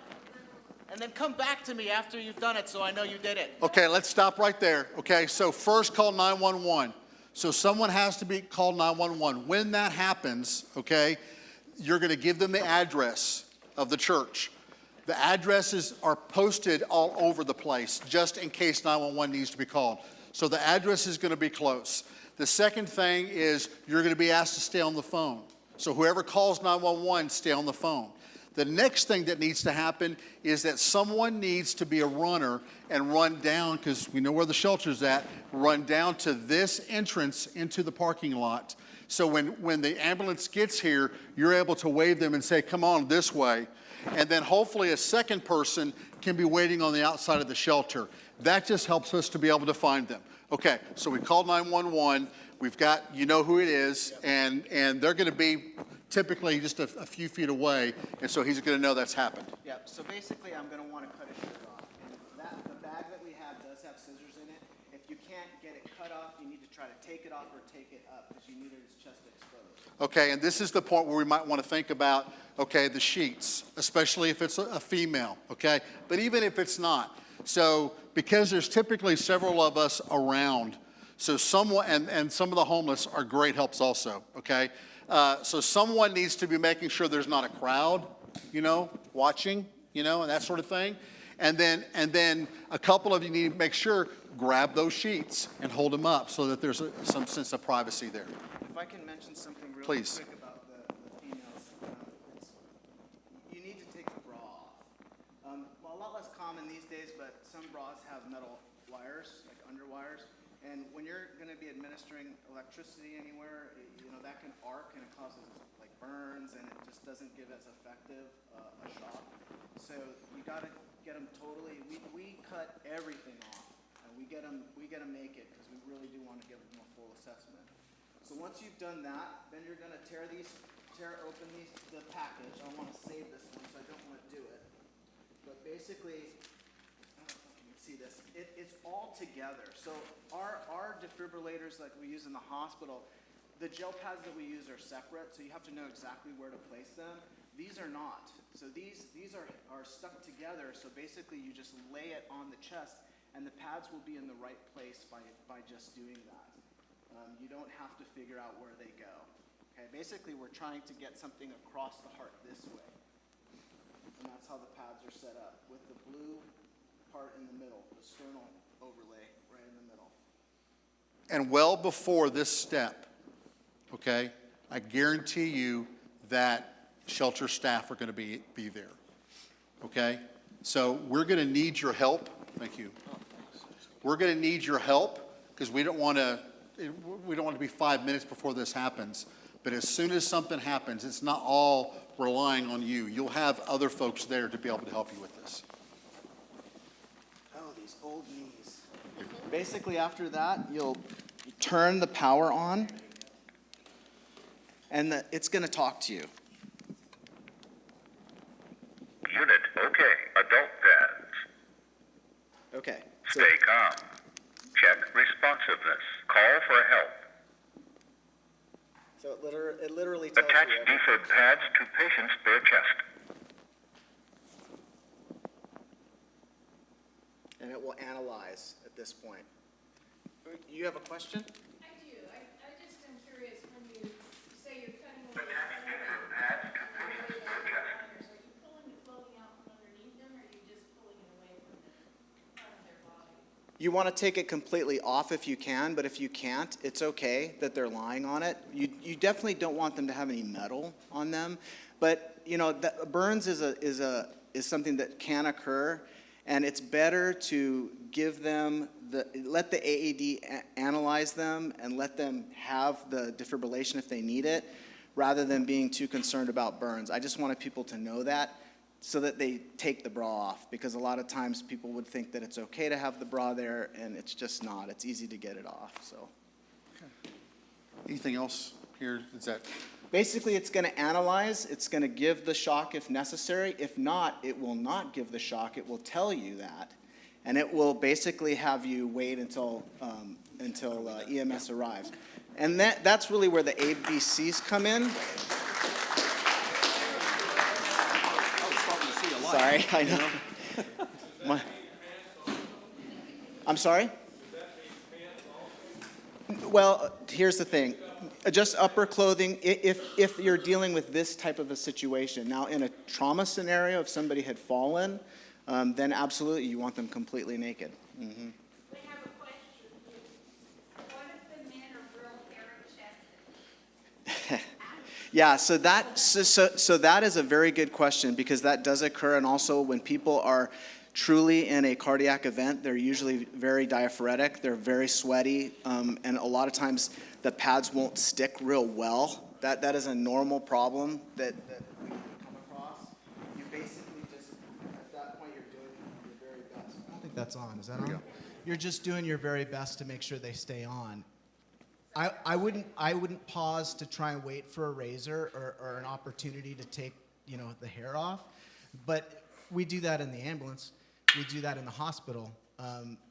And then come back to me after you've done it so I know you did it. Okay, let's stop right there. Okay, so first call 911. So someone has to be called 911. When that happens, okay, you're going to give them the address of the church. The addresses are posted all over the place just in case 911 needs to be called. So the address is going to be close. The second thing is you're going to be asked to stay on the phone. So whoever calls 911, stay on the phone. The next thing that needs to happen is that someone needs to be a runner and run down, because we know where the shelter's at, run down to this entrance into the parking lot. So when the ambulance gets here, you're able to wave them and say, come on this way. And then hopefully a second person can be waiting on the outside of the shelter. That just helps us to be able to find them. Okay, so we called 911. We've got, you know who it is, and they're going to be typically just a few feet away, and so he's going to know that's happened. Yeah, so basically I'm going to want to cut his shirt off. And the bag that we have does have scissors in it. If you can't get it cut off, you need to try to take it off or take it up because you need his chest exposed. Okay, and this is the point where we might want to think about, okay, the sheets, especially if it's a female, okay? But even if it's not. So because there's typically several of us around, so someone, and some of the homeless are great helps also, okay? So someone needs to be making sure there's not a crowd, watching, and that sort of thing. And then a couple of you need to make sure, grab those sheets and hold them up so that there's some sense of privacy there. If I can mention something really Please. quick about the females, you need to take the bra off. Well, a lot less common these days, but some bras have metal wires, like underwires. And when you're going to be administering electricity anywhere, that can arc and it causes like burns and it just doesn't give as effective a shock. So you got to get them totally. We cut everything off and we get them naked because we really do want to give them a full assessment. So once you've done that, then you're going to tear open the package. I want to save this one, so I don't want to do it. But basically, I don't know if you can see this. It's all together. So our defibrillators like we use in the hospital, the gel pads that we use are separate, so you have to know exactly where to place them. These are not. So these are stuck together, so basically you just lay it on the chest, and the pads will be in the right place by just doing that. You don't have to figure out where they go. Okay, basically we're trying to get something across the heart this way. And that's how the pads are set up, with the blue part in the middle, the sternal overlay right in the middle. And well before this step, okay, I guarantee you that shelter staff are going to be there, okay? So we're going to need your help. Thank you. We're going to need your help because we don't want to be 5 minutes before this happens. But as soon as something happens, it's not all relying on you. You'll have other folks there to be able to help you with this. Oh, these old knees. Basically, after that, you'll turn the power on, and it's going to talk to you. Unit okay. Adult pads. Okay. So, Stay calm. Check responsiveness. Call for help. so it literally tells Attach you everything. defib pads to patient's bare chest. And it will analyze at this point. You have a question? I do. I just am curious, when you say you're cutting away. Attach defib pads to patient's bare chest. Are you pulling the clothing out from underneath them, or are you just pulling it away from the front of their body? You want to take it completely off if you can, but if you can't, it's okay that they're lying on it. You definitely don't want them to have any metal on them, but you know burns is something that can occur, and it's better to give them let the AED analyze them and let them have the defibrillation if they need it, rather than being too concerned about burns. I just wanted people to know that, so that they take the bra off, because a lot of times people would think that it's okay to have the bra there, and it's just not. It's easy to get it off, so. Anything else here? Is that, Basically, it's going to analyze, it's going to give the shock if necessary. If not, it will not give the shock. It will tell you that, and it will basically have you wait until EMS arrives. And that's really where the ABCs come in. Sorry, I know. I'm sorry? Well, here's the thing. Just upper clothing, if you're dealing with this type of a situation. Now, in a trauma scenario, if somebody had fallen, then absolutely you want them completely naked. We have a question. What if the men are real bare-chested? Yeah, so that is a very good question, because that does occur, and also when people are truly in a cardiac event, they're usually very diaphoretic, they're very sweaty, and a lot of times the pads won't stick real well. That is a normal problem that we come across. You basically just, at that point, you're doing your very best. I don't think that's on. Is that on? You're just doing your very best to make sure they stay on. I wouldn't pause to try and wait for a razor or an opportunity to take the hair off, but we do that in the ambulance. We do that in the hospital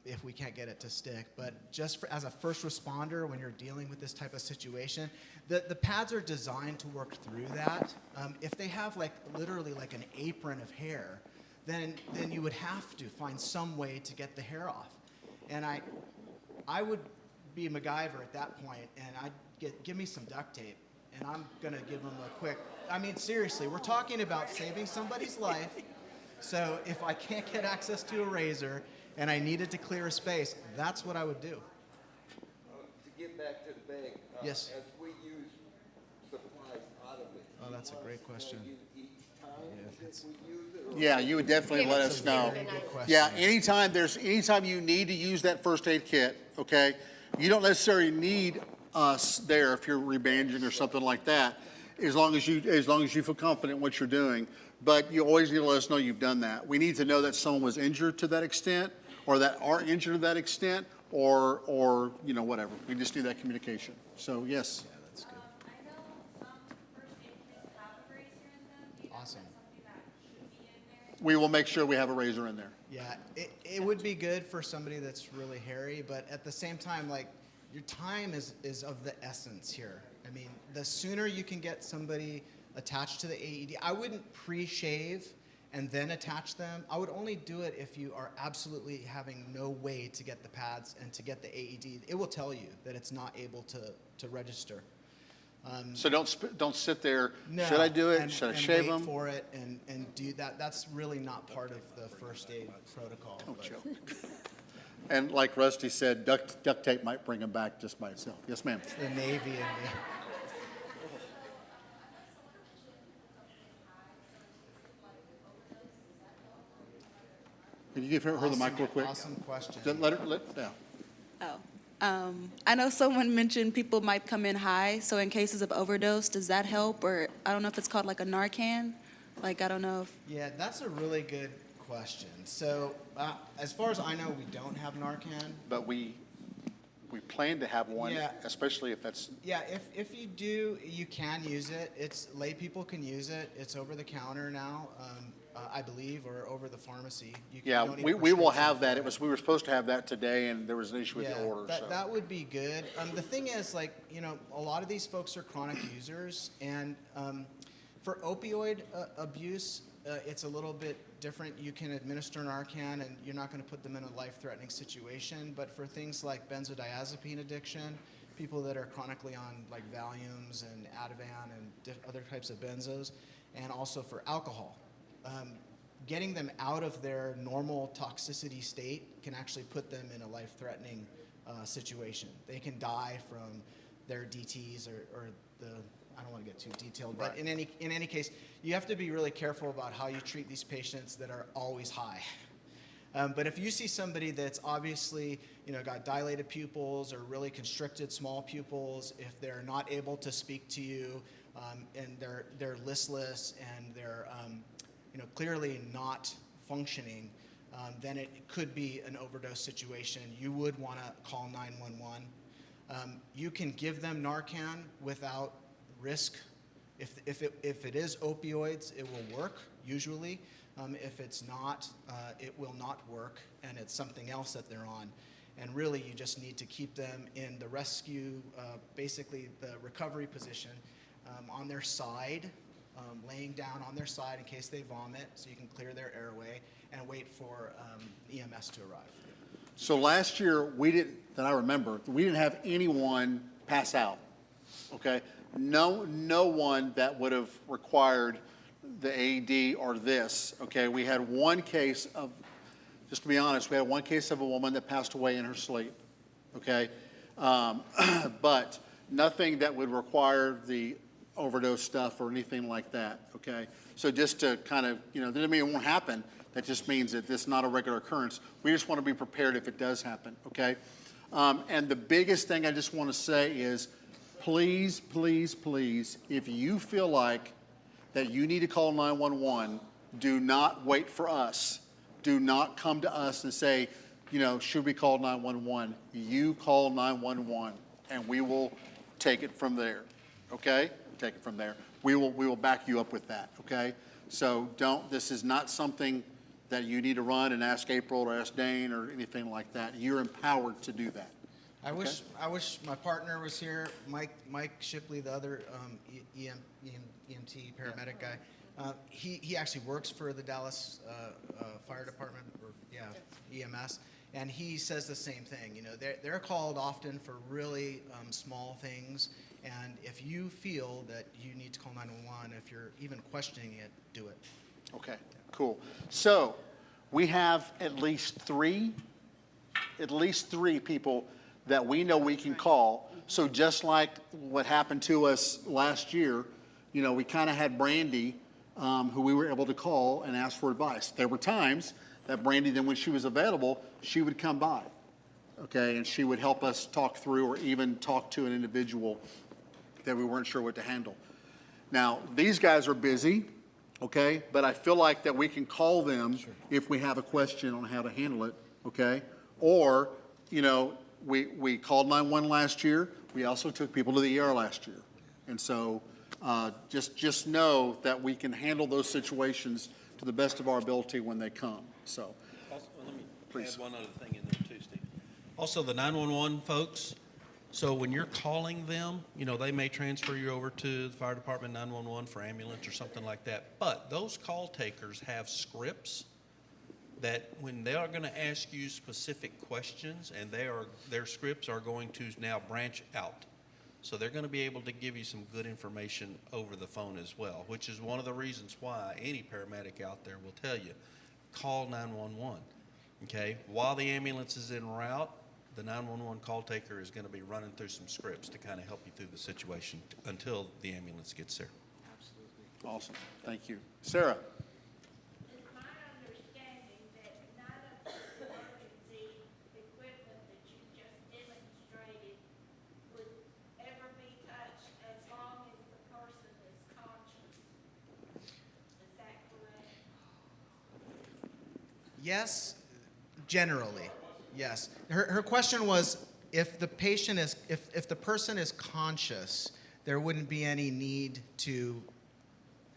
if we can't get it to stick. But just as a first responder, when you're dealing with this type of situation, the pads are designed to work through that. If they have literally like an apron of hair, then you would have to find some way to get the hair off. And I would be MacGyver at that point, and I'd give me some duct tape, and I'm gonna give them a quick. I mean, seriously, we're talking about saving somebody's life. So if I can't get access to a razor and I needed to clear a space, that's what I would do. To get back to the bag, Yes. as we use supplies out of it. Oh, that's a great question. Each time that we use it, or yeah, you would definitely let That's us a know. very good question. Yeah, anytime you need to use that first aid kit, okay, you don't necessarily need us there if you're rebandaging or something like that, as long as you feel confident in what you're doing. But you always need to let us know you've done that. We need to know that someone was injured to that extent, or that are injured to that extent, or whatever. We just need that communication. So yes. I know some first aid kits have a razor in them. Do you know if Awesome. that's something that should be in there? We will make sure we have a razor in there. Yeah, it would be good for somebody that's really hairy, but at the same time, your time is of the essence here. I mean, the sooner you can get somebody attached to the AED, I wouldn't pre-shave and then attach them. I would only do it if you are absolutely having no way to get the pads and to get the AED. It will tell you that it's not able to register. So don't sit there. No, Should I do it? and- Should I and shave wait them? for it and do that. That's really not part of the first aid protocol. Don't but- joke. And like Rusty said, duct tape might bring them back just by itself. Yes, ma'am. The Navy and me. Can you give her the mic real quick? Awesome question. Yeah. I know someone mentioned people might come in high, so in cases of overdose, does that help? Or I don't know if it's called like a Narcan. I don't know if. Yeah, that's a really good question. So, as far as I know, we don't have Narcan. But we plan to have one, Yeah. especially if that's, Yeah, if you do, you can use it. Lay people can use it. It's over the counter now, I believe, or over the pharmacy. You yeah, don't need a we will prescription have for that. it. We were supposed to have that today, and there was an issue with the order, so. That would be good. The thing is, like, a lot of these folks are chronic users, and for opioid abuse, it's a little bit different. You can administer Narcan, and you're not going to put them in a life-threatening situation. But for things like benzodiazepine addiction, people that are chronically on like Valiums and Ativan and other types of benzos, and also for alcohol, getting them out of their normal toxicity state can actually put them in a life-threatening situation. They can die from their DTs or the, I don't want to get too detailed, but in any case, you have to be really careful about how you treat these patients that are always high. But if you see somebody that's obviously, got dilated pupils or really constricted small pupils, if they're not able to speak to you, and they're listless and they're, clearly not functioning, then it could be an overdose situation. You would want to call 911. You can give them Narcan without risk. If it is opioids, it will work usually. If it's not, it will not work, and it's something else that they're on. And really, you just need to keep them in the rescue, basically the recovery position, on their side, laying down on their side in case they vomit, so you can clear their airway, and wait for EMS to arrive. So last year, that I remember, we didn't have anyone pass out, okay? No one that would have required the AED or this, okay? We had one case of, just to be honest, we had one case of a woman that passed away in her sleep, okay? But nothing that would require the overdose stuff or anything like that, okay? So just to kind of, that doesn't mean it won't happen. That just means that this is not a regular occurrence. We just want to be prepared if it does happen, okay? And the biggest thing I just want to say is, please, please, please, if you feel like that you need to call 911, do not wait for us. Do not come to us and say, should we call 911? You call 911, and we will take it from there, okay? Take it from there. We will back you up with that, okay? So this is not something that you need to run and ask April or ask Dane or anything like that. You're empowered to do that. I wish my partner was here, Mike Shipley, the other EMT paramedic guy. He actually works for the Dallas Fire Department, or EMS, and he says the same thing. They're called often for really small things, and if you feel that you need to call 911, if you're even questioning it, do it. Okay, cool. So we have at least three people that we know we can call. So just like what happened to us last year, we kind of had Brandy, who we were able to call and ask for advice. There were times that Brandy, then when she was available, she would come by, okay, and she would help us talk through or even talk to an individual that we weren't sure what to handle. Now, these guys are busy, okay, but I feel like that we can call them if we have a question on how to handle it, okay? Or, we called 911 last year. We also took people to the ER last year. And so just know that we can handle those situations to the best of our ability when they come. So, Also, let me Please. add one other thing in there too, Steve. Also, the 911 folks, so when you're calling them, they may transfer you over to the fire department 911 for ambulance or something like that. But those call takers have scripts that when they are going to ask you specific questions, and their scripts are going to now branch out. So they're going to be able to give you some good information over the phone as well, which is one of the reasons why any paramedic out there will tell you, call 911, okay? While the ambulance is en route, the 911 call taker is going to be running through some scripts to kind of help you through the situation until the ambulance gets there. awesome. Thank you. Sarah? It's my understanding that none of the emergency equipment that you just demonstrated would ever be touched as long as the person is conscious. Is that correct? Yes, generally, yes. Her question was, if the patient is, if the person is conscious, there wouldn't be any need to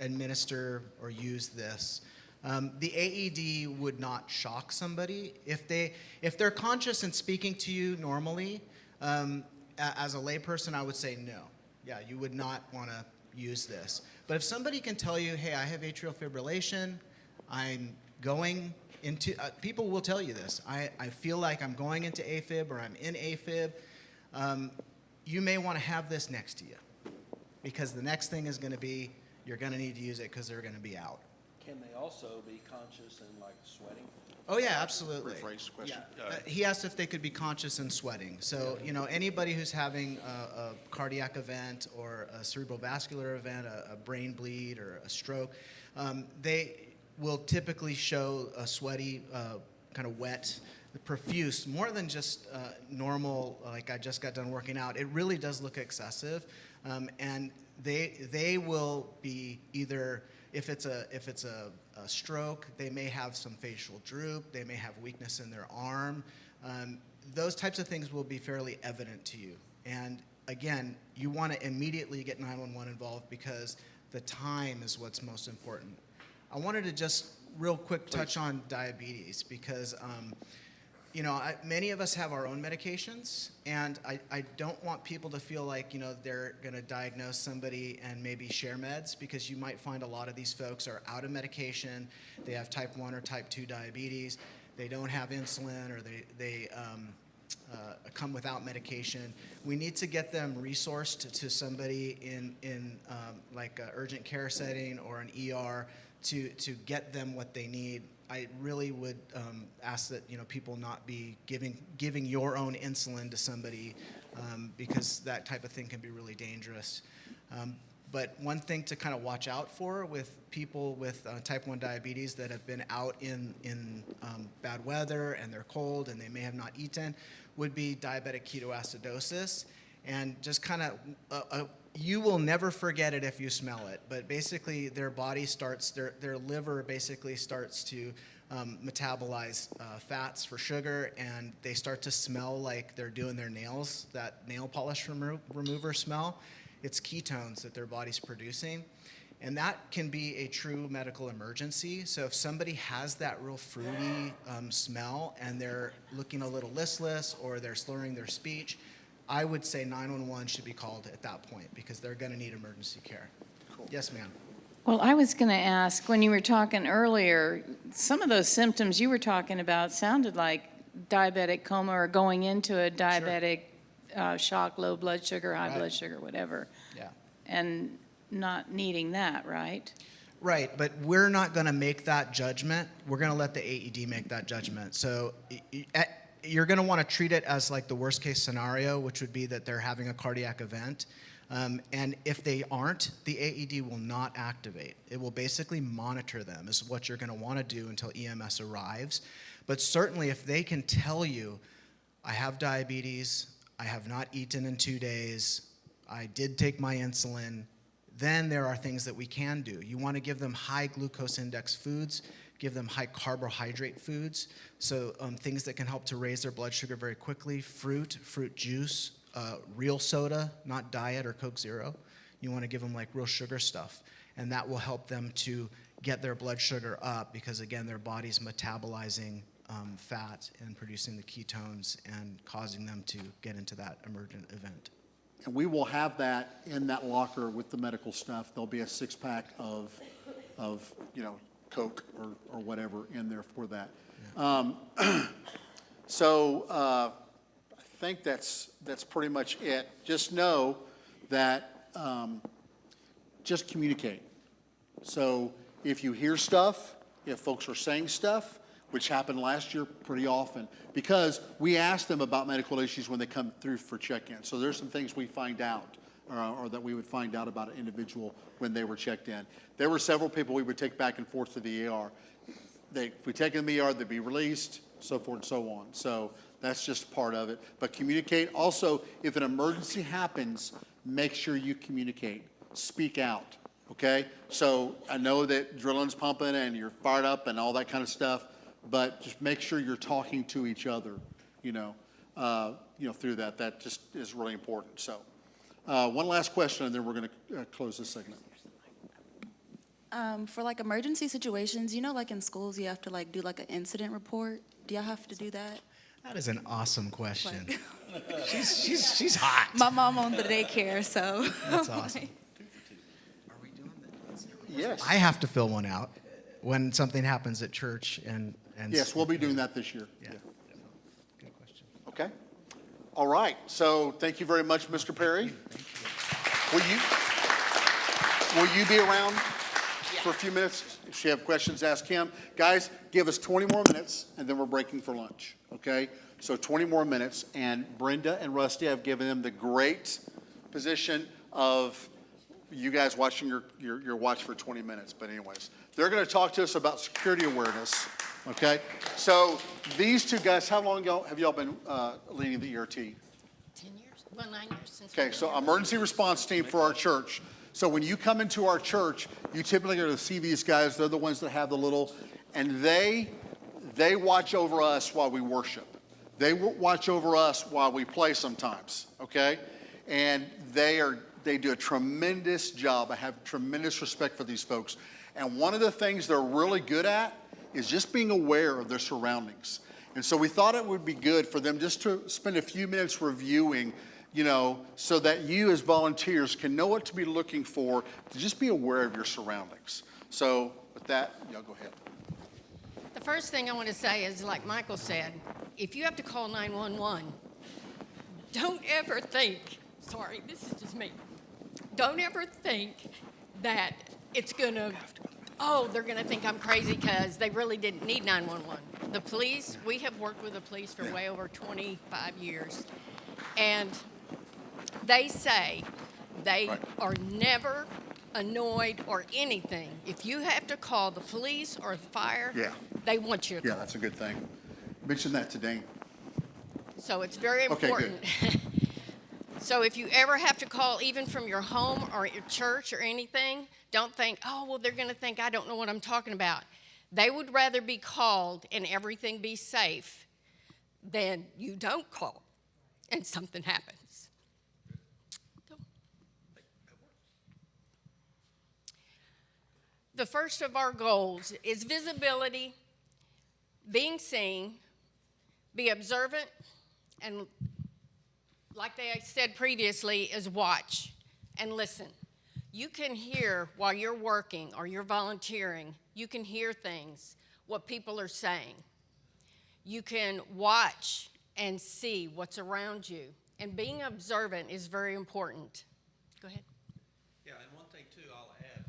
administer or use this. The AED would not shock somebody. If they're conscious and speaking to you normally, as a layperson, I would say no. Yeah, you would not want to use this. But if somebody can tell you, hey, I have atrial fibrillation, I'm going into, people will tell you this, I feel like I'm going into AFib or I'm in AFib, you may want to have this next to you, because the next thing is going to be, you're going to need to use it because they're going to be out. Can they also be conscious and like sweating? Oh yeah, absolutely. Rephrase the question. Yeah. He asked if they could be conscious and sweating. So, you know, anybody who's having a cardiac event or a cerebrovascular event, a brain bleed or a stroke, they will typically show a sweaty, kind of wet, profuse, more than just normal, like I just got done working out. It really does look excessive. And they will be either, if it's a stroke, they may have some facial droop, they may have weakness in their arm. Those types of things will be fairly evident to you. And again, you want to immediately get 911 involved because the time is what's most important. I wanted to just real quick touch on diabetes because you know, many of us have our own medications, and I don't want people to feel like, you know, they're going to diagnose somebody and maybe share meds, because you might find a lot of these folks are out of medication, they have type 1 or type 2 diabetes, they don't have insulin, or they come without medication. We need to get them resourced to somebody in like an urgent care setting or an ER to get them what they need. I really would ask that, you know, people not be giving your own insulin to somebody, because that type of thing can be really dangerous. But one thing to kind of watch out for with people with type 1 diabetes that have been out in bad weather and they're cold and they may have not eaten would be diabetic ketoacidosis. And just kind of, you will never forget it if you smell it, but basically their body starts, their liver basically starts to metabolize fats for sugar, and they start to smell like they're doing their nails, that nail polish remover smell. It's ketones that their body's producing. And that can be a true medical emergency. So if somebody has that real fruity smell and they're looking a little listless or they're slurring their speech, I would say 911 should be called at that point, because they're going to need emergency care. Cool. Yes, ma'am. Well, I was going to ask, when you were talking earlier, some of those symptoms you were talking about sounded like diabetic coma or going into a diabetic shock, low blood sugar, high blood sugar, whatever. Yeah. And not needing that, right? Right, but we're not going to make that judgment. We're going to let the AED make that judgment. So you're going to want to treat it as like the worst case scenario, which would be that they're having a cardiac event. And if they aren't, the AED will not activate. It will basically monitor them, is what you're going to want to do until EMS arrives. But certainly if they can tell you, I have diabetes, I have not eaten in 2 days, I did take my insulin, then there are things that we can do. You want to give them high glucose index foods, give them high carbohydrate foods, so things that can help to raise their blood sugar very quickly, fruit juice, real soda, not diet or Coke Zero. You want to give them like real sugar stuff, and that will help them to get their blood sugar up, because again, their body's metabolizing fat and producing the ketones and causing them to get into that emergent event. And we will have that in that locker with the medical stuff. There'll be a 6-pack of you know, Coke or whatever in there for that. Yeah. I think that's pretty much it. Just know that just communicate. So if you hear stuff, if folks are saying stuff, which happened last year pretty often, because we ask them about medical issues when they come through for check-in. So there's some things we find out, or that we would find out about an individual when they were checked in. There were several people we would take back and forth to the ER. If we take them to the ER, they'd be released, so forth and so on. So that's just part of it. But communicate. Also, if an emergency happens, make sure you communicate. Speak out, okay? So I know that drilling's pumping and you're fired up and all that kind of stuff, but just make sure you're talking to each other, through that. That just is really important. So, one last question, and then we're going to close this segment. For like emergency situations, like in schools, you have to like do like an incident report. Do y'all have to do that? That is an awesome question. She's hot. My mom owned the daycare, so. That's awesome. Yes. I have to fill one out when something happens at church and. Yes, we'll be doing that this year. Yeah. Good question. Okay. All right. So thank you very much, Mr. Perry. Will you be around for a few minutes? If you have questions, ask him. Guys, give us 20 more minutes, and then we're breaking for lunch. Okay? So 20 more minutes, and Brenda and Rusty, I've given them the great position of you guys watching your watch for 20 minutes. But anyways, they're going to talk to us about security awareness. Okay? So these two guys, how long have y'all been leading the ERT? 10 years? Well, 9 years since. Okay, so emergency response team for our church. So when you come into our church, you typically are to see these guys. They're the ones that have the little, and they watch over us while we worship. They watch over us while we play sometimes, okay? And they do a tremendous job. I have tremendous respect for these folks. And one of the things they're really good at is just being aware of their surroundings. And so we thought it would be good for them just to spend a few minutes reviewing, so that you as volunteers can know what to be looking for, to just be aware of your surroundings. So with that, y'all go ahead. The first thing I want to say is, like Michael said, if you have to call 911, don't ever think, sorry, this is just me, don't ever think that it's going to, they're going to think I'm crazy because they really didn't need 911. The police, we have worked with the police for way over 25 years, and they say they are never annoyed or anything. If you have to call the police or the fire, they want you to Yeah, call. that's a good thing. Mention that to Dane. So it's very Okay, important. So if you ever have to call, even from your home or your church or anything, don't think, they're going to think I don't know what I'm talking about. They would rather be called and everything be safe than you don't call and something happens. The first of our goals is visibility, being seen, be observant, and like they said previously, is watch and listen. You can hear while you're working or you're volunteering, you can hear things, what people are saying. You can watch and see what's around you. And being observant is very important. Go ahead. Yeah, and one thing too, I'll add,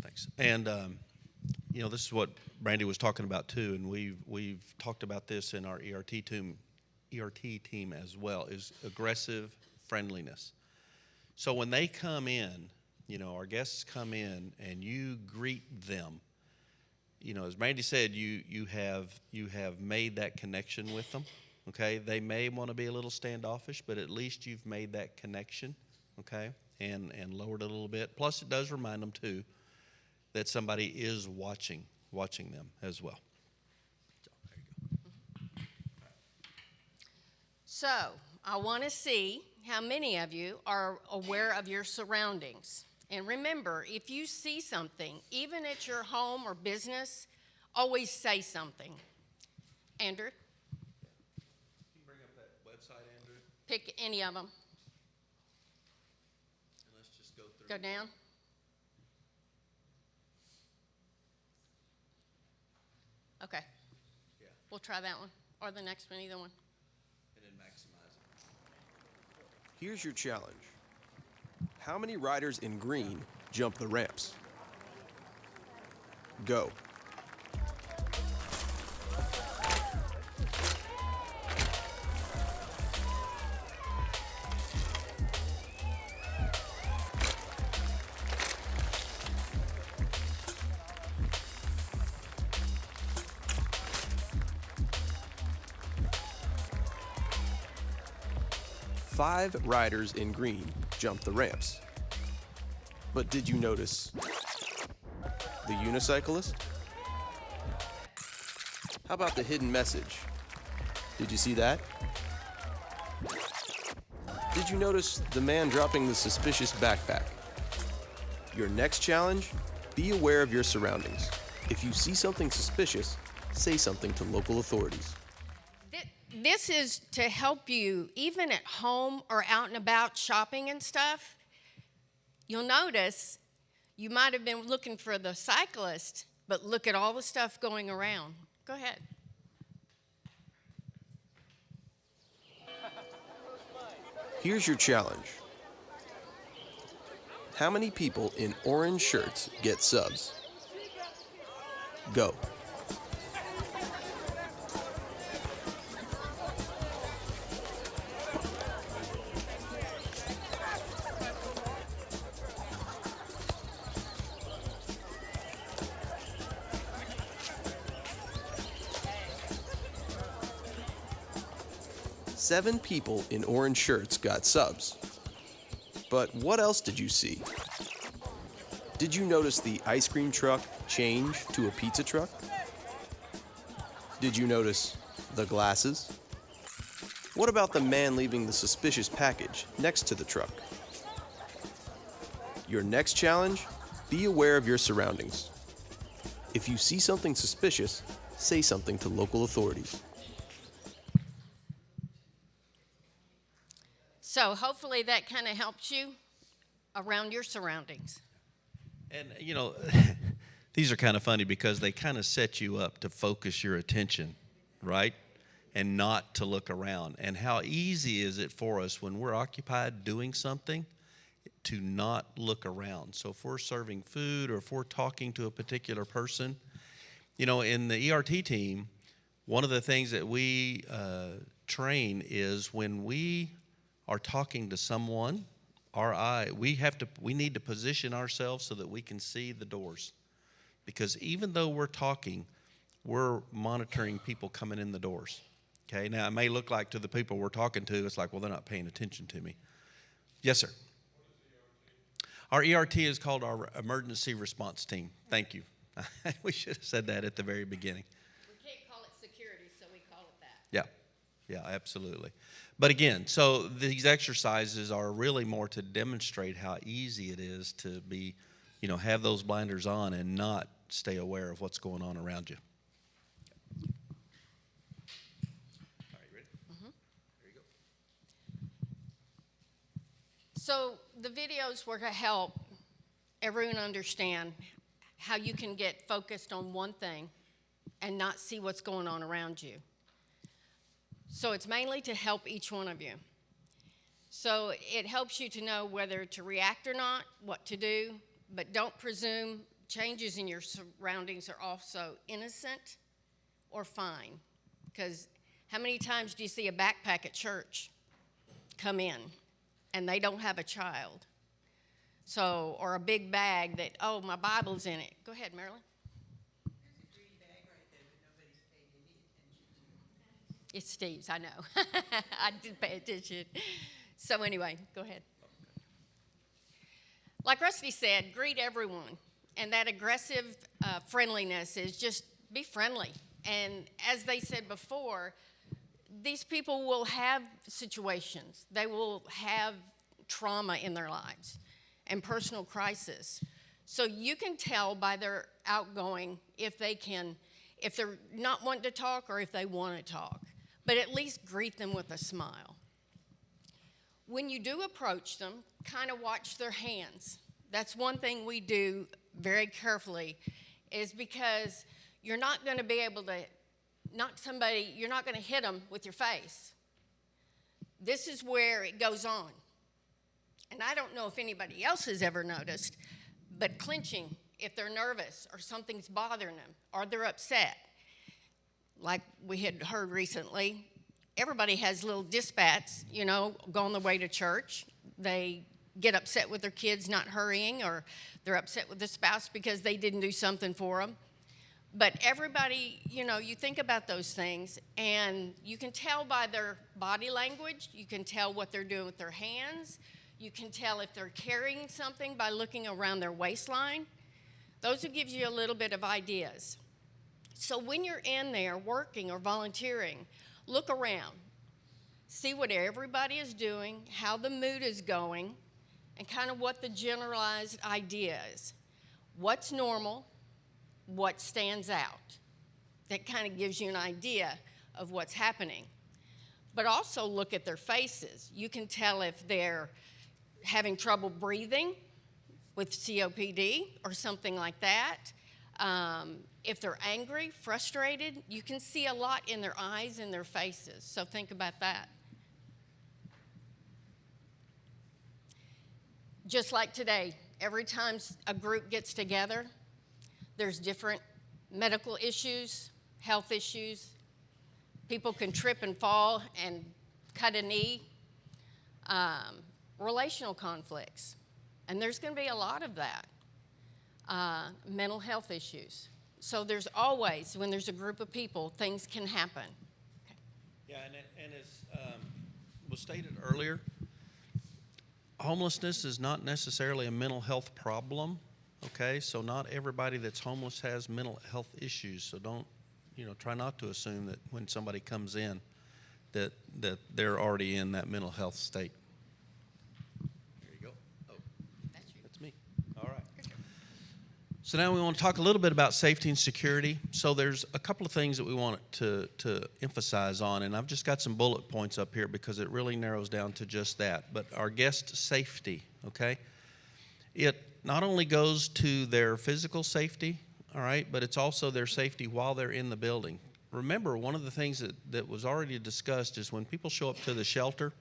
thanks. And this is what Brandy was talking about too, and we've talked about this in our ERT team as well, is aggressive friendliness. So when they come in, our guests come in and you greet them, as Brandy said, you have made that connection with them. Okay, they may want to be a little standoffish, but at least you've made that connection, okay, and lowered it a little bit. Plus, it does remind them too that somebody is watching them as well. So, there you go. So, I want to see how many of you are aware of your surroundings. And remember, if you see something, even at your home or business, always say something. Andrew? Can you bring up that website, Andrew? Pick any of them. And let's just go through. Go down. Okay. Yeah. We'll try that one, or the next one, either one. And then maximize it. Here's your challenge. How many riders in green jump the ramps? Go. Five riders in green jump the ramps. But did you notice the unicyclist, How about the hidden message? Did you see that? Did you notice the man dropping the suspicious backpack? Your next challenge, be aware of your surroundings. If you see something suspicious, say something to local authorities. This is to help you, even at home or out and about shopping and stuff. You'll notice you might have been looking for the cyclist, but look at all the stuff going around. Go ahead. Here's your challenge. How many people in orange shirts get subs? Go. Seven people in orange shirts got subs. But what else did you see? Did you notice the ice cream truck change to a pizza truck? Did you notice the glasses? What about the man leaving the suspicious package next to the truck? Your next challenge, be aware of your surroundings. If you see something suspicious, say something to local authorities. So hopefully that kind of helps you around your surroundings. And, you know, these are kind of funny because they kind of set you up to focus your attention, right? And not to look around. And how easy is it for us when we're occupied doing something to not look around? So if we're serving food or if we're talking to a particular person, you know, in the ERT team, one of the things that we train is when we are talking to someone, we need to position ourselves so that we can see the doors. Because even though we're talking, we're monitoring people coming in the doors. Okay, now it may look like to the people we're talking to, it's like, well, they're not paying attention to me. Yes, sir. Our ERT is called our Emergency Response Team. Thank you. We should have said that at the very beginning. We can't call it security, so we call it that. Yeah, absolutely. But again, so these exercises are really more to demonstrate how easy it is to be, you know, have those blinders on and not stay aware of what's going on around you. All right, you ready? Mm-hmm. There you go. So the videos were to help everyone understand how you can get focused on one thing and not see what's going on around you. So it's mainly to help each one of you. So it helps you to know whether to react or not, what to do, but don't presume changes in your surroundings are also innocent or fine. Because how many times do you see a backpack at church come in and they don't have a child? So, or a big bag that, oh, my Bible's in it. Go ahead, Marilyn. It's Steve's, I know. I did pay attention. So anyway, go ahead. Like Rusty said, greet everyone. And that aggressive friendliness is just be friendly. And as they said before, these people will have situations. They will have trauma in their lives and personal crisis. So you can tell by their outgoing if they're not wanting to talk or if they want to talk. But at least greet them with a smile. When you do approach them, kind of watch their hands. That's one thing we do very carefully, is because you're not going to be able to you're not going to hit them with your face. This is where it goes on. And I don't know if anybody else has ever noticed, but clenching, if they're nervous or something's bothering them or they're upset, like we had heard recently, everybody has little dispats, you know, go on the way to church. They get upset with their kids not hurrying, or they're upset with the spouse because they didn't do something for them. But everybody, you know, you think about those things, and you can tell by their body language. You can tell what they're doing with their hands. You can tell if they're carrying something by looking around their waistline. Those will give you a little bit of ideas. So when you're in there working or volunteering, look around. See what everybody is doing, how the mood is going, and kind of what the generalized idea is. What's normal, what stands out. That kind of gives you an idea of what's happening. But also look at their faces. You can tell if they're having trouble breathing with COPD or something like that. If they're angry, frustrated, you can see a lot in their eyes and their faces. So think about that. Just like today, every time a group gets together, there's different medical issues, health issues. People can trip and fall and cut a knee. Relational conflicts. And there's going to be a lot of that. Mental health issues. So there's always, when there's a group of people, things can happen. Okay. Yeah, and as was stated earlier, homelessness is not necessarily a mental health problem, okay? So not everybody that's homeless has mental health issues. So don't, try not to assume that when somebody comes in that they're already in that mental health state. There you go. Oh, that's me. All right. So now we want to talk a little bit about safety and security. So there's a couple of things that we want to emphasize on, and I've just got some bullet points up here because it really narrows down to just that. But our guest safety, okay? It not only goes to their physical safety, all right, but it's also their safety while they're in the building. Remember, one of the things that was already discussed is when people show up to the shelter,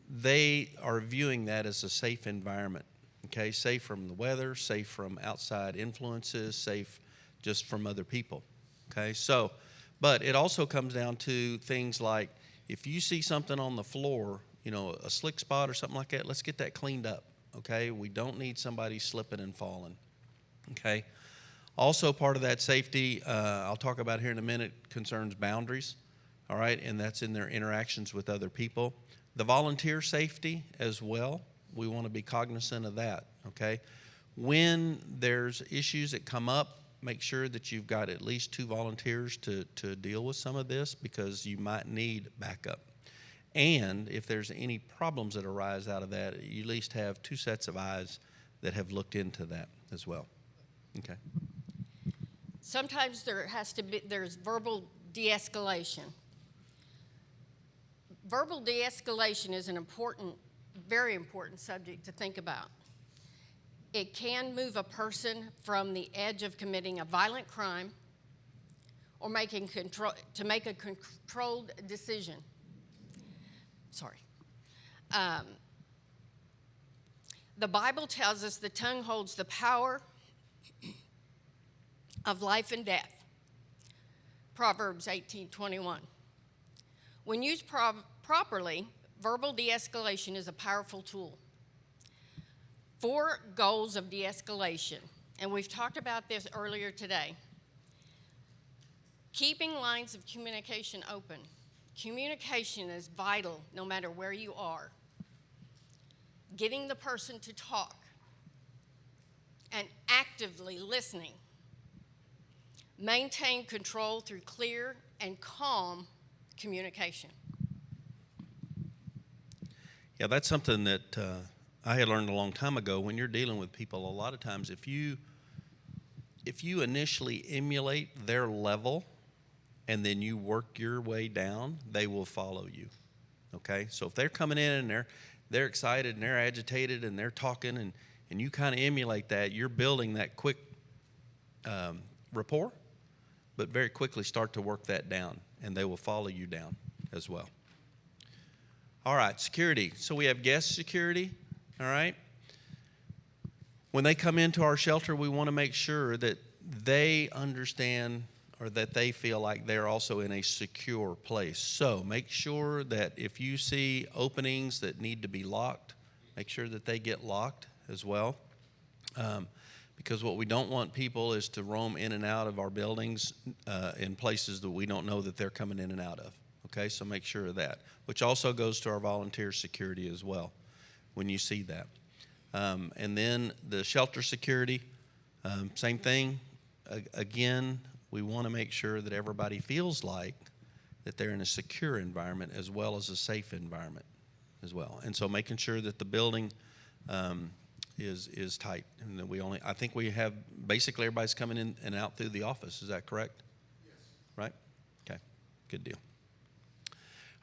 they are viewing that as a safe environment. Okay, safe from the weather, safe from outside influences, safe just from other people. Okay, so, but it also comes down to things like if you see something on the floor, a slick spot or something like that, let's get that cleaned up. Okay, we don't need somebody slipping and falling. Okay, also part of that safety, I'll talk about here in a minute, concerns boundaries. All right, and that's in their interactions with other people. The volunteer safety as well. We want to be cognizant of that, okay? When there's issues that come up, make sure that you've got at least 2 volunteers to deal with some of this because you might need backup. And if there's any problems that arise out of that, you at least have 2 sets of eyes that have looked into that as well, okay? Sometimes there's verbal de-escalation. Verbal de-escalation is an very important subject to think about. It can move a person from the edge of committing a violent crime or to make a controlled decision. Sorry. The Bible tells us the tongue holds the power of life and death. Proverbs 18:21. When used properly, verbal de-escalation is a powerful tool. 4 goals of de-escalation, and we've talked about this earlier today. Keeping lines of communication open. Communication is vital no matter where you are. Getting the person to talk and actively listening. Maintain control through clear and calm communication. Yeah, that's something that I had learned a long time ago. When you're dealing with people, a lot of times if you initially emulate their level and then you work your way down, they will follow you. Okay? So if they're coming in and they're excited and they're agitated and they're talking and you kind of emulate that, you're building that quick rapport, but very quickly start to work that down and they will follow you down as well. All right, security. So we have guest security, all right? When they come into our shelter, we want to make sure that they understand or that they feel like they're also in a secure place. So make sure that if you see openings that need to be locked, make sure that they get locked as well. Because what we don't want people is to roam in and out of our buildings in places that we don't know that they're coming in and out of. Okay, so make sure of that, which also goes to our volunteer security as well when you see that. And then the shelter security, same thing. Again, we want to make sure that everybody feels like that they're in a secure environment as well as a safe environment as well. And so making sure that the building is tight, and that I think we have, basically everybody's coming in and out through the office. Is that correct? Yes. Right? Okay, good deal.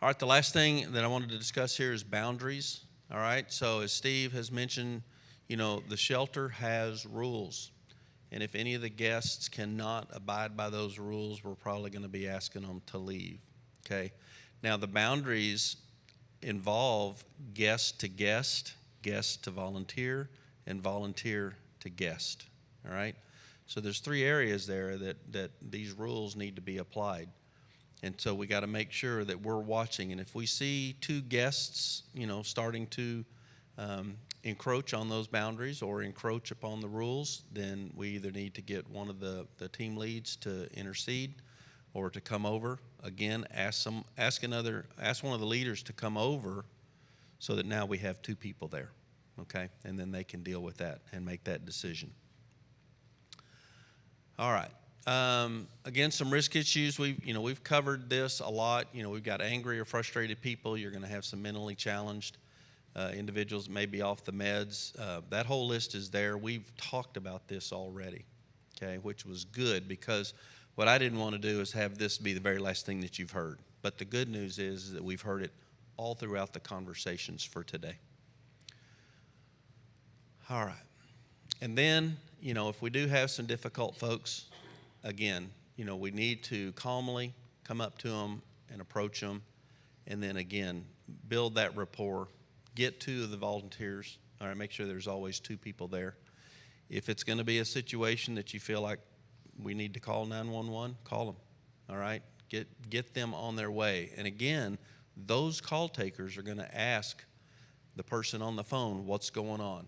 All right, the last thing that I wanted to discuss here is boundaries. All right, so as Steve has mentioned, you know, the shelter has rules. And if any of the guests cannot abide by those rules, we're probably going to be asking them to leave. Okay? Now, the boundaries involve guest to guest, guest to volunteer, and volunteer to guest. All right? So there's 3 areas there that these rules need to be applied. And so we got to make sure that we're watching. And if we see 2 guests, you know, starting to encroach on those boundaries or encroach upon the rules, then we either need to get one of the team leads to intercede or to come over. Again, ask one of the leaders to come over so that now we have 2 people there, okay? And then they can deal with that and make that decision. All right. Again, some risk issues. We've covered this a lot. You know, we've got angry or frustrated people. You're going to have some mentally challenged individuals, maybe off the meds. That whole list is there. We've talked about this already, okay, which was good, because what I didn't want to do is have this be the very last thing that you've heard. But the good news is that we've heard it all throughout the conversations for today. All right. And then, you know, if we do have some difficult folks, again, you know, we need to calmly come up to them and approach them, and then again, build that rapport. Get 2 of the volunteers. All right, make sure there's always 2 people there. If it's going to be a situation that you feel like we need to call 911, call them. All right, get them on their way. And again, those call takers are going to ask the person on the phone what's going on,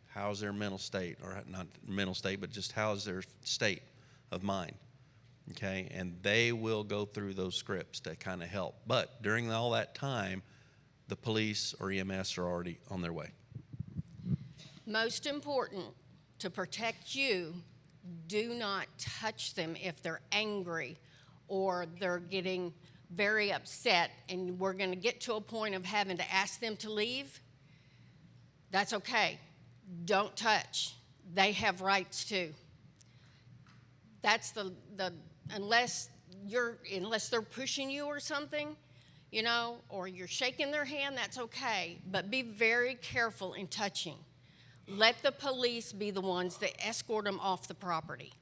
how's their mental state, or not mental state, but just how's their state of mind. Okay, and they will go through those scripts to kind of help. But during all that time, the police or EMS are already on their way. Most important, to protect you, do not touch them if they're angry or they're getting very upset, and we're going to get to a point of having to ask them to leave. That's okay. Don't touch. They have rights too. That's unless they're pushing you or something, you know, or you're shaking their hand, that's okay. But be very careful in touching. Let the police be the ones that escort them off the property.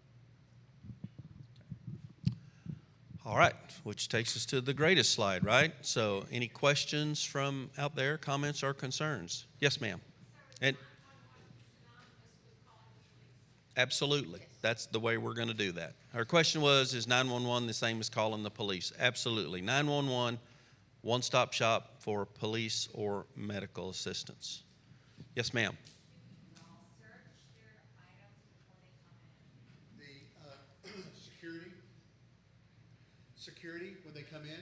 All right, which takes us to the greatest slide, right? So any questions from out there, comments or concerns? Yes, ma'am. And absolutely. That's the way we're going to do that. Our question was, is 911 the same as calling the police? Absolutely. 911, one-stop shop for police or medical assistance. Yes, ma'am. Security, when they come in,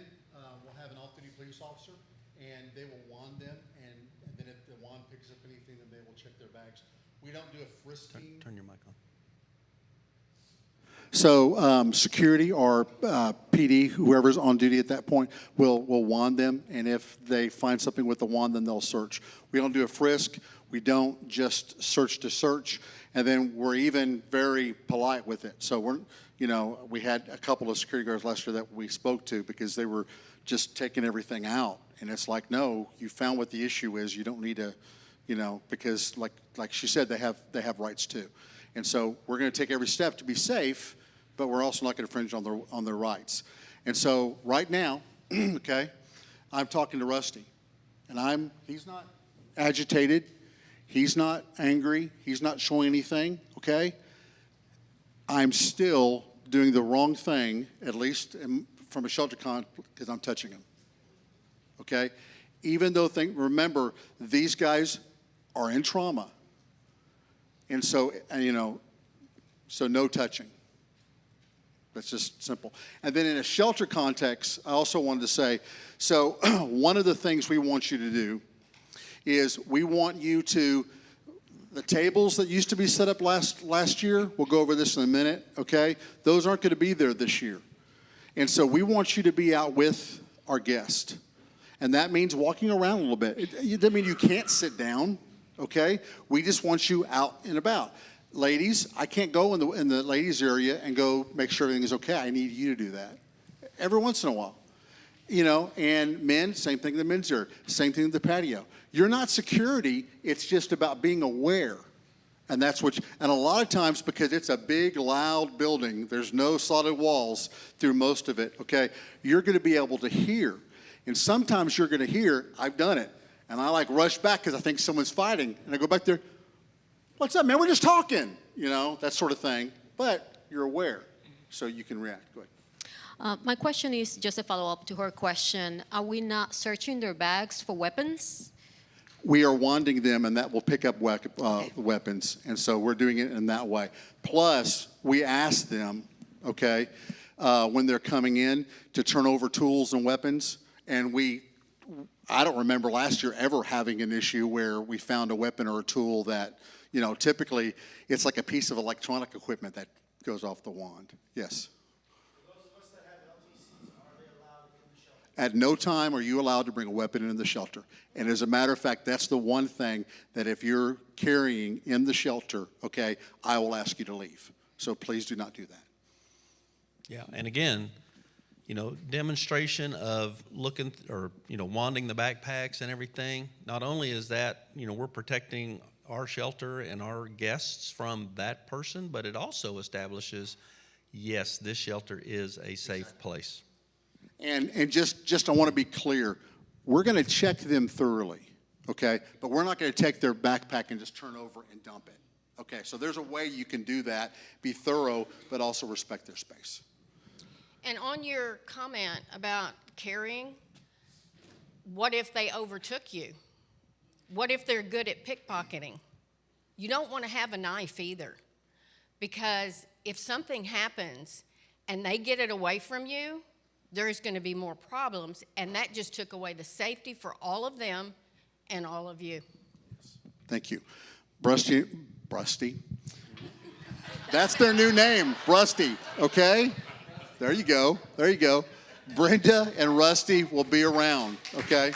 we'll have an off-duty police officer, and they will wand them, and then if the wand picks up anything, then they will check their bags. We don't do a frisking. Turn your mic on. So security or PD, whoever's on duty at that point, will wand them, and if they find something with the wand, then they'll search. We don't do a frisk. We don't just search to search, and then we're even very polite with it. So we had a couple of security guards last year that we spoke to because they were just taking everything out, and it's like, no, you found what the issue is. You don't need to, because like she said, they have rights too. And so we're going to take every step to be safe, but we're also not going to infringe on their rights. And so right now, okay, I'm talking to Rusty, and he's not agitated, he's not angry, he's not showing anything, okay? I'm still doing the wrong thing, at least from a shelter because I'm touching him, okay? Even though, remember, these guys are in trauma. And so, so no touching. That's just simple. And then in a shelter context, I also wanted to say, so one of the things we want you to do is we want you to, The tables that used to be set up last year, we'll go over this in a minute, okay? Those aren't going to be there this year. And so we want you to be out with our guest. And that means walking around a little bit. It doesn't mean you can't sit down, okay? We just want you out and about. Ladies, I can't go in the ladies area and go make sure everything is okay. I need you to do that every once in a while. You know, and men, same thing in the men's area, same thing in the patio. You're not security, it's just about being aware. And that's and a lot of times, because it's a big, loud building, there's no solid walls through most of it, okay? You're gonna be able to hear. And sometimes you're gonna hear, I've done it, and I like rush back because I think someone's fighting, and I go back there, what's up, man, we're just talking, you know, that sort of thing. But you're aware, so you can react. Go ahead. My question is just a follow-up to her question. Are we not searching their bags for weapons? We are wanding them, and that will pick up weapons. And so we're doing it in that way. Plus, we ask them, okay, when they're coming in to turn over tools and weapons. And I don't remember last year ever having an issue where we found a weapon or a tool that, you know, typically it's like a piece of electronic equipment that goes off the wand. Yes. At no time are you allowed to bring a weapon into the shelter. And as a matter of fact, that's the one thing that if you're carrying in the shelter, okay, I will ask you to leave. So please do not do that. Yeah, and again, you know, demonstration of looking or, you know, wanding the backpacks and everything. Not only is that, you know, we're protecting our shelter and our guests from that person, but it also establishes, yes, this shelter is a safe place. And just I want to be clear, we're going to check them thoroughly, okay? But we're not going to take their backpack and just turn over and dump it, okay? So there's a way you can do that, be thorough, but also respect their space. And on your comment about carrying, what if they overtook you? What if they're good at pickpocketing? You don't want to have a knife either, because if something happens and they get it away from you, there's going to be more problems, and that just took away the safety for all of them and all of you. Thank you. Brusty. That's their new name, Brusty, okay? There you go. Brenda and Rusty will be around, okay?